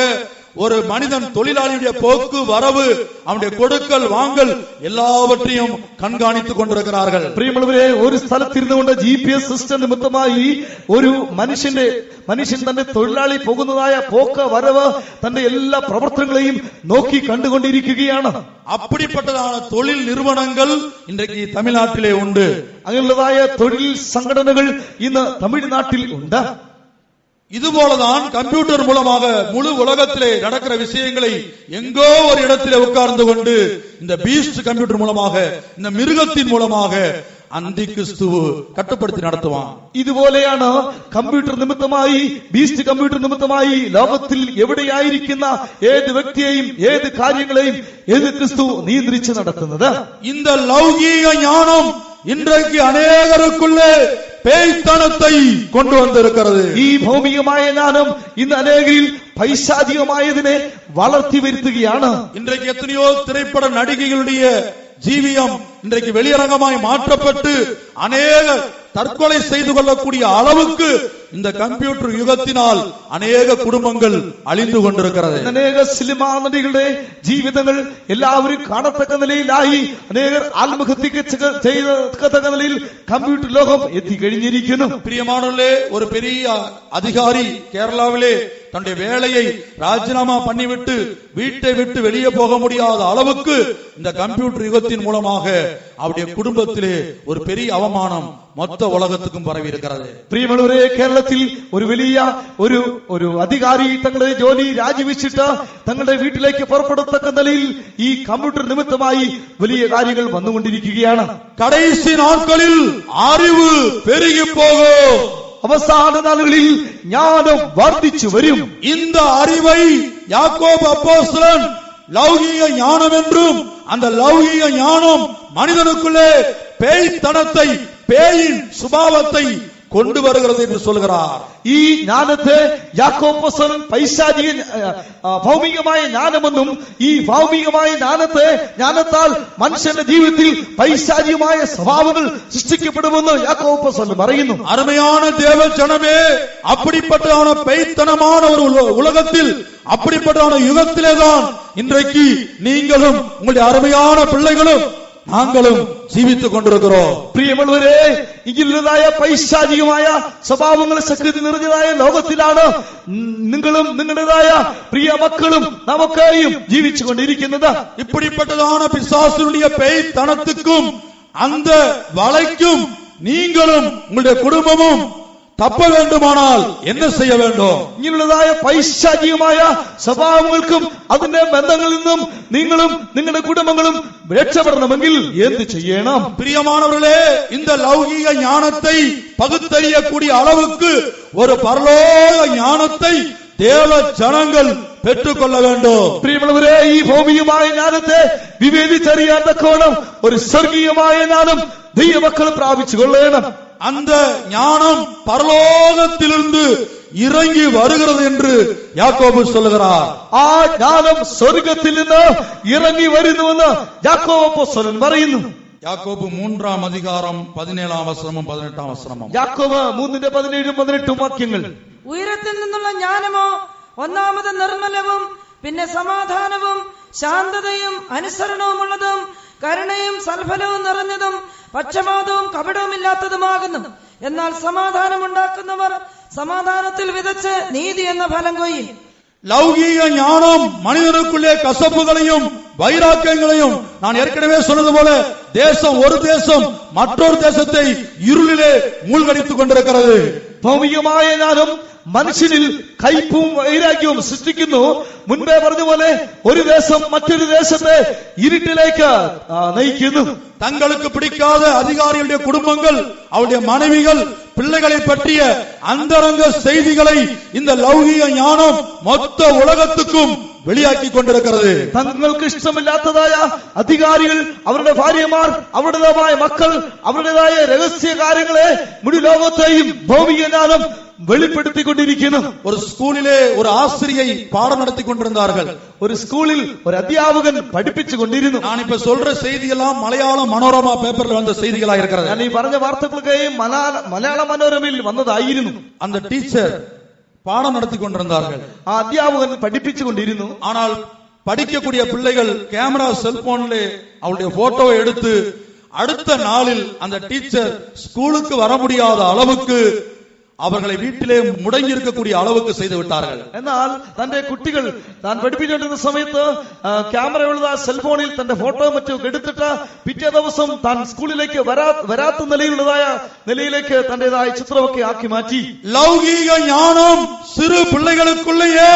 ஒரு மனிதன் தொழிலாளியுடைய போக்கு வரவு, அவனுடைய കൊടുക്കൽ വാങ്ങൽ എല്ലാവற்றையும் കൺകാണിத்துக் കൊണ്ടിരിக்கிறார்கள். പ്രിയമുള്ളവരെ, ഒരു സ്ഥലത്തിരുന്നുകൊണ്ട് GPS സിസ്റ്റം നിമിത്തമായി ഒരു മനുഷ്യൻ തന്റെ തൊഴിലാളി പോകുന്നതായ പോക്ക് വരവ്, തന്റെ എല്ലാ പ്രവർത്തനങ്ങളെയും നോക്കി കണ്ടുകൊണ്ടിരിക്കുകയാണ്. அப்படிப்பட்டதான தொழில் நிறுவனங்கள் இன்றைக்கு தமிழ்நாட்டிலே உண்டு. അങ്ങനെയുള്ളതായ തൊഴിൽ സംഘടനകൾ ഇന്ന് തമിഴ്നാട്ടിൽ ഉണ്ട്. இதுபோலதான் கம்ப்யூட்டர் மூலமாக முழு உலகத்திலே நடக்கிற விஷயங்களை எங்கோ ஒரு இடத்திலே உட்கார்ந்து கொண்டு இந்த பீஸ்ட் கம்ப்யூட்டர் மூலமாக இந்த மிருகத்தின் மூலமாக അന്തി ക്രിസ്തു കട്ടുപ്പെടുത്തി നടത്തുവാൻ. ഇതുപോലെയാണ് കമ്പ്യൂട്ടർ നിമിത്തമായി, ബീസ്റ്റ് കമ്പ്യൂട്ടർ നിമിത്തമായി ലോകത്തിൽ എവിടെയായിരിക്കുന്ന ഏത് വ്യക്തിയെയും ഏത് കാര്യങ്ങളെയും ഏത് ക്രിസ്തു നിയന്ത്രിച്ച് നടത്തുന്നത്. இந்த ലൗകിക ஞானம் இன்றைக்கு அநேகருக்குள்ளே பேய்த்தனத்தை கொண்டு வந்திருக்கிறது. ഈ ഭൗമികമായ ജ്ഞാനം ഇന്ന് അനേകരിൽ പൈശാചികമായതിനെ വളർത്തി വരുത്തുകയാണ്. இன்றைக்கு எத்தனையோ திரைப்பட நடிகைகளுடைய ஜீவியம் இன்றைக்கு வெளியரங்கமாய் மாற்றப்பட்டு அநேக தற்கொலை செய்து கொள்ளக்கூடிய அளவுக்கு இந்த கம்ப்யூட்டர் யுகத்தினால் அநேக കുടുംബങ്ങൾ അழிந்து കൊണ്ടിരിക്കുന്നത്. അനേക സിനിമാ നടികളുടെ ജീവിതങ്ങൾ എല്ലാവരും കാണത്തക്ക നിലയിലായി, അനേകർ ആത്മഹത്യ ചെയ്തത്തക്ക നിലയിൽ കമ്പ്യൂട്ടർ ലോകം എത്തിക്കഴിഞ്ഞിരിക്കുന്നു. பிரியமானவர்களே, ஒரு பெரிய அதிகாரி கேரளாவிலே தன்னுடைய வேலையை ராஜினாமா பண்ணிவிட்டு வீட்டை விட்டு வெளியே போக முடியாத அளவுக்கு இந்த கம்ப்யூட்டர் யுகத்தின் மூலமாக அவருடைய குடும்பத்திலே ஒரு பெரிய அவமானம் மொத்த உலகத்துக்கும் பரவி இருக்கிறது. പ്രിയമുള്ളവരെ, കേരളത്തിൽ ഒരു വലിയ ഒരു അധികാരി തങ്ങളുടെ ജോലി രാജിവെച്ചിട്ട് തങ്ങളുടെ വീട്ടിലേക്ക് പുറപ്പെടത്തക്ക നിലയിൽ ഈ കമ്പ്യൂട്ടർ നിമിത്തമായി വലിയ കാര്യങ്ങൾ വന്നുകൊണ്ടിരിക്കുകയാണ്. കടൈസി നാட்களிൽ അറിവ് പെരുകി പോകും. അവസാന നാളുകളിൽ ജ്ഞാനം വർദ്ധിച്ചു വരും. இந்த அறிவை யாக்கோபு அப்போஸ்தலன் லௌகிக ஞானம் என்றும், அந்த லௌகிக ஞானம் மனிதனுக்குள்ளே பேய்த்தனத்தை, பேயின் சுபாவத்தை கொண்டு வருகிறது என்று சொல்கிறார். ഈ ജ്ഞാനത്തെ യാക്കോബ് അപ്പോസ്തലൻ പൈശാചിക ഭൗമികമായ ജ്ഞാനമെന്നും, ഈ ഭൗമികമായ ജ്ഞാനത്താൽ മനുഷ്യന്റെ ജീവിതത്തിൽ പൈശാചികമായ സ്വഭാവങ്ങൾ സൃഷ്ടിക്കപ്പെടുമെന്ന് യാക്കോബ് അപ്പോസ്തലൻ പറയുന്നു. அருமையான தேவ ஜனமே, அப்படிப்பட்டதான பேய்த்தனமான ஒரு உலகத்தில், அப்படிப்பட்டதான யுகத்திலேதான் இன்றைக்கு நீங்களும் உங்களுடைய அருமையான பிள்ளைகளும் நாங்களும் ജീവിத்துக் കൊണ്ടിരിக்கிறோம். പ്രിയമുള്ളവരെ, ഇങ്ങനെയുള്ളതായ പൈശാചികമായ സ്വഭാവങ്ങൾ ശക്തി നിറഞ്ഞതായ ലോകത്തിലാണ് നിങ്ങളും നിങ്ങളുടേതായ പ്രിയ മക്കളും നമുക്കായും ജീവിച്ചു കൊണ്ടിരിക്കുന്നത്. இப்படிப்பட்டதான பிசாசுடைய பேய்த்தனத்துக்கும் அந்த வலைக்கும் நீங்களும் உங்களுடைய குடும்பமும் തപ്പ വേണ്ടുമാനാൽ என்ன செய்ய வேண்டும்? ഇങ്ങനെയുള്ളതായ പൈശാചികമായ സ്വഭാവങ്ങൾക്കും അതിന്റെ ബന്ധങ്ങളിൽ നിന്നും നിങ്ങളും നിങ്ങളുടെ കുടുംബങ്ങളും രക്ഷപ്പെടണമെങ്കിൽ എന്ത് ചെയ്യണം? பிரியமானவர்களே, இந்த லௌகிக ஞானத்தை பகுத்தறியக்கூடிய அளவுக்கு ஒரு பரலோக ஞானத்தை தேவ ஜனங்கள் பெற்றுக்கொள்ள வேண்டும். പ്രിയമുള്ളവരെ, ഈ ഭൗമികമായ ജ്ഞാനത്തെ വിവേചിച്ചറിയാൻ തക്കോണം ഒരു സ്വർഗീയമായ ജ്ഞാനം ദൈവമക്കൾ പ്രാപിച്ചു കൊള്ളണം. அந்த ஞானம் பரலோகத்திலிருந்து ഇറങ്ങി വരുகிறது என்று യാക്കോബ് சொல்லுகிறார். ആ ജ്ഞാനം സ്വർഗത്തിൽ നിന്ന് ഇറങ്ങി വരുന്നുവെന്ന് യാക്കോബ് അപ്പോസ്തലൻ പറയുന്നു. യാക്കോബ് 3-ാം അധികാരം 17-ാം വചനവും 18-ാം വചനവും. യാക്കോബ് 3:17-18 വാക്യങ്ങൾ. ഉയരത്തിൽ നിന്നുള്ള ജ്ഞാനമോ ഒന്നാമത് നിർമ്മലവും, പിന്നെ സമാധാനവും ശാന്തതയും അനുസരണവുമുള്ളതും കരുണയും സൽഫലവും നിറഞ്ഞതും പക്ഷപാതവും കപടവുമില്ലാത്തതുമാകുന്നു. എന്നാൽ സമാധാനമുണ്ടാക്കുന്നവർ സമാധാനത്തിൽ വിതച്ച് നീതി എന്ന ഫലം കൊയ്യും. லௌகீக ஞானம் மனிதனுக்குள்ளே கசப்புகளையும் வைராக்கியங்களையும், நான் ஏற்கனவே சொன்னது போல ஒரு தேசம் மற்றொரு தேசத்தை இருளிலே மூழ்கடித்துக் கொண்டிருக்கிறது. ഭൗമികമായ ജ്ഞാനം മനുഷ്യനിൽ കയ്പും വൈരാഗ്യവും സൃഷ്ടിക്കുന്നു. മുൻപേ പറഞ്ഞതുപോലെ ഒരു ദേശം മറ്റൊരു ദേശത്തെ ഇരുട്ടിലേക്ക് നയിക്കുന്നു. தங்களுக்கு பிடிக்காத அதிகாரிகளுடைய குடும்பங்கள், அவருடைய மனைவிகள், பிள்ளைகளை பற்றிய அந்தரங்க செய்திகளை இந்த லௌகிக ஞானம் மொத்த உலகத்துக்கும் വെളിയാക്കി കൊണ്ടിരിക്കുന്നത്. തങ്ങൾക്ക് ഇഷ്ടമില്ലാത്തതായ അധികാരികൾ, അവരുടെ ഭാര്യമാർ, അവരുടേതായ മക്കൾ, അവരുടേതായ രഹസ്യ കാര്യങ്ങളെ മുഴു ലോകത്തെയും ഭൗമിക ജ്ഞാനം വെളിപ്പെടുത്തിക്കൊണ്ടിരിക്കുന്നു. ഒരു സ്കൂളിലെ ഒരു ആസിരിயை பாடம் நடத்தி கொண்டிருந்தார்கள். ഒരു സ്കൂളിൽ ഒരു അധ്യാപകൻ പഠിപ്പിച്ചു കൊണ്ടിരുന്നു. நான் இப்ப சொல்ற செய்தி எல்லாம் மலையாள மனோரமா பேப்பர்ல வந்த செய்திகளா இருக்கிறது. ഞാൻ ഈ പറഞ്ഞ വാർത്തകളൊക്കെ മലയാള മനോരമയിൽ വന്നതായിരുന്നു. அந்த டீச்சர் பாடம் நடத்தி கொண்டிருந்தார்கள். ആ അധ്യാപകൻ പഠിപ്പിച്ചു കൊണ്ടിരുന്നു. ஆனால் படிக்கக்கூடிய பிள்ளைகள் கேமரா செல்போன்ல அவளுடைய போட்டோவை எடுத்து அடுத்த நாளில் அந்த டீச்சர் ஸ்கூலுக்கு வர முடியாத அளவுக்கு அவர்களை வீட்டிலே முடங்கி இருக்கக்கூடிய அளவுக்கு செய்து விட்டார்கள். എന്നാൽ തന്റെ കുട്ടികൾ താൻ പഠിപ്പിച്ചുകൊണ്ടിരുന്ന സമയത്ത് ക്യാമറയുള്ള സെൽഫോണിൽ തന്റെ ഫോട്ടോ മറ്റും എടുത്തിട്ട് പിറ്റേ ദിവസം താൻ സ്കൂളിലേക്ക് വരാത്ത നിലയിലേക്ക് തന്റേതായ ചിത്രമൊക്കെ ആക്കി മാറ്റി. ലൗകിക ஞானம் சிறு பிள்ளைகளுக்குள்ளேயே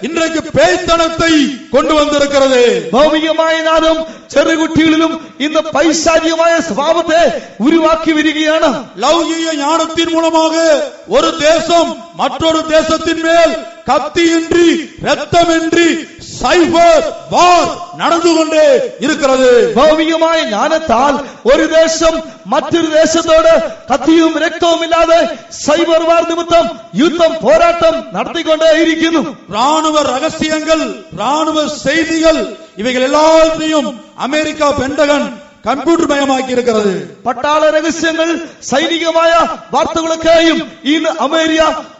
இன்றைக்கு பேய்த்தனத்தை கொண்டு வந்திருக்கிறது. ഭൗമികമായ ജ്ഞാനം ചെറുകുട്ടികളിലും ഇന്ന് പൈശാചികമായ സ്വഭാവത്തെ ഉരുവാക്കി വരികയാണ്. ലൗകിക ஞானத்தின் மூலமாக ஒரு தேசம் மற்றொரு தேசத்தின் மேல் கத்தியின்றி ரத்தமின்றி சைபர் வார் நடந்து கொண்டே இருக்கிறது. ഭൗമികമായ ജ്ഞാനത്താൽ ഒരു ദേശം മറ്റൊരു ദേശത്തോട് കത്തിയും രക്തവും ഇല്ലാതെ സൈബർ വാർ നിമിത്തം യുദ്ധം പോരാട്ടം നടത്തിക്കൊണ്ടേയിരിക്കുന്നു. ராணுவ ரகசியங்கள், ராணுவ செய்திகள் இவைகள் எல்லாத்தையும் அமெரிக்கா பென்டகன் കമ്പ്യൂട്ടർ മയമാക്കി ഇരിക്കുന്നത്. പട്ടാള രഹസ്യങ്ങൾ, സൈനികമായ വാർത്തകളൊക്കെയും ഇന്ന്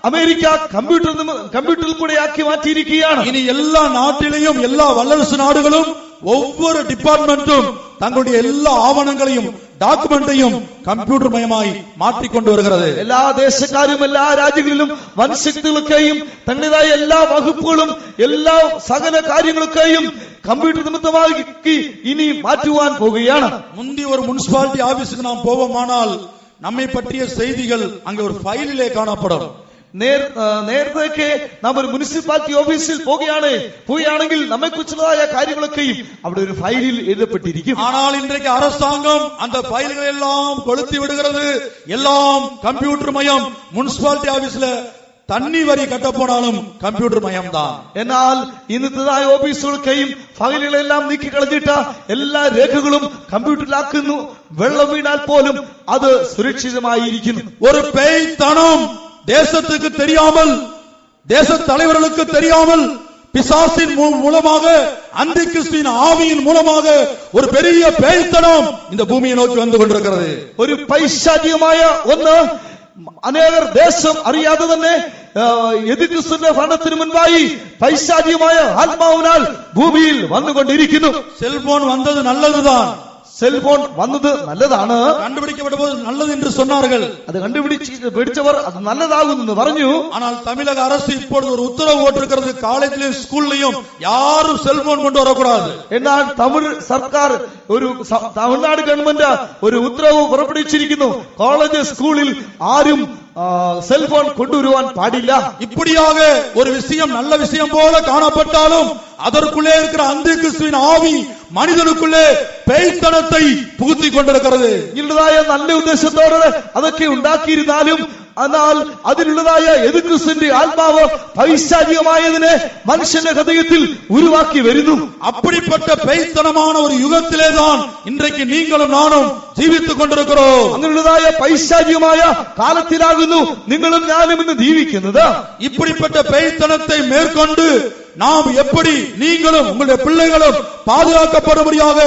അമേരിക്ക കമ്പ്യൂട്ടറിൽ കൂടെ ആക്കി മാറ്റിയിരിക്കുകയാണ്. ഇനി എല്ലാ നാട്ടിലെയും എല്ലാ വല്ലരசு നാടുകളും ஒவ்வொரு டிபார்ட்மெண்ட்டும் தங்களுடைய எல்லா ஆவணங்களையும் டாக்குமெண்ட்டையும் കമ്പ്യൂട്ടർ മയമായി മാറ്റിക്കൊണ്ടു വരുന്നത്. എല്ലാ ദേശക്കാരും എല്ലാ രാജ്യങ്ങളിലും വൻശക്തികളൊക്കെയും തങ്ങളുടേതായ എല്ലാ വകുപ്പുകളും എല്ലാ സകല കാര്യങ്ങളൊക്കെയും കമ്പ്യൂട്ടർ നിമിത്തമാക്കി ഇനി മാറ്റുവാൻ പോകുകയാണ്. മുന്തി ഒരു മുനിസിപ്പാലിറ്റി ആഫീസുக்கு നാം പോവുമാனால் നമ്മെ പറ്റിയ செய்திகள் அங்கே ஒரு ஃபைலிலே காணப்படும். നേരത്തെ നാം ഒരു മുനിസിപ്പാലിറ്റി ഓഫീസിൽ പോവുകയാണെങ്കിൽ നമ്മെ കുറിച്ചുള്ളതായ കാര്യങ്ങളൊക്കെയും അവിടെ ഒരു ഫയലിൽ എഴുതപ്പെട്ടിരിക്കും. ஆனால் இன்றைக்கு அரசாங்கம் அந்த ஃபைல்களை எல்லாம் கொளுத்தி விடுகிறது. எல்லாம் கம்ப்யூட்டர் மயம். முனிசிபாலிட்டி ஆபீஸ்ல തണ്ണി വരി കട്ടപ്പോണാലും കമ്പ്യൂട്ടർ മയംതാണ്. എന്നാൽ ഇന്നത്തേതായ ഓഫീസുകൾക്കെയും ഫയലുകളെല്ലാം നീക്കി കളഞ്ഞിട്ട് എല്ലാ രേഖകളും കമ്പ്യൂട്ടറിലാക്കുന്നു. വെള്ളം വീണാൽ പോലും അത് സുരക്ഷിതമായിരിക്കുന്നു. ഒരു പേയ്ത്തனம் தேசத்துக்கு தெரியாமல், தேச தலைவர்களுக்கு தெரியாமல், பிசாசின் மூலமாக, அந்தி கிறிஸ்துவின் ஆவியின் மூலமாக ஒரு பெரிய பேய்த்தனம் இந்த பூமியை நோக்கி வந்து கொண்டிருக்கிறது. ഒരു പൈശാചികമായ ഒന്ന് അനേകർ ദേശം അറിയാതെ തന്നെ എതിർക്രിസ്തുവിന്റെ ഭരണത്തിന് മുൻപായി പൈശാചികമായ ആത്മാവിനാൽ ഭൂമിയിൽ വന്നുകൊണ്ടിരിക്കുന്നു. സെൽഫോൺ വന്നത് നല്ലതുதான். സെൽഫോൺ വന്നത് നല്ലതാണ്. കണ്ടുപിടിക്കപ്പെട്ടപ്പോൾ നല്ലത് എന്ന് சொன்னார்கள். അത് കണ്ടുപിടിച്ചവർ അത് നല്ലതാകുന്നു പറഞ്ഞു. ஆனால் தமிழக அரசு இப்பொழுது ஒரு உத்தரவு போட்டிருக்கிறது, காலேஜ்லயும் ஸ்கூல்லயும் யாரும் செல்போன் கொண்டு வரக்கூடாது. എന്നാൽ തമിഴ് സർക്കാർ തമിഴ്നാട് ഗവൺമെന്റ് ഒരു ഉത്തരവ് പുറപ്പെടുവിച്ചിരിക്കുന്നു. കോളേജ് സ്കൂളിൽ ആരും செல்போன் கொண்டு வருவான் பாடில்ல. இப்படியாக ஒரு விஷயம் நல்ல விஷயம் போல காணப்பட்டாலும் அதற்குள்ளே இருக்கிற அந்தி கிறிஸ்துவின் ஆவி மனிதனுக்குள்ளே பேய்த்தனத்தை புகுத்தி கொண்டிருக்கிறது. ഇല്ലതായ നല്ല ഉദ്ദേശത്തോടെ അതൊക്കെ ഉണ്ടാക്കിയിരുന്നാലും എന്നാൽ അതിനുള്ളതായ എതിർക്രിസ്തുവിന്റെ ആത്മാവ് പൈശാചികമായതിനെ മനുഷ്യന്റെ ഹൃദയത്തിൽ ഉരുവാക്കി വരുന്നു. அப்படிப்பட்ட பேய்த்தனமான ஒரு யுகத்திலே தான் இன்றைக்கு நீங்களும் நானும் ജീവിத்துக் கொண்டிருக்கிறோம். അങ്ങനെയുള്ളതായ പൈശാചികമായ കാലത്തിലാകുന്നു നിങ്ങളും ഞാനും ഇന്ന് ജീവിക്കുന്നത്. இப்படிப்பட்ட பேய்த்தனத்தை மேற்கொண்டு நாம் எப்படி நீங்களும் உங்களுடைய பிள்ளைகளும் பாதுகாக்கப்படும்படியாக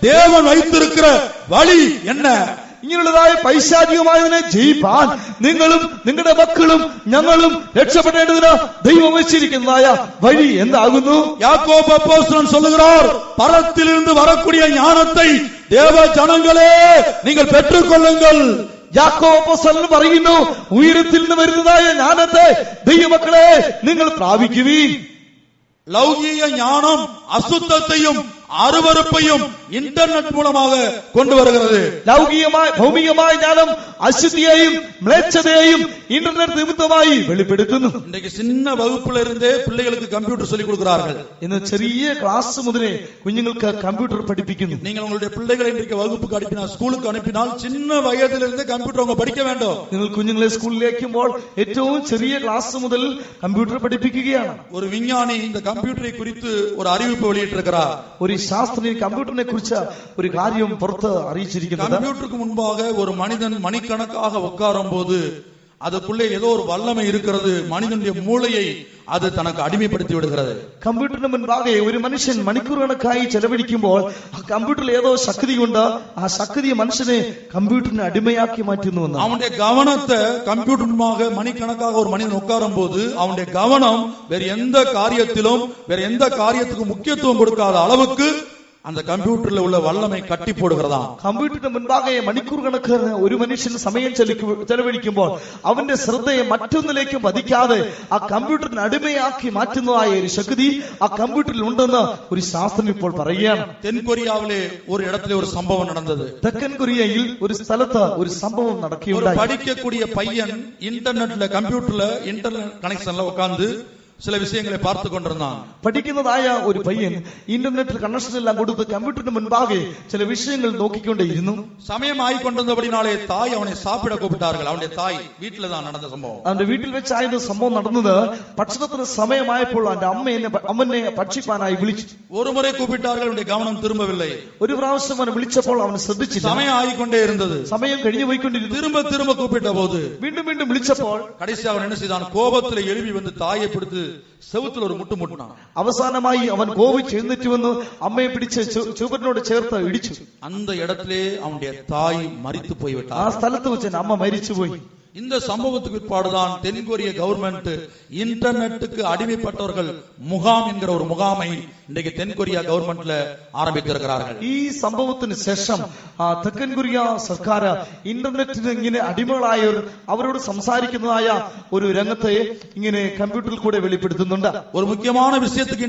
தேவன் வைத்திருக்கிற வழி என்ன? ഇങ്ങനെയുള്ളതായ പൈശാചികമായതിനെ ജയിപ്പാൻ നിങ്ങളും നിങ്ങളുടെ മക്കളും ഞങ്ങളും രക്ഷപ്പെടേണ്ടതിന് ദൈവം വെച്ചിരിക്കുന്നതായ വഴി എന്താകുന്നു? யாக்கோபு அப்போஸ்தலன் சொல்லுகிறார், பரத்திலிருந்து வரக்கூடிய ஞானத்தை தேவ ஜனங்களே நீங்கள் பெற்றுக்கொள்ளுங்கள். യാക്കോബ് അപ്പോസ്തലൻ പറയുന്നു, ഉയരത്തിൽ നിന്ന് വരുന്നതായ ജ്ഞാനത്തെ ദൈവമക്കളെ നിങ്ങൾ പ്രാപിക്കുവീൻ. ലൗകിക ஞானம் அசுத்தத்தையும் அருவருப்பையும் ഇന്റർനെറ്റ് மூலமாக கொண்டு வருகிறது. ഭൗമികമായ ജ്ഞാനം അശുദ്ധിയെയും മ്ലേച്ഛതയെയും ഇന്റർനെറ്റ് നിമിത്തമായി വെളിപ്പെടുത്തുന്നു. இன்றைக்கு சின்ன வகுப்புல இருந்தே பிள்ளைகளுக்கு கம்ப்யூட்டர் சொல்லிக் கொடுக்கிறார்கள். ഇന്ന് ചെറിയ ക്ലാസ് മുതലേ കുഞ്ഞുങ്ങൾക്ക് കമ്പ്യൂട്ടർ പഠിപ്പിക്കുന്നു. நீங்கள் உங்களுடைய பிள்ளைகளை இன்றைக்கு வகுப்புக்கு அனுப்பினால், ஸ்கூலுக்கு அனுப்பினால் சின்ன வயதிலிருந்து கம்ப்யூட்டர் அவங்க படிக்க வேண்டும். നിങ്ങൾ കുഞ്ഞുങ്ങളെ സ്കൂളിലേക്കുമ്പോൾ ഏറ്റവും ചെറിയ ക്ലാസ് മുതൽ കമ്പ്യൂട്ടർ പഠിപ്പിക്കുകയാണ്. ஒரு விஞ்ஞானி இந்த கம்ப்யூட்டரை குறித்து ஒரு அறிவிப்பு வெளியிட்டிருக்கிறார். ഒരു ശാസ്ത്രീയ കമ്പ്യൂട്ടറിനെ കുറിച്ച് ഒരു കാര്യം പുറത്ത് അറിയിച്ചിരിക്കുന്നത്, கம்ப்யூட்டருக்கு முன்பாக ஒரு மனிதன் மணிக்கணக்காக உட்காரும் போது அதுக்குள்ளே ஏதோ ஒரு வல்லமை இருக்கிறது. மனிதனுடைய மூளையை അത് തനക്ക് അടിമപ്പെടുത്തി വിടുகிறது. കമ്പ്യൂട്ടറിന് മുൻപാകെ ഒരു മനുഷ്യൻ മണിക്കൂർ കണക്കായി ചെലവഴിക്കുമ്പോൾ ആ കമ്പ്യൂട്ടറിൽ ഏതോ ശക്തിയുണ്ട്. ആ ശക്തിയെ മനുഷ്യനെ കമ്പ്യൂട്ടറിന് അടിമയാക്കി മാറ്റുന്നുവെന്ന്. അവന്റെ ഗവനത്തെ കമ്പ്യൂട്ടർ മുൻപാകെ മണിക്കണക്കാக ஒரு மனிதன் உட்காரும் போது அவனுடைய கவனம் வேற எந்த காரியத்திலும் வேற எந்த காரியத்துக்கு முக்கியத்துவம் கொடுக்காத அளவுக்கு அந்த கம்ப்யூட்டர்ல உள்ள வல்லமை கட்டி போடுகிறதாம். കമ്പ്യൂട്ടറിന് മുൻപാകെ മണിക്കൂർ കണക്കിന് ഒരു മനുഷ്യൻ സമയം ചെലവഴിക്കുമ്പോൾ അവന്റെ ശ്രദ്ധയെ മറ്റൊന്നിലേക്കും പതിക്കാതെ ആ കമ്പ്യൂട്ടറിന് അടിമയാക്കി മാറ്റുന്നതായ ഒരു ശക്തി ആ കമ്പ്യൂട്ടറിൽ ഉണ്ടെന്ന് ഒരു ശാസ്ത്രം ഇപ്പോൾ പറയുകയാണ്. தென்கொரியாவிலே ஒரு இடத்துல ஒரு சம்பவம் நடந்தது. തെക്കൻ കൊറിയയിൽ ഒരു സ്ഥലത്ത് ഒരു സംഭവം നടക്കുകയുണ്ടായി. படிக்கக்கூடிய பையன் இன்டர்நெட்ல கம்ப்யூட்டர்ல இன்டர்நெட் கனெக்ஷன்ல உட்கார்ந்து சில விஷயங்களை பார்த்து கொண்டிருந்தான். പഠിക്കുന്നതായ ഒരു പയ്യൻ ഇന്റർനെറ്റിൽ കണക്ഷൻ എല്ലാം കൊടുത്ത് കമ്പ്യൂട്ടറിന് മുൻപാകെ ചില വിഷയങ്ങൾ നോക്കിക്കൊണ്ടേയിരുന്നു. സമയമായി കൊണ്ടിരുന്നപടിനാളെ തായ് അവനെ സാപ്പിട കൂപ്പിട്ടാர்கள். അവന്റെ തായ് വീട്ടിൽ தான் നടന്ന സംഭവം. അവന്റെ വീട്ടിൽ വെച്ചായിരുന്നു സംഭവം നടന്നത്. ഭക്ഷണത്തിന് സമയമായപ്പോൾ അവന്റെ അമ്മനെ ഭക്ഷിപ്പാനായി വിളിച്ചു. ഒരു മുறை കൂപ്പിട്ടാர்கள். അവന്റെ ഗവനം തിരുമ്പവിல்லை. ഒരു പ്രാവശ്യം അവനെ വിളിച്ചപ്പോൾ അവൻ ശ്രദ്ധിച്ചില്ല. സമയം ആയിക്കൊണ്ടേ ഇരുന്നത്. സമയം കഴിഞ്ഞു പോയിക്കൊണ്ടിരുന്നു. திரும்ப கூப்பிட்ட போது വീണ്ടും വീണ്ടും വിളിച്ചപ്പോൾ கடைசி அவன் என்ன செய்தான்? கோபத்துல எழுப்பி வந்து தாயை பிடித்து செவுத்துல ஒரு முட்டு முட்டினான். അവസാനമായി അവൻ കോപിച്ച് എഴുന്നേറ്റ് വന്ന് അമ്മയെ പിടിച്ച് ചുവരിനോട് ചേർത്ത് ഇടിച്ചു. அந்த இடத்திலே அவனுடைய தாய் மரித்து போய்விட்டார். ആ സ്ഥലത്ത് വെച്ച് അമ്മ മരിച്ചുപോയി. இந்த சம்பவத்துக்கு பிற்பாடுதான் தென்கொரிய கவர்மெண்ட் இன்டர்நெட்டுக்கு அடிமைப்பட்டவர்கள் முகாம் என்கிற ஒரு முகாமை இன்றைக்கு தென்கொரியா கவர்மெண்ட்ல ആരംഭിച്ചിരിக்கிறார்கள். ഈ സംഭവത്തിന് ശേഷം തെക്കൻ കൊറിയ സർക്കാർ ഇന്റർനെറ്റിന് ഇങ്ങനെ അടിമകളായവർ അവരോട് സംസാരിക്കുന്നതായ ഒരു രംഗത്തെ ഇങ്ങനെ കമ്പ്യൂട്ടറിൽ കൂടെ വെളിപ്പെടുത്തുന്നുണ്ട്. ஒரு முக்கியமான விஷயத்துக்கு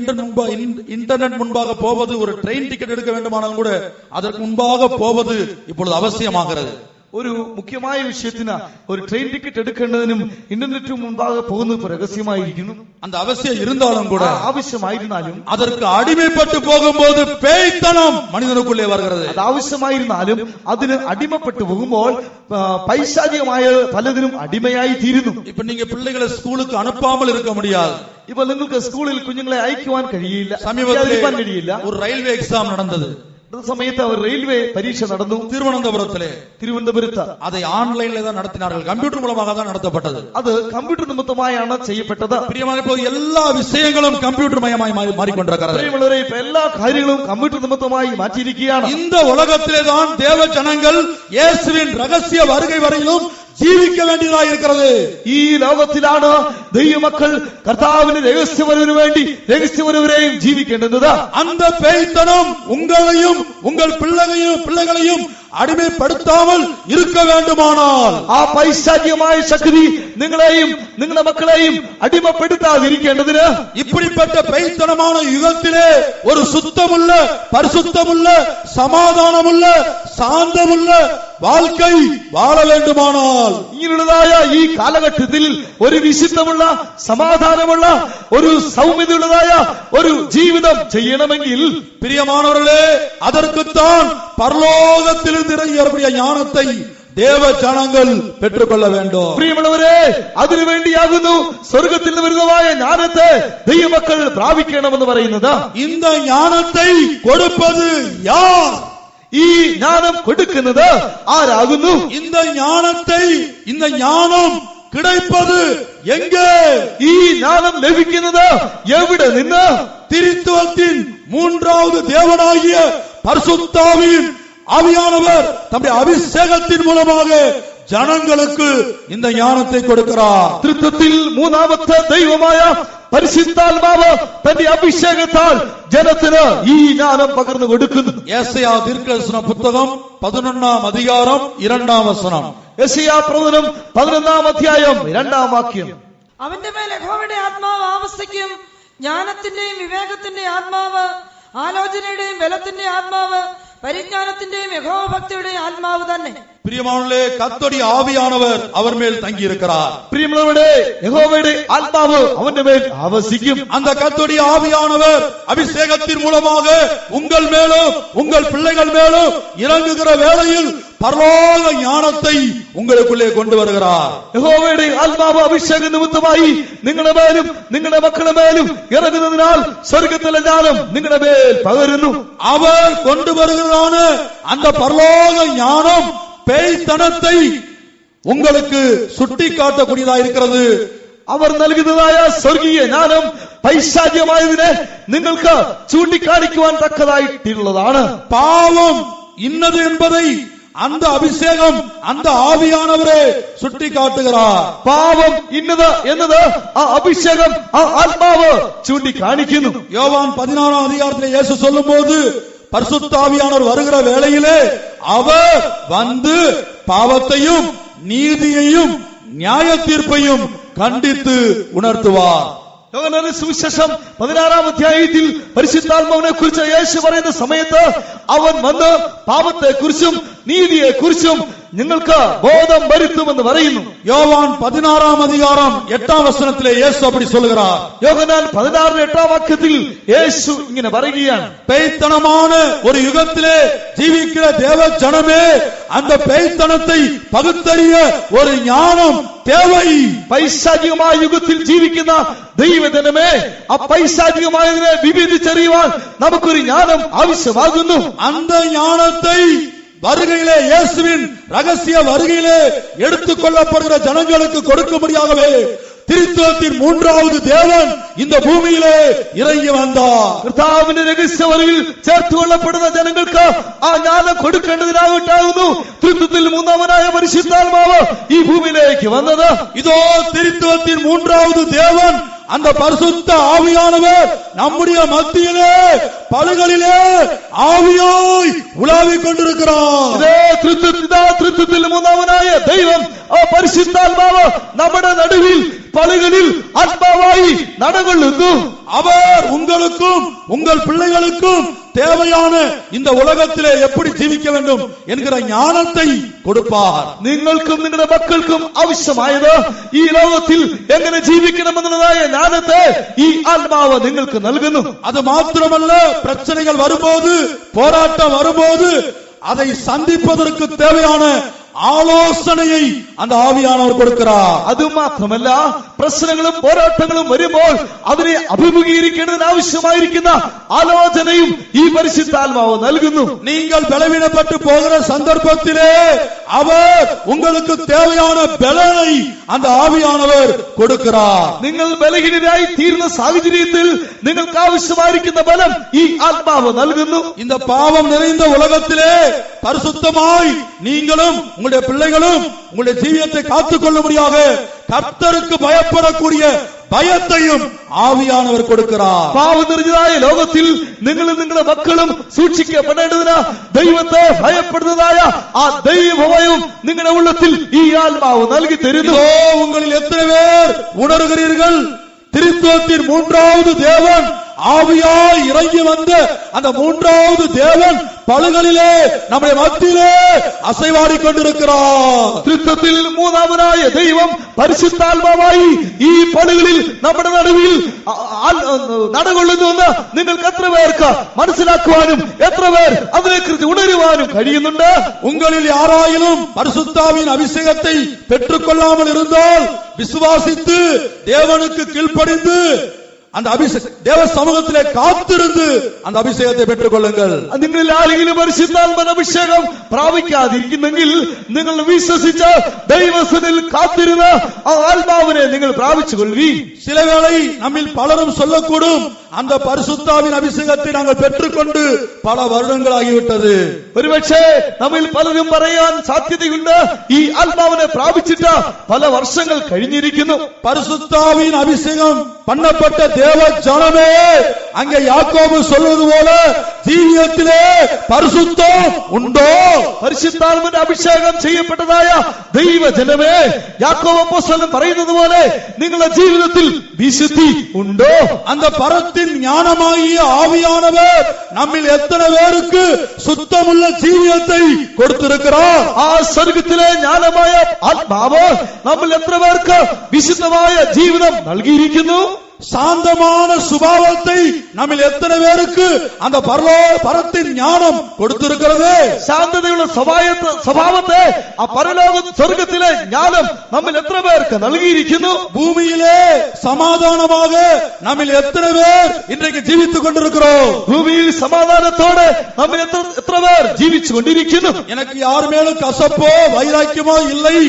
இன்டர்நெட் முன்பாக போவது, ஒரு ட்ரெயின் டிக்கெட் எடுக்க வேண்டுமானாலும் கூட அதற்கு முன்பாக போவது இப்பொழுது அவசியமாகிறது. ഒരു മുഖ്യമായ വിഷയത്തിന് ഒരു ട്രെയിൻ ടിക്കറ്റ് എടുക്കേണ്ടതിനും ഇന്റർനെറ്റിന് മുൻപാകെ പോകുന്നത് രഹസ്യമായിരിക്കുന്നു. அந்த அவசியம் இருந்தாலும் கூட, ആവശ്യമായിരുന്നാലും அதற்கு அடிமைப்பட்டு போகும்போது பேய்த்தனம் மனிதனுக்குள்ளே வருகிறது. അത് ആവശ്യമായിരുന്നാലും അതിന് അടിമപ്പെട്ടു പോകുമ്പോൾ പൈശാചികമായ പലതിനും അടിമയായി തീരുന്നു. இப்ப நீங்க பிள்ளைகளை ஸ்கூலுக்கு அனுப்பாமல் இருக்க முடியாது. ഇപ്പൊ നിങ്ങൾക്ക് സ്കൂളിൽ കുഞ്ഞുങ്ങളെ അയക്കുവാൻ കഴിയില്ല, സമീപത്തിൽ ഒരു റെയിൽവേ എക്സാം നടന്നത്. സമയത്ത് അവർ റെയിൽവേ പരീക്ഷ നടന്നു തിരുവനന്തപുരത്ത്. அதை ஆன்லைன்ல தான் நடத்தினார்கள். கம்ப்யூட்டர் மூலமாக தான் நடத்தப்பட்டது. അത് കമ്പ്യൂട്ടർ നിമിത്തമായാണ് ചെയ്യപ്പെട്ടത്. പ്രിയമായപ്പോൾ എല്ലാ വിഷയങ്ങളും കമ്പ്യൂട്ടർ മയമായി മാറിക്കൊണ്ടിരിക്കുന്നത്. പ്രിയമുള്ളവരെ, ഇപ്പൊ എല്ലാ കാര്യങ്ങളും കമ്പ്യൂട്ടർ നിമിത്തമായി മാറ്റിയിരിക്കുകയാണ്. இந்த உலகத்திலே தான் தேவ ஜனங்கள் இயேசுவின் ரகசிய வருகை வரையிலும் ജീവിക്ക വേണ്ടിയതായി இருக்கிறது. ഈ ലോകത്തിലാണ് ദൈവമക്കൾ കർത്താവിന്റെ രഹസ്യവരവിന് വേണ്ടി രഹസ്യവരവരെയും ജീവിക്കേണ്ടത്. அந்த பேய்த்தனம் உங்களையும் உங்கள் பிள்ளைகளையும் അടിമപ്പെടുത്താமல் இருக்க வேண்டுமானால், ആ പൈശാചികമായ ശക്തി നിങ്ങളെയും നിങ്ങളുടെ മക്കളെയും അടിമപ്പെടുത്താതിരിക്കേണ്ടതിന് இப்படிப்பட்ட பேய்த்தனமான யுகத்திலே ஒரு சுத்தமுள்ள, பரிசுத்தமுள்ள, சமாதானமுள்ள, சாந்தமுள்ள வாழ்க்கை வாழ வேண்டுமானால், ഇങ്ങനെയുള്ളതായ ഈ കാലഘട്ടത്തിൽ ഒരു വിശുദ്ധമുള്ള, സമാധാനമുള്ള, ഒരു സൗമ്യതയുള്ളതായ ഒരു ജീവിതം ചെയ്യണമെങ്കിൽ, பிரியமானவர்களே, அதற்குத்தான் பரலோகத்திலிருந்து இறங்கிய ஞானத்தை தேவ ஜனங்கள் பெற்றுக்கொள்ள வேண்டும். പ്രിയമുള്ളവരെ, അതിനുവേണ്ടിയാകുന്നു സ്വർഗത്തിൽ നിന്ന് വരുന്നതായ ஞானത്തെ ദൈവമക്കൾ പ്രാപിക്കണമെന്ന് പറയുന്നത്. இந்த ஞானத்தை கொடுப்பது யார்? ഈ ജ്ഞാനം കൊടുക്കുന്നത് ആരാകുന്നു? இந்த ஞானம் கிடைப்பது எங்கே? ഈ ജ്ഞാനം ലഭിക്കുന്നത് എവിടെ നിന്ന്? திரித்துவத்தின் மூன்றாவது தேவனாகிய பரிசுத்தாவியின் ஆவியானவர் தம்முடைய அபிஷேகத்தின் மூலமாக ജനങ്ങൾക്ക് இந்த ஞானத்தை கொடுக்கிறார். തൃത്വത്തിൽ മൂന്നാമത്തെ ദൈവമായ പരിശുദ്ധാത്മാവ് തന്റെ അഭിഷേകത്താൽ ജനത്തിന് ഈ ജ്ഞാനം പകർന്നു കൊടുക്കുന്നു. യെശയ്യാ ദീർഘദർശന പുസ്തകം 11-ാം അധികാരം 2-ാം വചനം. യെശയ്യാ പ്രവചനം 11-ാം അധ്യായം 2-ാം വാക്യം. അവന്റെ മേൽ യഹോവയുടെ ആത്മാവ് ആവസിക്കും, ജ്ഞാനത്തിന്റെയും വിവേകത്തിന്റെയും ആത്മാവ്, ആലോചനയുടെയും ബലത്തിന്റെ ആത്മാവ്, പരിജ്ഞാനത്തിന്റെയും യഹോവഭക്തിയുടെയും ആത്മാവ് തന്നെ. பிரியமானவர்களே, கர்த்தருடைய ஆவியானவர் அவர் மேல் தங்கி இருக்கிறார். പ്രിയമുള്ളവരുടെ, യഹോവയുടെ ആത്മാവ് അവന്റെ മേൽ ആവസിക്കും. அந்த கர்த்தருடைய ஆவியானவர் அபிஷேகத்தின் மூலமாக உங்கள் மேலும் உங்கள் பிள்ளைகள் மேலும் இறங்குகிற வேளையில் பரலோக ஞானத்தை உங்களுக்குள்ளே கொண்டு வருகிறார். യഹോവയുടെ ആത്മാവ് അഭിഷേക നിമിത്തമായി നിങ്ങളുടെ മേലും നിങ്ങളുടെ മക്കളുടെ മേലും ഇറങ്ങുന്നതിനാൽ സ്വർഗത്തിലെ ജ്ഞാനം നിങ്ങളുടെ മേൽ പകരുന്നു. அவர் கொண்டு வருகிறதான அந்த பரலோக ஞானம் பேய்த்தனத்தை உங்களுக்கு சுட்டி காட்டக்கூடியதாக இருக்கிறது. അവർ നൽകുന്നതായ സ്വർഗീയ ജ്ഞാനം പൈശാചികമായതിനെ നിങ്ങൾക്ക് ചൂണ്ടിക്കാണിക്കുവാൻ തക്കതായിട്ടുള്ളതാണ്. பாவம் இன்னது என்பதை அந்த அபிஷேகம், அந்த ஆவியானவரே சுட்டி காட்டுகிறார். പാപം ഇന്നത് എന്നത് ആ അഭിഷേകം, ആ ആത്മാവ് ചൂണ്ടിക്കാണിക്കുന്നു. யோவான் 16-ാം അധികാരത്തിലെ യേശു சொல்லும்போது பரிசுத்த ஆவியானவர் வருகிற வேளையிலே அவர் வந்து பாவத்தையும் நீதியையும் நியாய தீர்ப்பையும் கண்டித்து உணர்த்துவார். യോഹന്നാന്റെ സുവിശേഷം 16-ാം അധ്യായത്തിൽ പരിശുദ്ധാത്മാവിനെ കുറിച്ച് യേശു പറയുന്ന സമയത്ത് അവൻ വന്ന് പാപത്തെ കുറിച്ചും നീതിയെ കുറിച്ചും നിങ്ങൾക്ക് ബോധം വരുത്തുമെന്ന് പറയുന്നു. யோவான் 16-ാം அதிகாரம் 8-ാം വചനത്തിലെ യേശു அப்படி சொல்கிறார். യോഹന്നാൻ 16-8-ാം വാക്യത്തിൽ യേശു ഇങ്ങനെ പറയുകയാണ്, பேய்த்தனமான ஒரு யுகத்திலே ஜீவிக்கிற தேவ ஜனமே, அந்த பேய்த்தனத்தை பகுத்தறிய ஒரு ஞானம் தேவை. പൈശാചികമായ യുഗത്തിൽ ജീവിക്കുന്ന ദൈവജനമേ, ആ പൈശാചികമായതിനെ വിവേചിച്ചറിയുവാൻ നമുക്കൊരു ജ്ഞാനം ആവശ്യമാകുന്നു. அந்த ஞானத்தை வருகையிலே, இயேசுவின் ரகசிய வருகையிலே எடுத்துக் கொள்ளப்படுகிற ஜனங்களுக்கு கொடுக்கும்படியாகவே തിരുത്വത്തിൻ മൂന്നാമത് ദേവൻ இந்த ഭൂമിയിലെ ഇറങ്ങി വந்தார். കർത്താവിന്റെ രഹസ്യവരിൽ ചേർത്തുകൊള്ളപ്പെടുന്ന ജനങ്ങൾക്ക് ആ ജ്ഞാനം കൊടുക്കേണ്ടതിനായിട്ടാകുന്നു ത്രിത്വത്തിൽ മൂന്നാമനായ പരിശുദ്ധാത്മാവ് ഈ ഭൂമിയിലേക്ക് വന്നത്. இதோ திருத்துவத்தின் மூன்றாவது தேவன், அந்த பரிசுத்த ஆவியானவர் நம்முடைய மத்தியிலே பலகளிலே ஆவியாய் உலாவிக் கொண்டிருக்கிறார். ത്രിത്വത്തിൽ മൂന്നാമനായ ദൈവം, ആ പരിശുദ്ധാത്മാവ് നമ്മുടെ നടുവിൽ பலகளில் ஆத்மாவாய் நடகொள்ளுന്നു. அவர் உங்களுக்கும் உங்கள் பிள்ளைகளுக்கும் தேவையான இந்த உலகத்திலே எப்படி ஜீவிக்க வேண்டும் என்கிற ஞானத்தை கொடுப்பார். നിങ്ങൾക്കും നിങ്ങളുടെ മക്കൾക്കും ആവശ്യമായത് ഈ ലോകത്തിൽ എങ്ങനെ ജീവിക്കണമെന്നതായ ജ്ഞാനത്തെ ഈ ആത്മാവ് നിങ്ങൾക്ക് നൽകുന്നു. அது மாத்திரமல்ல, பிரச்சனைகள் வரும்போது, போராட்டம் வரும்போது அதை சந்திப்பதற்கு தேவையான ആലോചനയെ அந்த ആവിയാനവർ കൊടുக்கிறார். അത് മാത്രമല്ല, പ്രശ്നങ്ങളും പോരാട്ടങ്ങളും വരുമ്പോൾ അതിനെ അഭിമുഖീകരിക്കേണ്ടതിന് ആവശ്യമായിരിക്കുന്ന ആലോചനയും ഈ പരിശുദ്ധാത്മാവ് നൽകുന്നു. நீங்கள் பலவீனப்பட்டு போகிற சந்தர்ப்பத்திலே அவர் உங்களுக்கு தேவையான பலனை அந்த ஆவியானவர் கொடுக்கிறார். നിങ്ങൾ ബലഹീനരായി തീരുന്ന സാഹചര്യത്തിൽ നിങ്ങൾക്ക് ആവശ്യമായിരിക്കുന്ന ബലം ഈ ആത്മാവ് നൽകുന്നു. இந்த பாவம் நிறைந்த உலகத்திலே பரிசுத்தமாய் நீங்களும் உங்களுடைய பிள்ளைகளும் உங்களுடைய ஜீவியத்தை காத்துக் கொள்ளும்படியாக கர்த்தருக்கு பயப்படக்கூடிய ഭയത്തെയും ആവിയാനവർ കൊടുக்கிறார். പാവം നിറഞ്ഞതായ ലോകത്തിൽ നിങ്ങളും നിങ്ങളുടെ മക്കളും സൂക്ഷിക്കപ്പെടേണ്ടതിന് ദൈവത്തെ ഭയപ്പെടുന്നതായ ആ ദൈവഭയം നിങ്ങളുടെ ഉള്ളത്തിൽ ഈ ആത്മാവ് നൽകി തരുന്നു. உங்களில் எத்தனை பேர் உணர்கிறீர்கள், திருத்துவத்தின் மூன்றாவது தேவன் ஆவியாய் இறங்கி வந்து அந்த மூன்றாவது தேவன் பலகளிலே நம்முடைய மத்தியிலே அசைவாடிக் கொண்டிருக்கிறார். ത്രിത്വത്തിൽ മൂന്നാമനായ ദൈവം പരിശുദ്ധാത്മാവായി ഈ പലകളിൽ നമ്മുടെ നടുവിൽ നടകൊള്ളുന്നുവെന്ന് നിങ്ങൾക്ക് എത്ര പേർക്ക് മനസ്സിലാക്കുവാനും എത്ര പേർ അതിനെക്കുറിച്ച് ഉണരുവാനും കഴിയുന്നുണ്ട്? உங்களில் யாராயிலும் பரிசுத்தாவின் அபிஷேகத்தை பெற்றுக் கொள்ளாமல் இருந்தால் விசுவாசித்து தேவனுக்கு கீழ்ப்படிந்து அந்த தேவ சமூகத்திலே காத்திருந்து அந்த അഭിഷേകത്തെ பெற்றுக் கொள்ளுங்கள். നിങ്ങളിൽ ആരെങ്കിലും പരിശുദ്ധാത്മാവിന്റെ അഭിഷേകം പ്രാപിക്കാതിരിക്കുന്നെങ്കിൽ നിങ്ങൾ വിശ്വസിച്ച് ദൈവസന്നിധിയിൽ കാത്തിരുന്ന് ആ ആത്മാവിനെ നിങ്ങൾ പ്രാപിച്ചുകൊള്ളുവീൻ. சில வேளை நம்மில் பலரும் சொல்லக்கூடும், அந்த பரிசுத்தாவின் அபிஷேகத்தை நாங்கள் பெற்றுக்கொண்டு பல வருடங்கள் ஆகிவிட்டது. ഒരുപക്ഷേ നമ്മിൽ പലരും പറയാൻ സാധ്യതയുണ്ട്, ഈ ആത്മാവിനെ പ്രാപിച്ചിട്ട് പല വർഷങ്ങൾ കഴിഞ്ഞിരിക്കുന്നു. பரிசுத்தாவின் அபிஷேகம் பண்ணப்பட்ட தேவ ஜனமே, அங்கே யாக்கோபு சொல்வது போல ஜீவியத்திலே பரிசுத்தம் உண்டோ? പരിശുദ്ധാത്മാവിന്റെ അഭിഷേകം ചെയ്യപ്പെട്ടതായ ദൈവജനമേ, യാക്കോബ് അപ്പോസ്തലൻ പറയുന്നത് പോലെ നിങ്ങളുടെ ജീവിതത്തിൽ വിശുദ്ധി ഉണ്ടോ? அந்த பரத்தின் ஞானமாகிய ஆவியானவர் நம்மில் எத்தனை பேருக்கு சுத்தமுள்ள ஜீவியத்தை கொடுத்திருக்கிறார்? ആ സ്വർഗത്തിലെ ജ്ഞാനമായ ആത്മാവ് നമ്മിൽ എത്ര പേർക്ക് വിശുദ്ധമായ ജീവിതം നൽകിയിരിക്കുന്നു? சாந்தமான சுபாவத்தை நம்மில் எத்தனை பேருக்கு அந்த பரத்தின் ஞானம் கொடுத்திருக்கிறது? ശാന്തതയുള്ള സ്വഭാവത്തെ ആ പരലോക സ്വർഗത്തിലെ ജ്ഞാനം നമ്മിൽ എത്ര പേർക്ക് നൽകിയിരിക്കുന്നു? பூமியிலே சமாதானமாக நம்மில் எத்தனை பேர் இன்றைக்கு ஜீவித்துக் கொண்டிருக்கிறோம்? ഭൂമിയിൽ സമാധാനത്തോടെ നമ്മിൽ എത്ര പേർ ജീവിച്ചു കൊണ്ടിരിക്കുന്നു? எனக்கு யார் மேலும் கசப்போ வைராக்கியமோ இல்லை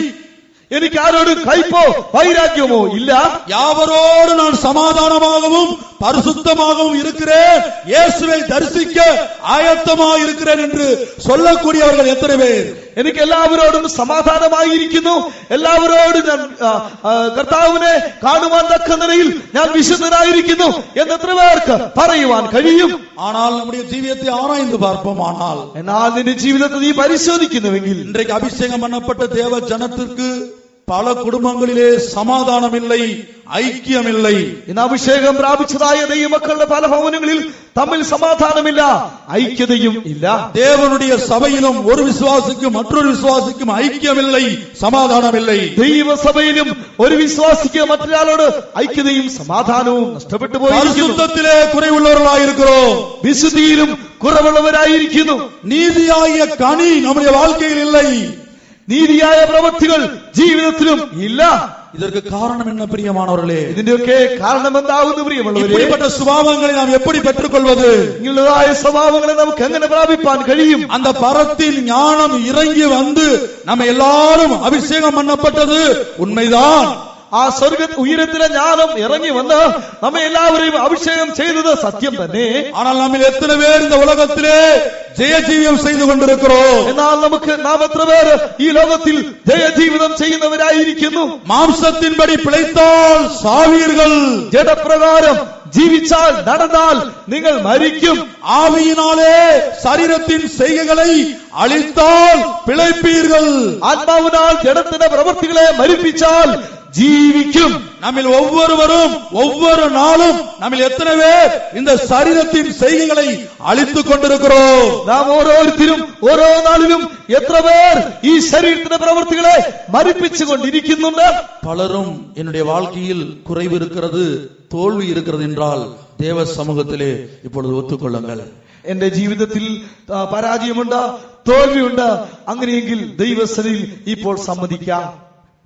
എനിക്ക് ആരോടും കയ്പോ വൈരാഗ്യമോ ഇല്ല. யாவரோடு நான் சமாதானமாகவும் பரிசுத்தமாகவும் இருக்கிறேன், இயேசுவை தரிசிக்க ஆயத்தமாக இருக்கிறேன் என்று சொல்லக்கூடியவர்கள் எத்தனை பேர்? എനിക്ക് എല്ലാവരോടും സമാധാനമായിരിക്കുന്നു, എല്ലാവരോടും ഞാൻ കർത്താവിനെ കാണുവാൻ തക്ക നിലയിൽ ഞാൻ വിശുദ്ധനായിരിക്കുന്നു എന്ന് എത്ര പേർക്ക് പറയുവാൻ കഴിയും? ஆனால் நம்முடைய ஜீவியத்தை ஆராய்ந்து பார்ப்போமானால், എന്നാൽ നിന്റെ ജീവിതത്തെ നീ പരിശോധിക്കുന്നുവെങ്കിൽ, இன்றைக்கு அபிஷேகம் பண்ணப்பட்ட தேவ ஜனத்திற்கு பல குடும்பங்களிலே சமாதானம் இல்லை, ஐக்கியம் இல்லை. ഇന്ന് അഭിഷേകം പ്രാപിച്ചതായ ദൈവമക്കളുടെ പല ഭവനങ്ങളിൽ തമ്മിൽ സമാധാനമില്ല, ഐക്യതയും ഇല്ല. தேவனுடைய சபையிலும் ஒரு விசுவாசிக்கும் மற்றொரு விசுவாசிக்கும் ஐக்கியம் இல்லை, சமாதானம் இல்லை. ദൈവസഭയിലും ഒരു വിശ്വാസിക്ക് മറ്റൊരാളോട് ഐക്യതയും സമാധാനവും നഷ്ടപ്പെട്ടു പോയിരിക്കുന്നു. பரிசுத்தத்திலே குறைவுள்ளவர்களாயிருக்கிறோம், വിശുദ്ധിയിലും കുറവുള്ളവരായിരിക്കുന്നു. நீதியாகிய கனி நம்முடைய வாழ்க்கையில் இல்லை, നീതിയായ പ്രവൃത്തികൾ ജീവിതത്തിലും ഇല്ല. இதற்கு காரணம் என்ன பிரியமானவர்களே? ഇതിന്റെയൊക്കെ കാരണം എന്താകുന്നു പ്രിയമുള്ളവരെ? இப்படிப்பட்ட சுபாவங்களை நாம் எப்படி பெற்றுக்கொள்வது? ഇങ്ങനെയുള്ളതായ സ്വഭാവങ്ങളെ നമുക്ക് എങ്ങനെ പ്രാപിപ്പാൻ കഴിയും? அந்த பரத்தின் ஞானம் இறங்கி வந்து நம்ம எல்லாரும் அபிஷேகம் பண்ணப்பட்டது உண்மைதான். ആ സ്വർഗ ഉയരത്തിലെ ജ്ഞാനം ഇറങ്ങി വന്ന് നമ്മെ എല്ലാവരെയും അഭിഷേകം ചെയ്തത് സത്യം തന്നെ. ஆனால் நம்ம எத்தனை பேர் இந்த உலகத்திலே ஜெயஜீவியம் செய்து கொண்டிருக்கிறோம்? എന്നാൽ നാം എത്ര പേര് ഈ ലോകത്തിൽ ജയജീവിതം ചെയ്യുന്നവരായിരിക്കുന്നു? மாம்சத்தின்படி பிழைத்தால் சாவீர்கள், ജഡപ്രകാരം ജീവിച്ചാൽ നടന്നാൽ നിങ്ങൾ മരിക്കും. ஆவியினாலே சரீரத்தின் செய்கைகளை அழித்தால் பிழைப்பீர்கள். ആത്മാവിനാൽ ജഡത്തിന്റെ പ്രവൃത്തികളെ മരിപ്പിച്ചാൽ ജീവിക്കും. நம்மில் ஒவ்வொருவரும் ஒவ்வொரு நாளும் நம்மில் எத்தனை பேர் இந்த சரீரத்தின் செய்கைகளை அழித்துக் கொண்டிருக்கிறோம்? നാം ഓരോരുത്തരും ഓരോ നാളിലും എത്ര പേർ ഈ ശരീരത്തിന്റെ പ്രവൃത്തികളെ മരിപ്പിച്ചുകൊണ്ടിരിക്കുന്നുണ്ട്? பலரும் என்னுடைய வாழ்க்கையில் குறைவு இருக்கிறது, தோல்வி இருக்கிறது என்றால் தேவ சமூகத்திலே இப்பொழுது ஒத்துக்கொள்ளுங்கள். എന്റെ ജീവിതത്തിൽ പരാജയമുണ്ട്, തോൽവിയുണ്ട്, അങ്ങനെയെങ്കിൽ ദൈവസന്നിധിയിൽ ഇപ്പോൾ സമ്മതിക്കാം.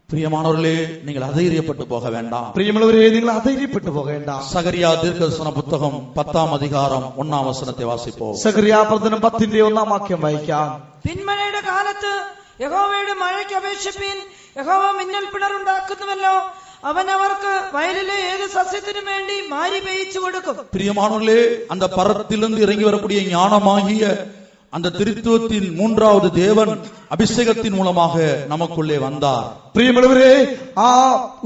பிரியமானவர்களே, நீங்கள் அதைரியப்பட்டு போக வேண்டாம். പ്രിയമുള്ളവരെ, നിങ്ങൾ അധൈര്യപ്പെട്ടു പോകേണ്ട. சகரியா தீர்க்கதரிசன புத்தகம் 10 அதிகாரம் 1 வசனத்தை வாசிப்போம். സഖറിയാ പ്രവചനം 10 വാക്യം വായിക്കാം. പിന്മഴയുടെ കാലത്ത് യഹോവയുടെ മഴയ്ക്ക് അപേക്ഷിപ്പീൻ, യഹോവ മിന്നൽ പിണറുണ്ടാക്കുന്നുവല്ലോ, അവൻ അവർക്ക് വയലിലെ ഏത് സസ്യത്തിനും വേണ്ടി മാരി പെയ്ച്ചു കൊടുക്കും. பிரியமானவர்களே, அந்த பரத்திலிருந்து இறங்கி வரக்கூடிய ஞானமாகிய அந்த திருத்துவத்தின் மூன்றாவது தேவன் அபிஷேகத்தின் மூலமாக நமக்குள்ளே வந்தார். പ്രിയമുള്ളവരെ, ആ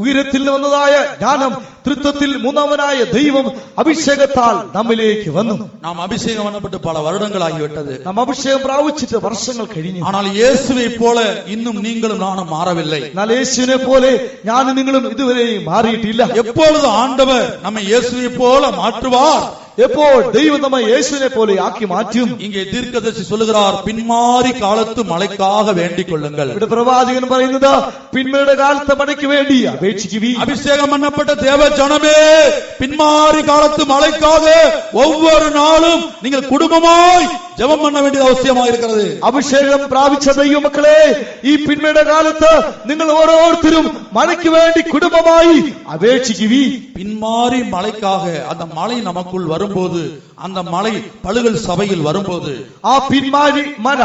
ഉയരത്തിൽ വന്നതായ ജ്ഞാനം, തൃത്വത്തിൽ മൂന്നാമനായ ദൈവം അഭിഷേകത്താൽ നമ്മിലേക്ക് വന്നു. நாம் அபிஷேகம் பண்ணப்பட்டு பல வருடங்கள் ஆகிவிட்டது. നാം അഭിഷേകം പ്രാപിച്ചിട്ട് വർഷങ്ങൾ കഴിഞ്ഞു. ஆனால் இயேசுவை போல இன்னும் நீங்களும் நானும் மாறவில்லை. എന്നാൽ യേശുവിനെ പോലെ ഞാനും നിങ്ങളും ഇതുവരെ മാറിയിട്ടില്ല. எப்பொழுது ஆண்டவர் நம்மை இயேசுவை போல மாற்றுவார்? എപ്പോൾ ദൈവം നമ്മെ യേശുവിനെ പോലെ ആക്കി മാറ്റും? இங்கே தீர்க்கதரிசி சொல்லுகிறார், பின்மாறி காலத்து மழைக்காக வேண்டிக் கொள்ளுங்கள். ഇവിടെ പ്രവാചകൻ പറയുന്നത്, പിന്മയുടെ കാലത്തെ മഴയ്ക്ക് വേണ്ടി അപേക്ഷിക്കുവീൻ. அபிஷேகம் பண்ணப்பட்ட தேவ ஜனமே, பின்மாறி காலத்து மழைக்காக ஒவ்வொரு நாளும் நீங்கள் குடும்பமாய் ஜெபம் பண்ண வேண்டியது அவசியமாக இருக்கிறது. അഭിഷേകം പ്രാപിച്ച ദൈവമക്കളെ, ഈ പിന്മയുടെ കാലത്ത് നിങ്ങൾ ഓരോരുത്തരും മഴയ്ക്ക് വേണ്ടി കുടുംബമായി അപേക്ഷിക്കുവീൻ. பின்மாறி மழைக்காக, அந்த மழை நமக்குள் வரும்போது, அந்த மழை பழுகல் சபையில் வரும்போது, ആ പിന്മാരി മഴ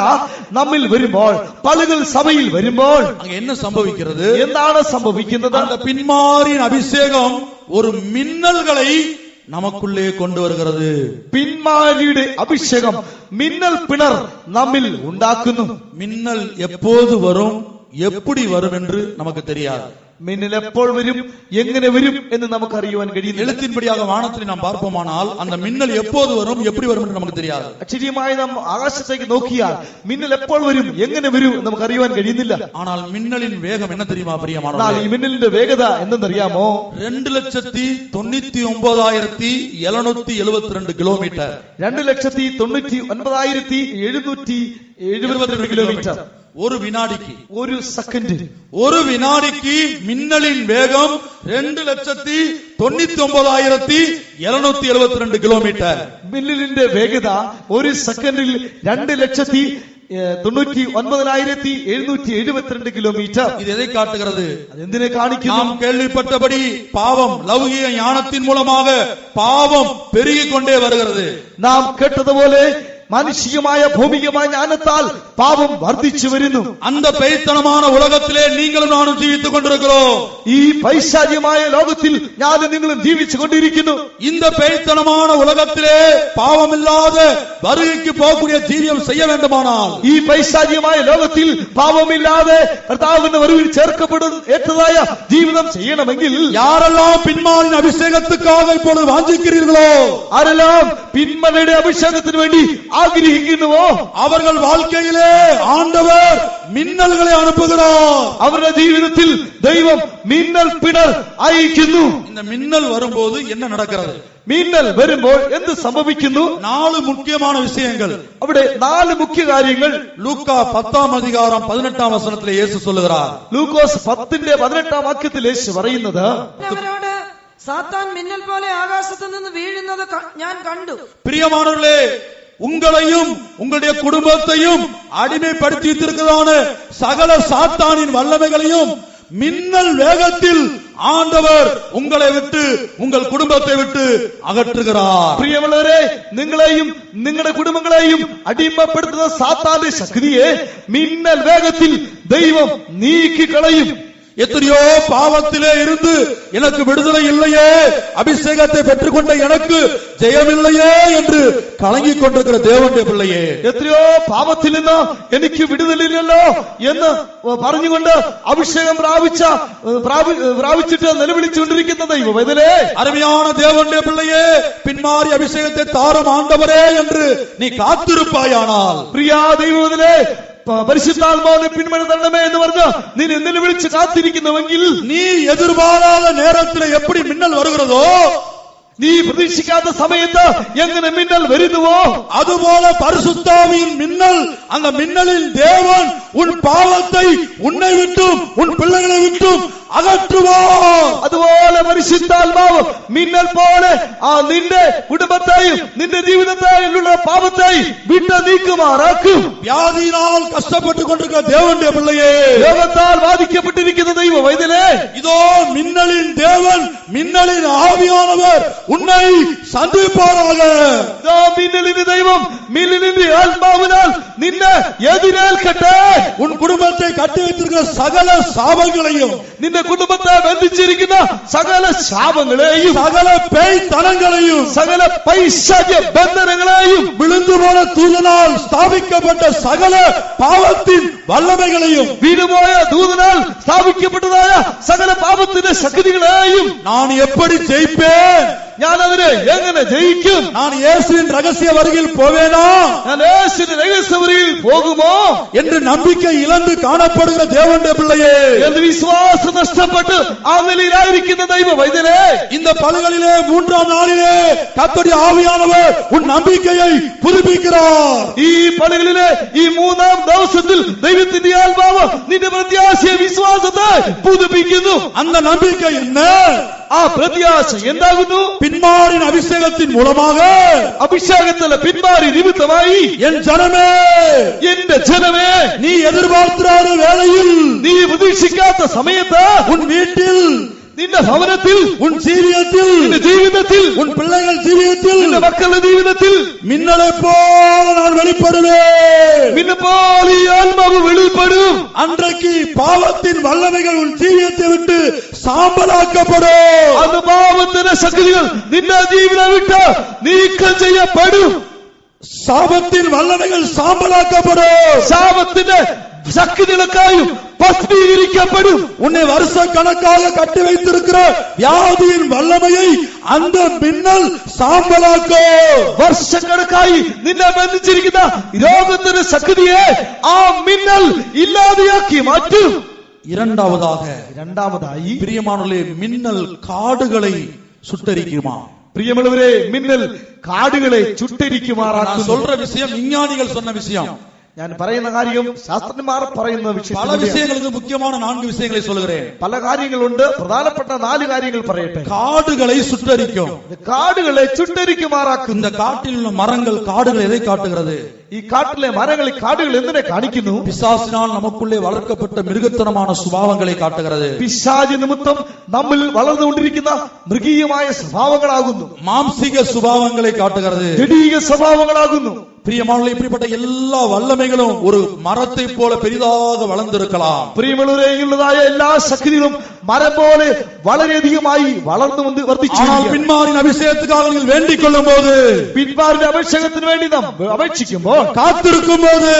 നമ്മിൽ വരുമ്പോൾ, പളുകൾ സഭയിൽ വരുമ്പോൾ அங்க என்ன சம்பவிக்கிறது? എന്താണ് സംഭവിക്കുന്നത്? அந்த பின்மாரியின் அபிஷேகம் ஒரு மின்னல்களை நமக்குள்ளே கொண்டு வருகிறது. പിന്മാരിയുടെ അഭിഷേകം മിന്നൽ പിണർ നമ്മിൽ ഉണ്ടാക്കുന്നു. மின்னல் எப்போது வரும், எப்படி வரும் என்று நமக்கு தெரியாது. മിന്നൽ എപ്പോൾ വരും, എങ്ങനെ വരും എന്ന് നമുക്ക് അറിയുവാൻ കഴിയുന്നില്ല. எழுத்தின்படியாக வானத்தில் நாம் பார்ப்போமானால் அந்த மின்னல் எப்போது வரும், எப்படி வரும் என்று நமக்கு தெரியாது. അക്ഷരീയമായി നാം ആകാശത്തേക്ക് നോക്കിയാൽ മിന്നൽ എപ്പോൾ വരും, എങ്ങനെ വരും എന്ന് നമുക്ക് അറിയുവാൻ കഴിയുന്നില്ല. ஆனால் മിന്നലിன் വേഗം என்ன தெரியுமா എന്നാൽ பிரியமானவர்களே? ഈ മിന്നലിന്റെ വേഗത എന്തെന്നറിയാമോ? 2,99,772 കിലോമീറ്റർ. 2,99,772 കിലോമീറ്റർ. ஒரு வினாடிக்கு, ഒരു സെക്കൻഡ്, ஒரு வினாடிக்கு மின்னலின் வேகம் 2,99,772 കിലോമീറ്റർ. മിന്നലിന്റെ വേഗത ഒരു സെക്കൻഡിൽ 2,99,772 കിലോമീറ്റർ. இது எதை காட்டுகிறது? അതെന്തിനെ കാണിക്കുന്നു? நாம் கேள்விப்பட்டபடி பாவம் லௌகிக ஞானத்தின் மூலமாக பாவம் பெருகிக் கொண்டே வருகிறது. നാം കേട്ടതുപോലെ മാനുഷികമായ ഭൗമികമായ ജ്ഞാനത്താൽ പാപം വർദ്ധിച്ചു വരുന്നു. அந்த பேய்த்தனமான உலகத்திலே நீங்களும் நானும் ஜீவித்துக் கொண்டிருக்கிறோம். ഈ പൈശാചികമായ ലോകത്തിൽ ഞാനും നിങ്ങളും ജീവിച്ചു കൊണ്ടിരിക്കുന്നു. இந்த பேய்த்தனமான உலகத்திலே பாவமில்லாத வருகைக்கு போகக்கூடிய ஜீவியம் செய்ய வேண்டுமானால், ഈ പൈശാചികമായ ലോകത്തിൽ പാപമില്ലാതെ കർത്താവിന്റെ വരവിൽ ചേർക്കപ്പെടുന്ന ഏറ്റതായ ജീവിതം ചെയ്യണമെങ്കിൽ யாரெல்லாம் பின்மாரின் அபிஷேகத்துக்காக இப்பொழுது வாஞ்சிக்கிறீர்களோ, ആരെല്ലാം പിന്മലയുടെ അഭിഷേകത്തിന് വേണ്ടി ആഗ്രഹിക്കുന്നുവോ அவர்கள் வாழ்க்கையிலே ஆண்டவர் மின்னல்களை அனுப்புகிறார். അവരുടെ ജീവിതത്തിൽ ദൈവം മിന്നൽ പിണർ അയക്കുന്നു. இந்த மின்னல் வரும்போது என்ன நடக்கிறது? മിന്നൽ വരുമ്പോൾ എന്ത് സംഭവിക്കുന്നു? 4 முக்கியமான விஷயங்கள். അവിടെ 4 മുഖ്യ കാര്യങ്ങൾ லூக்கா 10:18 இயேசு சொல்லுகிறார். ലൂക്കോസ് 10:18 വാക്യത്തിൽ യേശു പറയുന്നത്, അവരോട് സാത്താൻ മിന്നൽ പോലെ ആകാശത്തു നിന്ന് വീഴുന്നത് ഞാൻ കണ്ടു. பிரியமானவர்களே, உங்களையும் உங்களுடைய குடும்பத்தையும் அடிமைப்படுத்தி வைத்திருக்கிறதான சகல சாத்தானின் வல்லமைகளையும் மின்னல் வேகத்தில் ஆண்டவர் உங்களை விட்டு உங்கள் குடும்பத்தை விட்டு அகற்றுகிறார். പ്രിയമുള്ളവരെ, നിങ്ങളെയും നിങ്ങളുടെ കുടുംബങ്ങളെയും അടിമപ്പെടുത്തുന്ന സാത്താന്റെ ശക്തിയെ മിന്നൽ വേഗത്തിൽ ദൈവം നീക്കിക്കളയും. எத்தனையோ பாவத்திலே இருந்து எனக்கு விடுதலை இல்லையே, அபிஷேகத்தை பெற்றுக்கொண்ட எனக்கு ஜெயமில்லையே என்று கலங்கிக் கொண்டிருக்கிற தேவனுடைய பிள்ளையே, എത്രയോ പാപത്തിൽ നിന്ന് എനിക്ക് വിടുതലില്ലല്ലോ എന്ന് പറഞ്ഞുകൊണ്ട് അഭിഷേകം പ്രാപിച്ചിട്ട് നിലവിളിച്ചുകൊണ്ടിരിക്കുന്ന ദൈവവേദനേ, அருமையான தேவனுடைய பிள்ளையே, பின்மாறி அபிஷேகத்தை தாரும் ஆண்டவரே என்று நீ காத்திருப்பாயானால், പ്രിയ ദൈവവേദനേ, പരിശുദ്ധാത്മാവിനെ പിന്മഴ തരണമേ എന്ന് പറഞ്ഞ് നീ നിന്നെ വിളിച്ച് കാത്തിരിക്കുന്നുവെങ്കിൽ, நீ எதிர்பாராத நேரத்தில் எப்படி மின்னல் வருகிறதோ, നീ പ്രതീക്ഷിക്കാത്ത സമയത്ത് എങ്ങനെ മിന്നൽ വരുന്നുവോ, அதுபோல பரிசுத்தாவியின் மின்னல், அந்த மின்னலில் தேவன் உன் பாவத்தை உன்னை விட்டும் உன் பிள்ளைகளை விட்டும் അകറ്റുവാൻ. അതുപോലെ പരിശുദ്ധാത്മാവ് മിന്നൽ പോലെ നിന്റെ കുടുംബത്തെയും നിന്റെ ജീവിതത്തെയുള്ള പാപത്തെയും വിട്ട് നീക്കുമാറാക്കും. വ്യാധിയിனால் കഷ്ടപ്പെട്ടുக் കൊണ്ടിരിക്കുന്ന தேவனுடைய பிள்ளையே, രോഗത്താൽ ബാധിക്കപ്പെട്ടിരിക്കുന്ന ദൈവ വൈദ്യനെ, இதோ மின்னலின் தேவன், மின்னலின் ஆவியானவர் உன்னை சந்திப்பாராக. മിന്നലിന്റെ ദൈവം മിന്നലിന്റെ ആത്മാവിനാൽ നിന്നെ എതിരേൽക്കട്ടെ. உன் குடும்பத்தை கட்டி வைத்திருக்கிற சகல சாபங்களையும், നിന്റെ കുടുംബത്തെ ബന്ധിച്ചിരിക്കുന്ന സകല ശാപങ്ങളെയും, சகல பேய்த்தனங்களையும், സകല പൈശാചിക ബന്ധനങ്ങളെയും, விழுந்து போன தூதனால் ஸ்தாபிக்கப்பட்ட சகல பாவத்தின் வல்லமைகளையும், വീണുപോയ ദൂതനാൽ സ്ഥാപിക്കപ്പെട്ടതായ സകല പാപത്തിന്റെ ശക്തികളെയും நான் எப்படி ஜெயிப்பேன்? ഞാൻ അതിനെ എങ്ങനെ ജയിക്കും? நான் இயேசுவின் ரகசிய வருகையில் போவேனா? ഞാൻ യേശുവിന്റെ രഹസ്യവരിയിൽ പോകുമോ என்று நம்பிக்கை இழந்து காணப்படுகிற தேவனுடைய பிள்ளையே, എന്ന് വിശ്വാസം നഷ്ടപ്പെട്ട് ആ നിലയിലായിരിക്കുന്ന ദൈവ വൈദ്യനെ, இந்த பலிகளிலே 3ஆம் நாளிலே கர்த்தருடைய ஆவியானவர் உன் நம்பிக்கையை புதுப்பிக்கிறார். ഈ പണികളിലെ ഈ 3ആം ദിവസത്തിൽ ദൈവത്തിന്റെ ആത്മാവ് നിന്റെ പ്രത്യാശയെ വിശ്വാസത്തെ പുതുപ്പിക്കുന്നു. அந்த நம்பிக்கை என்ன? ആ പ്രത്യാശ എന്താകുന്നു? பின்மாரின் அபிஷேகத்தின் மூலமாக, അഭിഷേകത്തിലെ പിന്മാറി നിമിത്തമായി, என் ஜனமே, എന്റെ ജനമേ, நீ எதிர்பார்த்திராத வேளையில், നീ പ്രതീക്ഷിക്കാത്ത സമയത്ത് உன் வீட்டில், നിന്റെ ഭവനത്തിൽ, உன் ஜீவியத்தில், നിന്റെ ജീവിതത്തിൽ, உன் பிள்ளைகள் ஜீவியத்தில் നിന്റെ മക്കളുടെ ജീവിതത്തിൽ மின்னலை போல நான் வெளிப்படுவேன். നിന്നെപ്പോൾ ഈ ആത്മാവ് വെളിപ്പെടും. அன்றைக்கு பாவத்தின் வல்லமைகள் உன் ஜீவியத்தை விட்டு சாம்பலாக்கப்படும். അത് പാപത്തിന്റെ ശക്തികൾ നിന്റെ ജീവിതം വിട്ട് നീക്കം ചെയ്യപ്പെടും. சாபத்தின் வல்லமைகள் சாம்பலாக்கப்படும். ശാപത്തിന്റെ ശക്തികളൊക്കെയും ഭസ്മീകരിക്കപ്പെടും. உன்னை வருஷ கணக்காக கட்டி வைத்திருக்கிற வியாதியின் வல்லமையை அந்த மின்னல் சாம்பலாக்கும். വർഷക്കണക്കായി നിന്നെ ബന്ധിച്ചിരിക്കുന്ന രോഗത്തിന്റെ ശക്തിയെ ആ മിന്നൽ ഇല്ലാതെയാക്കി മാറ്റും. இரண்டாவதாയി பிரியமானவர்களே, மின்னல் காடுகளை சுட்டரிக்குமா? പ്രിയമുള്ളവരെ, മിന്നൽ കാടുകളെ ചുട്ടരിക്കുമാറാക്കും. சொல்ற விஷயம் விஞ்ஞானிகள் சொன்ன விஷயம். ഞാൻ പറയുന്ന കാര്യം ശാസ്ത്രജ്ഞന്മാർ പറയുന്ന பல വിഷയം. விஷயங்களுக்கு முக்கியமான 4 விஷயங்களை சொல்கிறேன். പല കാര്യങ്ങളുണ്ട്, പ്രധാനപ്പെട്ട 4 കാര്യങ്ങൾ പറയട്ടെ. காடுகளை சுட்டரிக்கும். കാടുകളെ ചുട്ടരിക്കുമാറാക്കും. இந்த காட்டில் உள்ள மரங்கள், காடுகள் எதை காட்டுகிறது? ഈ കാട്ടിലെ മരങ്ങൾ, ഈ കാടുകൾ എന്തിനെ കാണിക്കുന്നു? பிசாசினால் நமக்குள்ளே வளர்க்கப்பட்ட மிருகத்தனமான சுபாவங்களை காட்டுகிறது. പിശാചി നിമിത്തം നമ്മിൽ വളർന്നുകൊണ്ടിരിക്കുന്ന മൃഗീയമായ സ്വഭാവങ്ങളാകുന്നു, மாம்சிக சுபாவங்களை காட்டுகிறது. ജഡീക സ്വഭാവങ്ങളാകുന്നു. பிரியமானவர்களே, இப்படிப்பட்ட எல்லா வல்லமைகளும் ஒரு மரத்தை போல பெரிதாக வளர்ந்திருக்கலாம். പ്രിയമുള്ളവരെ, ഉള്ളതായ എല്ലാ ശക്തികളും മരം പോലെ വളരെയധികമായി വളർന്നു വർദ്ധിച്ചു. ஆனால் பின்மாரின் அபிஷேகத்துக்காக நீங்கள் வேண்டிக் கொள்ளும் போது, പിന്മാരുടെ അഭിഷേകത്തിന് വേണ്ടി നാം അപേക്ഷിക്കുമ്പോൾ, காத்திருக்கும்போது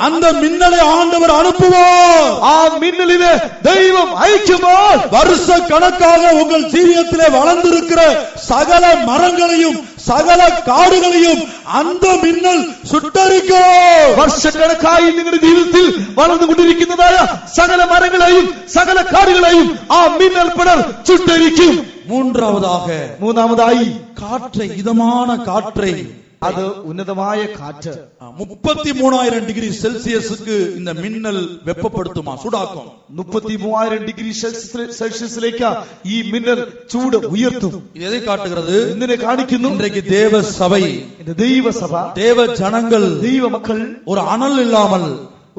அந்த மின்னலை ஆண்டவர் அனுப்புவார். ആ മിന്നലിനെ ദൈവം അയക്കുമ്പോൾ வருஷ கணக்காக உங்கள் ஜீவியத்திலே வளர்ந்திருக்கிற சகல மரங்களையும் சகல காடுகளையும் அந்த மின்னல் சுட்டரிக்கும். വർഷക്കണക്കായി നിങ്ങളുടെ ജീവിതത്തിൽ വളർന്നുകൊണ്ടിരിക്കുന്നതായ സകല മരങ്ങളെയും സകല കാടുകളെയും ആ മിന്നൽ പിണർ ചുട്ടരിക്കും. മൂന്നാമതായി காற்றை, இதமான காற்றை, അത് ഉന്നതമായ കാറ്റ്. 33,000 டிகிரி செல்சியஸுக்கு இந்த மின்னல் வெப்பப்படுத்துமா, சூடாக்கும். 33,000 ഡിഗ്രി സെൽഷ്യസിലേക്ക് ഈ മിന്നൽ ചൂട് ഉയർത്തും. இது எதை காட்டுகிறது? ഇതിനെ കാണിക്കുന്നു, இன்றைக்கு தேவ சபை, ദൈവസഭ, தேவ ஜனங்கள், ദൈവ മക്കൾ ஒரு அனல் இல்லாமல்,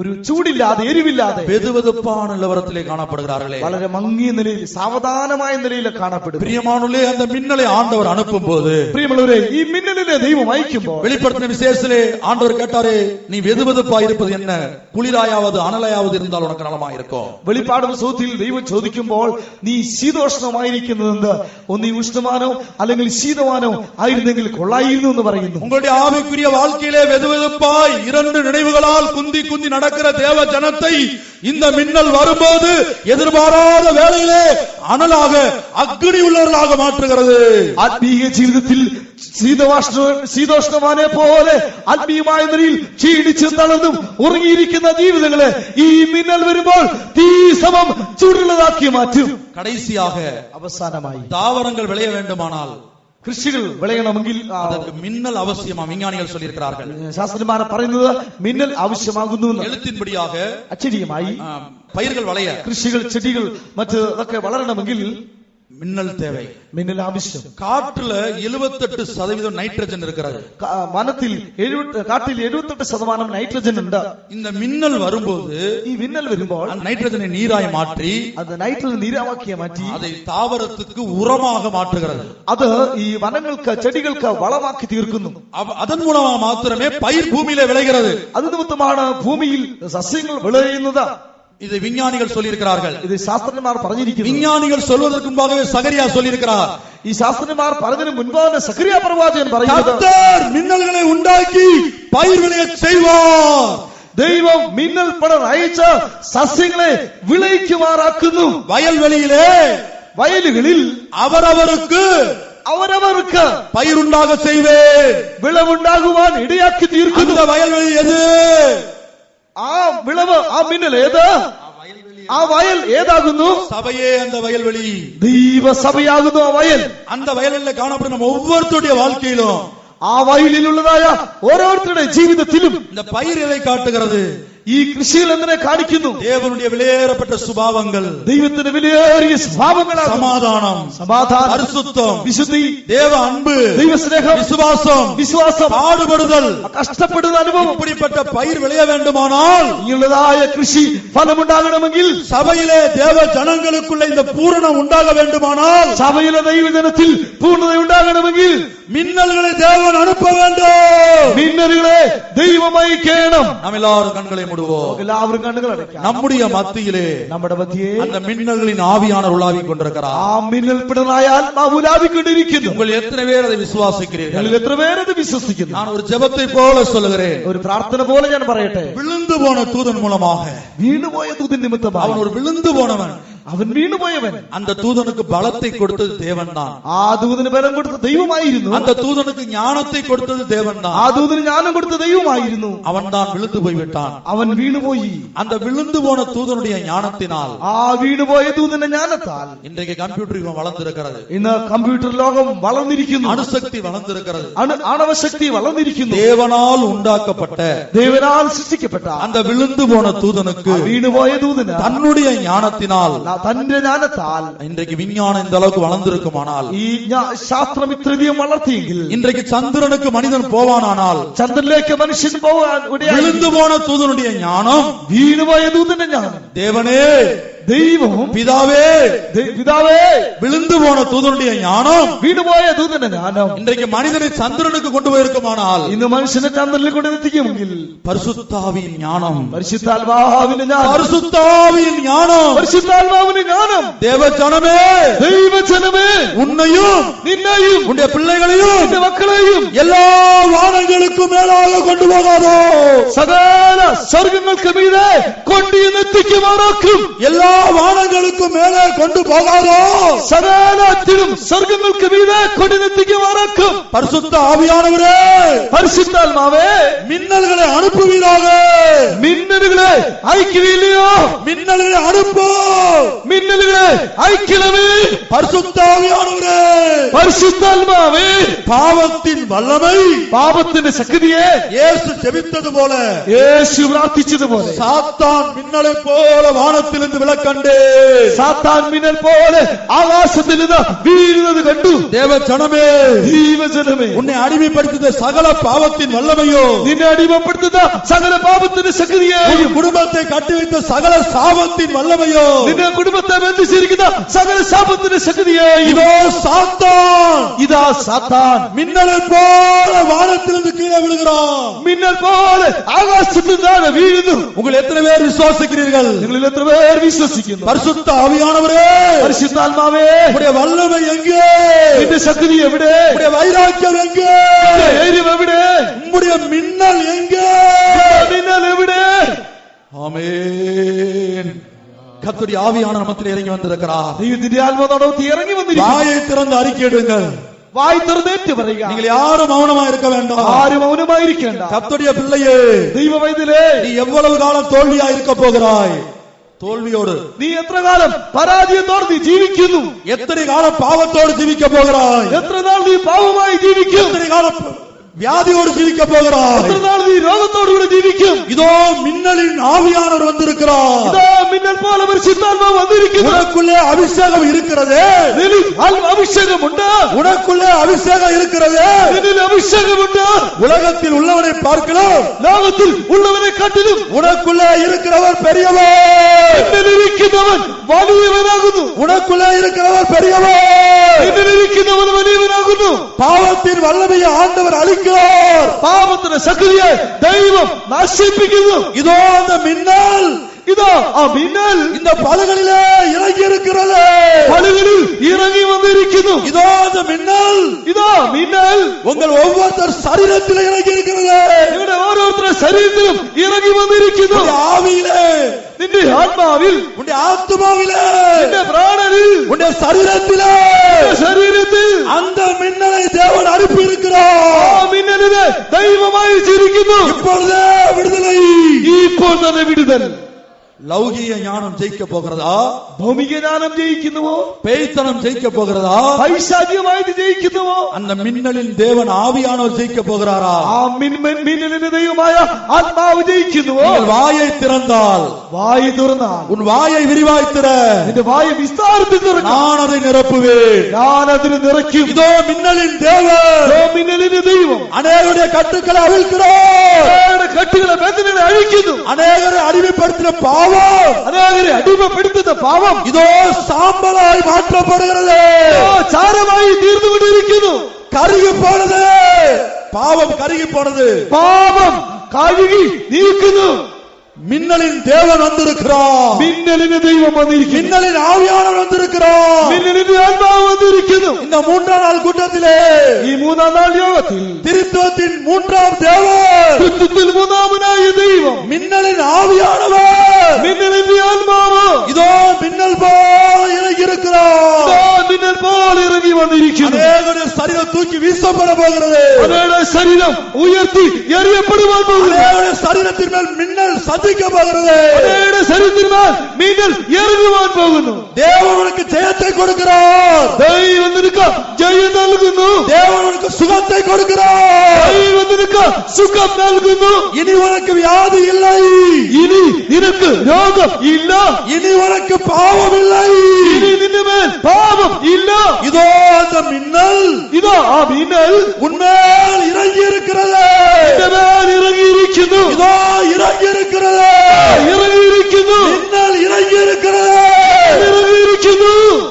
ഒരു ചൂടില്ലാതെ, എരിവില്ലാതെ, வெதுவெதுப்பான நிலவரத்திலே காணப்படுகிறார்களே. വളരെ മങ്ങിയ നിലയിൽ, സാവധാനമായ നിലയിൽ കാണപ്പെടും. பிரியமானவர்களே, அந்த மின்னலை ஆண்டவர் அனுப்பும் போது, പ്രിയമുള്ളവരെ, ഈ മിന്നലിനെ ദൈവം അയക്കുമ്പോൾ, வெளிப்படுத்தின விசேஷத்திலே ஆண்டவர் கேட்டாரே, நீ வெதுவெதுப்பாய் இருப்பது என்ன, குளிராயாவது அனலையாவது இருந்தால் உனக்கு நலமா இருக்கும். വെളിപ്പാട് പുസ്തകത്തിൽ ദൈവം ചോദിക്കുമ്പോൾ, നീ ശീതോഷ്ണമായിരിക്കുന്നതെന്ത്, ഒന്നീ ഉഷ്ണമാനോ അല്ലെങ്കിൽ ശീതമാനോ ആയിരുന്നെങ്കിൽ കൊള്ളായിരുന്നു എന്ന് പറയുന്നു. உங்களுடைய ஆவிக்குரிய வாழ்க்கையிலே வெதுவெதுப்பாய் இரண்டு நினைவுகளால் குந்தி குந்தி நடக்கிற தேவ ஜனத்தை இந்த மின்னல் வரும்போது எதிர்பாராத வேளையிலே அனலாக, அக்னி உள்ளவர்களாக மாற்றுகிறது. ആത്മീയ ജീവിതത്തിൽ ശീതോഷ്ണമാനെ പോലെ ആത്മീയമായ നിലയിൽ ക്ഷീണിച്ചും തളർന്നും ഉറങ്ങിയിരിക്കുന്ന ജീവിതങ്ങളെ ഈ മിന്നൽ വരുമ്പോൾ തീ സമം ചൂടുള്ളതാക്കി മാറ്റും. கடைசியாக, അവസാനമായി, தாவரங்கள் விளைய வேண்டுமானால், കൃഷികൾ വിളയണമെങ്കിൽ அதற்கு மின்னல் அவசியமா, விஞ்ஞானிகள் சொல்லியிருக்கிறார்கள். ശാസ്ത്രജ്ഞന്മാർ പറയുന്നത് മിന്നൽ ആവശ്യമാകുന്നു. எழுத்தின்படியாக അച്ചടിയമായി பயிர்கள் வளைய, കൃഷികൾ, ചെടികൾ, മറ്റ് അതൊക്കെ വളരണമെങ്കിൽ மின்னல் தேவை. മിന്നൽ ആവശ്യം. காற்றுல 78% நைட்ரஜன் இருக்கிறது. വനത്തിൽ കാട്ടിൽ 78% നൈട്രജൻ ഉണ്ട്. இந்த மின்னல் வரும்போது, ഈ മിന്നൽ വരുമ്പോൾ அந்த நைட்ரஜனை நீராய் மாற்றி, അത് നൈട്രജൻ നീരാക്കി മാറ്റി அதை தாவரத்துக்கு உரமாக மாற்றுகிறது. അത് ഈ വനങ്ങൾക്ക്, ചെടികൾക്ക് വളമാക്കി തീർക്കുന്നു. அதன் மூலமா மாத்திரமே பயிர் பூமியிலே விளைகிறது. അത് നിമിത്തമാണ് ഭൂമിയിൽ സസ്യങ്ങൾ വിളയുന്നത്. இதை விஞ்ஞானிகள் சொல்லியிருக்கிறார்கள். ഇത് ശാസ്ത്രജ്ഞന്മാർ പറഞ്ഞിരിക്കുന്നു. விஞ்ஞானிகள் சொல்வதற்கு முன்பாகவே சகரியா சொல்லியிருக்கிறார். ഈ ശാസ്ത്രജ്ഞന്മാർ പറഞ്ഞതിന് മുൻപാണ് സഖറിയ പ്രവാചകൻ പറയുന്നത്, கர்த்தர் மின்னல்களை உண்டாக்கி பயிர் விளைய செய்வார். ദൈവം മിന്നൽ പിണർ അയച്ച് സസ്യങ്ങളെ വിളയിക്കുമാറാക്കുന്നു. വയലുകളിൽ അവരവർക്ക് பயிருண்டாக செய்வேன், വിളവുണ്ടാകുവാൻ ഇടയാക്കി തീർക്കുന്നു. இந்த வயல்வெளி எது? ആ വിളവ്, ആ മിന്നൽ ഏത്? ആ വയൽ ഏതാകുന്നു? சபையே அந்த வயல்வெளி, ദൈവസഭയാകുന്നു ആ വയൽ. அந்த வயலில் காணப்படும் நம்ம ஒவ்வொருத்தருடைய வாழ்க்கையிலும், ആ വയലിലുള്ളതായ ഓരോരുത്തരുടെ ജീവിതത്തിലും இந்த பயிர் எதை காட்டுகிறது? ഈ കൃഷിയിൽ എന്തിനെ കാണിക്കുന്നു? தேவனுடைய விலையேறப்பட்ட சுபாவங்கள், ദൈവത്തിന്റെ വിലയേറിയ സ്വഭാവങ്ങളാണ്. சமாதானம், பரிசுத்தம், വിശുദ്ധി, தேவ அன்பு, ദൈവ സ്നേഹം, വിശ്വാസം, பாடுபடுதல், കഷ്ടപ്പെടുന്ന അനുഭവം. இப்படிப்பட்ட பயிர் விளைய வேண்டுமானால், ഇങ്ങനെയുള്ളതായ കൃഷി ഫലമുണ്ടാകണമെങ്കിൽ, சபையிலே தேவ ஜனங்களுக்குள்ள இந்த பூரணம் உண்டாக வேண்டுமானால், സഭയിലെ ദൈവജനത്തിൽ പൂർണ്ണത ഉണ്ടാകണമെങ്കിൽ மின்னல்களை தேவன் அனுப்ப வேண்டும். മിന്നലുകളെ ദൈവം അയക്കണം. நாம் எல்லாரும் கண்களை மூடுவோம். എല്ലാവരും കണ്ണുകൾ അടയ്ക്കാം. நம்முடைய மத்தியிலே, നമ്മുടെ മധ്യേ அந்த மின்னல்களின் ஆவியானவர் உலாவிக் கொண்டிருக்கிறார். ആ മിന്നൽ പിണറായ ആത്മാവ് ഉലാവിക്കൊണ്ടിരിക്കുന്നു. உங்கள் எத்தனை பேர் அதை விசுவாசிக்கிறீர்கள்? എത്ര പേരത് വിശ്വസിക്കുന്നു? நான் ஒரு ஜெபத்தை போல சொல்லுகிறேன். ഒരു പ്രാർത്ഥന പോലെ ഞാൻ പറയട്ടെ. விழுந்து போன தூதன் மூலமாக, വീണുപോയ ദൂതൻ നിമിത്തമായി, அவன் ஒரு விழுந்து போனவன், അവൻ വീണുപോയവൻ, அந்த தூதனுக்கு பலத்தை கொடுத்தது தேவன் தான். ആ ദൂതന് ബലം കൊടുത്ത ദൈവമായിരുന്നു. அந்த தூதனுக்கு ஞானத்தை கொடுத்தது தேவன் தான். ആ ദൂതന് ஞானம் കൊടുത്ത ദൈവമായിരുന്നു. அவன் தான் விழுந்து போய்விட்டான். അവൻ വീണുപോയി. அந்த விழுந்து போன தூதனுடைய ஞானத்தினால், ആ വീണുപോയ ദൂതന്റെ ജ്ഞാനത്താൽ இன்றைக்கு கம்ப்யூட்டர் யுகம் வளர்ந்திருக்கிறது. ഇന്ന് കമ്പ്യൂട്ടർ ലോകം വളർന്നിരിക്കുന്നു. அணுசக்தி வளர்ந்திருக்கிறது. ആണവശക്തി വളർന്നിരിക്കുന്നു. தேவனால் உண்டாக்கப்பட்ட, ദൈവനാൽ സൃഷ്ടിക്കപ്പെട്ട அந்த விழுந்து போன தூதனுக்கு വീണുപോയ ദൂതന് தன்னுடைய ஞானத்தினால், തന്റെ ജ്ഞാനത്താൽ இன்றைக்கு விஞ்ஞானம் இந்த அளவுக்கு வளர்ந்திருக்குமானால், ഈ ശാസ്ത്രം ഇത്രയധികം വളർത്തിയെങ്കിൽ, இன்றைக்கு சந்திரனுக்கு மனிதன் போவானானால், ചന്ദ്രനിലേക്ക് മനുഷ്യൻ പോകാൻ விழுந்து போன தூதனுடைய ஞானம், വീണുപോയ ദൂതന്റെ ജ്ഞാനം, தேவனே ദൈവം பிதாவே പിതാവേ விழுந்து போன தூதனுடைய ஞானம் വീണുപോയ ദൂതന്റെ ജ്ഞാനം இன்றைக்கு மனிதனை சந்திரனுக்கு கொண்டு போயிருக்குமானால் ഇന്ന് മനുഷ്യനെ ചന്ദ്രനിൽ കൊണ്ടെത്തിക്കുമെങ്കിൽ பரிசுத்தாவியின் ஞானம் പരിശുദ്ധാത്മാവിന്റെ ജ്ഞാനം பரிசுத்தாவியின் ஞானம் പരിശുദ്ധാത്മാവിന്റെ ജ്ഞാനം தேவஜனமே ദൈവജനമേ உன்னையும் നിന്നെയും உன்னுடைய பிள்ளைகளையும் നിന്റെ മക്കളെയും எல்லா வானங்களுக்கும் மேலாக கொண்டு போகாதோ സകല സ്വർഗ്ഗങ്ങൾക്ക് മീതെ കൊണ്ടുവന്നെത്തിക്കുമാറാക്കും எல்லா வானங்களுக்கும் மேலே கொண்டு போகாதோ സകലത്തിലും സ്വർഗ്ഗങ്ങൾക്ക് മീതെ കൊണ്ടുവന്നെത്തിക്കുമാറാക്കും பரிசுத்த ஆவியானவரே പരിശുദ്ധാത്മാവേ மின்னல்களை அனுப்புவீராக മിന്നലുകളെ അയക്കുകയില്ലയോ மின்னல்களை அனுப்பு മിന്നലുകളെ അയക്കണമേ பரிசுத்த ஆவியானவரே പരിശുദ്ധാത്മാവേ பாவத்தின் வல்லமை പാപത്തിന്റെ ശക്തിയെ இயேசு ஜெபித்தது போல യേശു പ്രാർത്ഥിച്ചതുപോലെ சாத்தான் மின்னலை போல வானத்திலிருந்து விளக்கண்டே സാത്താൻ മിന്നൽ പോലെ ആകാശത്തിൽ നിന്ന് വീഴുന്നത് കണ്ടു தேவ ஜனமே ദൈവജനമേ உன்னை அடிமைப்படுத்திய சகல பாவத்தின் வல்லமையோ നിന്നെ അടിമപ്പെടുത്തുന്ന സകല പാപത്തിന്റെ ശക്തിയെ உன் குடும்பத்தை கட்டி வைத்த சகல சாபத்தின் வல்லமையோ നിന്റെ കുടുംബത്തെ ബന്ധിച്ചിരിക്കുന്ന സകല ശാപത്തിന്റെ ശക്തിയെ இதோ சாத்தான் ഇതാ സാത്താൻ மின்னலை போல வானத்திலிருந்து கீழே விழுகிறான் മിന്നൽ പോലെ ആകാശത്തിൽ നിന്ന് വീഴുന്നു உங்கள் எத்தனை பேர் விசுவாசிக்கிறீர்கள் നിങ്ങളിൽ എത്ര പേർ വിശ്വസിക്കുന്നു பரிசுத்த ஆவியானவரே പരിശുദ്ധാത്മാവേ உங்களுடைய வல்லமை எங்கே നിന്റെ ശക്തി എവിടെ உங்களுடைய வைராக்கியம் எங்கே നിന്റെ ധൈര്യം എവിടെ உங்களுடைய மின்னல் எங்கே മിന്നൽ എവിടെ ஆமென் கர்த்தருடைய ஆவியானவர் நம்மில் இறங்கி வந்திருக்கிறார் ദൈവത്തിന്റെ ആത്മാവോട് ഇറങ്ങി വന്നിരിക്കുന്നു வாயை திறந்து அறிக்கையிடுங்கள் വായ് തുറന്നേറ്റ് പറയുക நீங்கள் யாரும் மௌனமா இருக்க வேண்டாம் ആരും മൗനമായിരിക്കേണ്ട கர்த்தருடைய பிள்ளையே ദൈവവൈദ്യലേ நீ எவ்வளவு காலம் தோல்வியா இருக்க போகிறாய் தோல்வியோடு നീ എത്ര കാലം പരാജയത്തോടെ നീ ജീവിക്കുന്നു எத்தனை காலம் பாவத்தோடு ஜீவிக்க போகிறாய் എത്ര നാൾ നീ പാവമായി ജീവിക്കും எத்தனை காலம் வியாதியோடு ஜீவிக்க போகிறாய் എത്ര നാൾ നീ രോഗത്തോടുകൂടി ജീവിക്കും இதோ மின்னலின் ஆவியானவர் வந்திருக்கிறார் ഇതാ മിന്നൽ പോലെ പരിശുദ്ധാത്മാവ് വന്നിരിക്കുന്നു உனக்குள்ளே அபிஷேகம் இருக்கிறது നിന്നിൽ അഭിഷേകമുണ്ട് உனக்குள்ளே அபிஷேகம் இருக்கிறது നിന്നിൽ അഭിഷേകമുണ്ട് உலகத்தில் உள்ளவனை பார்க்கலாம் ലോകത്തിൽ ഉള്ളവനെ കാട്ടിലും உனக்குள்ளே இருக்கிறவர் பெரியவர் എന്നിലിരിക്കുന്നവൻ വലിയവനാകുന്നു உனக்குள்ளே இருக்கிறவர் பெரியவர் എന്നിലിരിക്കുന്നവൻ വലിയവനാകുന്നു பாவத்தின் வல்லமையை ஆண்டவர் அழிக்கிறார் പാപത്തിന്റെ ശക്തിയെ ദൈവം നശിപ്പിക്കുന്നു இதோ அந்த மின்னல் ഇതാ ആ മിന്നൽ இந்த பலகளிலே இறங்கி இருக்கிறது പലകളിൽ ഇറങ്ങി വന്നിരിക്കുന്നു இதோ அந்த மின்னல் ഇതാ മിന്നൽ உங்கள் ஒவ்வொருத்தர் சரீரத்தில் இறங்கி இருக்கிறது നിങ്ങളുടെ ഓരോരുത്തരുടെ ശരീരത്തിലും ഇറങ്ങി വന്നിരിക്കുന്നു உன்னுடைய ஆவியிலே നിന്റെ ആത്മാവിൽ உன்னுடைய ஆத்துமாவிலே നിന്റെ പ്രാണനിൽ உன்னுடைய சரீரத்திலே നിന്റെ ശരീരത്തിൽ அந்த மின்னலை தேவன் அனுப்பி ആ இருக்கிறார் മിന്നലിനെ ദൈവമായി ചിരിക്കുന്നു இப்பொழுதே விடுதலை ഇപ്പോൾ തന്നെ വിടുതൽ லௌகிய ஞானம் ஜெயிக்க போகிறதா ഭൗമിക ജ്ഞാനം ജയിക്കുന്നുവോ பேய்த்தனம் ஜெயிக்க போகிறதா പൈശാചികമായത് ജയിക്കുന്നുവോ அந்த மின்னலின் தேவன் ஆவியானவர் ஜெயிக்க போகிறாரா ആ മിന്നലിന്റെ ദൈവമായ ആത്മാവ് ജയിക്കുന്നുവോ நீங்கள் வாயை திறந்தால் വായ് തുറന്നാൽ உன் வாயை விரிவாய் திற നിന്റെ വായ് വിസ്താരത്തിൽ തുറക്കാം நான் அதை நிரப்புவேன் ഞാൻ അതിന് നിറയ്ക്കും இதோ மின்னலின் தேவன் ഓ മിന്നലിന്റെ ദൈവം அநேகருடைய கட்டுக்களை அவிழ்க்கிறார் അനേകരുടെ കെട്ടുകളെ ബന്ധനങ്ങളെ അഴിക്കുന്നു அநேகரை அடிமைப்படுத்தின பாவம் അനേകരെ അടിമപ്പെടുത്തുന്ന പാപം இதோ சாம்பலாய் மாற்றப்படுகிறது ചാരമായി തീർന്നുകൊണ്ടിരിക്കുന്നു கருகி போனது பாவம் கருகி போனது പാപം കഴുകി നീക്കുന്നു மின்னலின் தேவன் வந்திருக்கிறார் മിന്നലിന് ദൈവം വന്നിരിക്കുന്നു மின்னலின் ஆவியானவர் வந்திருக்கிறார் മിന്നലിന്റെ ആത്മാവ് വന്നിരിക്കുന്നു இந்த மூன்றாம் நாள் கூட்டத்திலே ഈ മൂന്നാം നാൾ യോഗത്തിൽ திருத்துவத்தின் மூன்றாம் தேவன் ക്രിസ്തുവിൽ മൂന്നാമനായ ദൈവം மின்னலின் ஆவியானவர் മിന്നലിന്റെ ആത്മാവ് இதோ மின்னல் போல் இறங்கி இருக்கிறார் ഇതാ മിന്നൽ പോലെ ഇറങ്ങി വന്നിരിക്കുന്നു அநேகருடைய சரீரம் தூக்கி வீசப்பட போகிறது അവരുടെ ശരീരം ഉയർത്തി എറിയപ്പെടുവാൻ പോകുന്നു அநேகருடைய சரீரத்தின் மேல் மின்னல் சந்திக்க போகிறது അവരുടെ ശരീരത്തിന്മേൽ മിന്നൽ ഇറങ്ങുവാൻ പോകുന്നു தேவனுக்கு ஜெயத்தை கொடுக்கிறார் ദൈവം നിനക്ക് ജയം നൽകുന്നു தேவனுக்கு சுகத்தை கொடுக்கிறார் ദൈവം നിനക്ക് സുഖം നൽകുന്നു இனி உனக்கு வியாதி இல்லை ഇനി നിനക്ക് രോഗം ഇല്ല இனி உனக்கு பாவம் இல்லை ഇനി നിന്റെ മേൽ പാപം ഇല്ല இதோ அந்த மின்னல் ഇതാ ആ മിന്നൽ உன்மேல் இறங்கி இருக்கிறது നിന്റെ മേൽ ഇറങ്ങിയിരിക്കുന്നു இதோ இறங்கி இருக்கிறது ഇറങ്ങിയിരിക്കുന്നു மின்னல் இறங்கி இருக்கிறது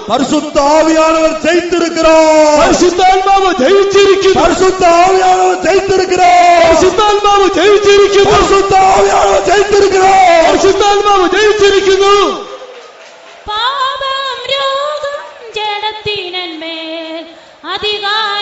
பரிசுத்த ஆவியானவர் ஜெயித்திருக்கிறார். പരിശുദ്ധാത്മാവ് ജയിച്ചിരിക്കുന്നു. பரிசுத்த ஆவியானவர் ஜெயித்திருக்கிறார். പരിശുദ്ധാത്മാവ് ജയിച്ചിരിക്കുന്നു. பரிசுத்த ஆவியானவர் ஜெயித்திருக்கிறார். പരിശുദ്ധാത്മാവ് ജയിച്ചിരിക്കുന്നു. പാപം രോഗം ജഡത്തിന്മേൽ അധികാരം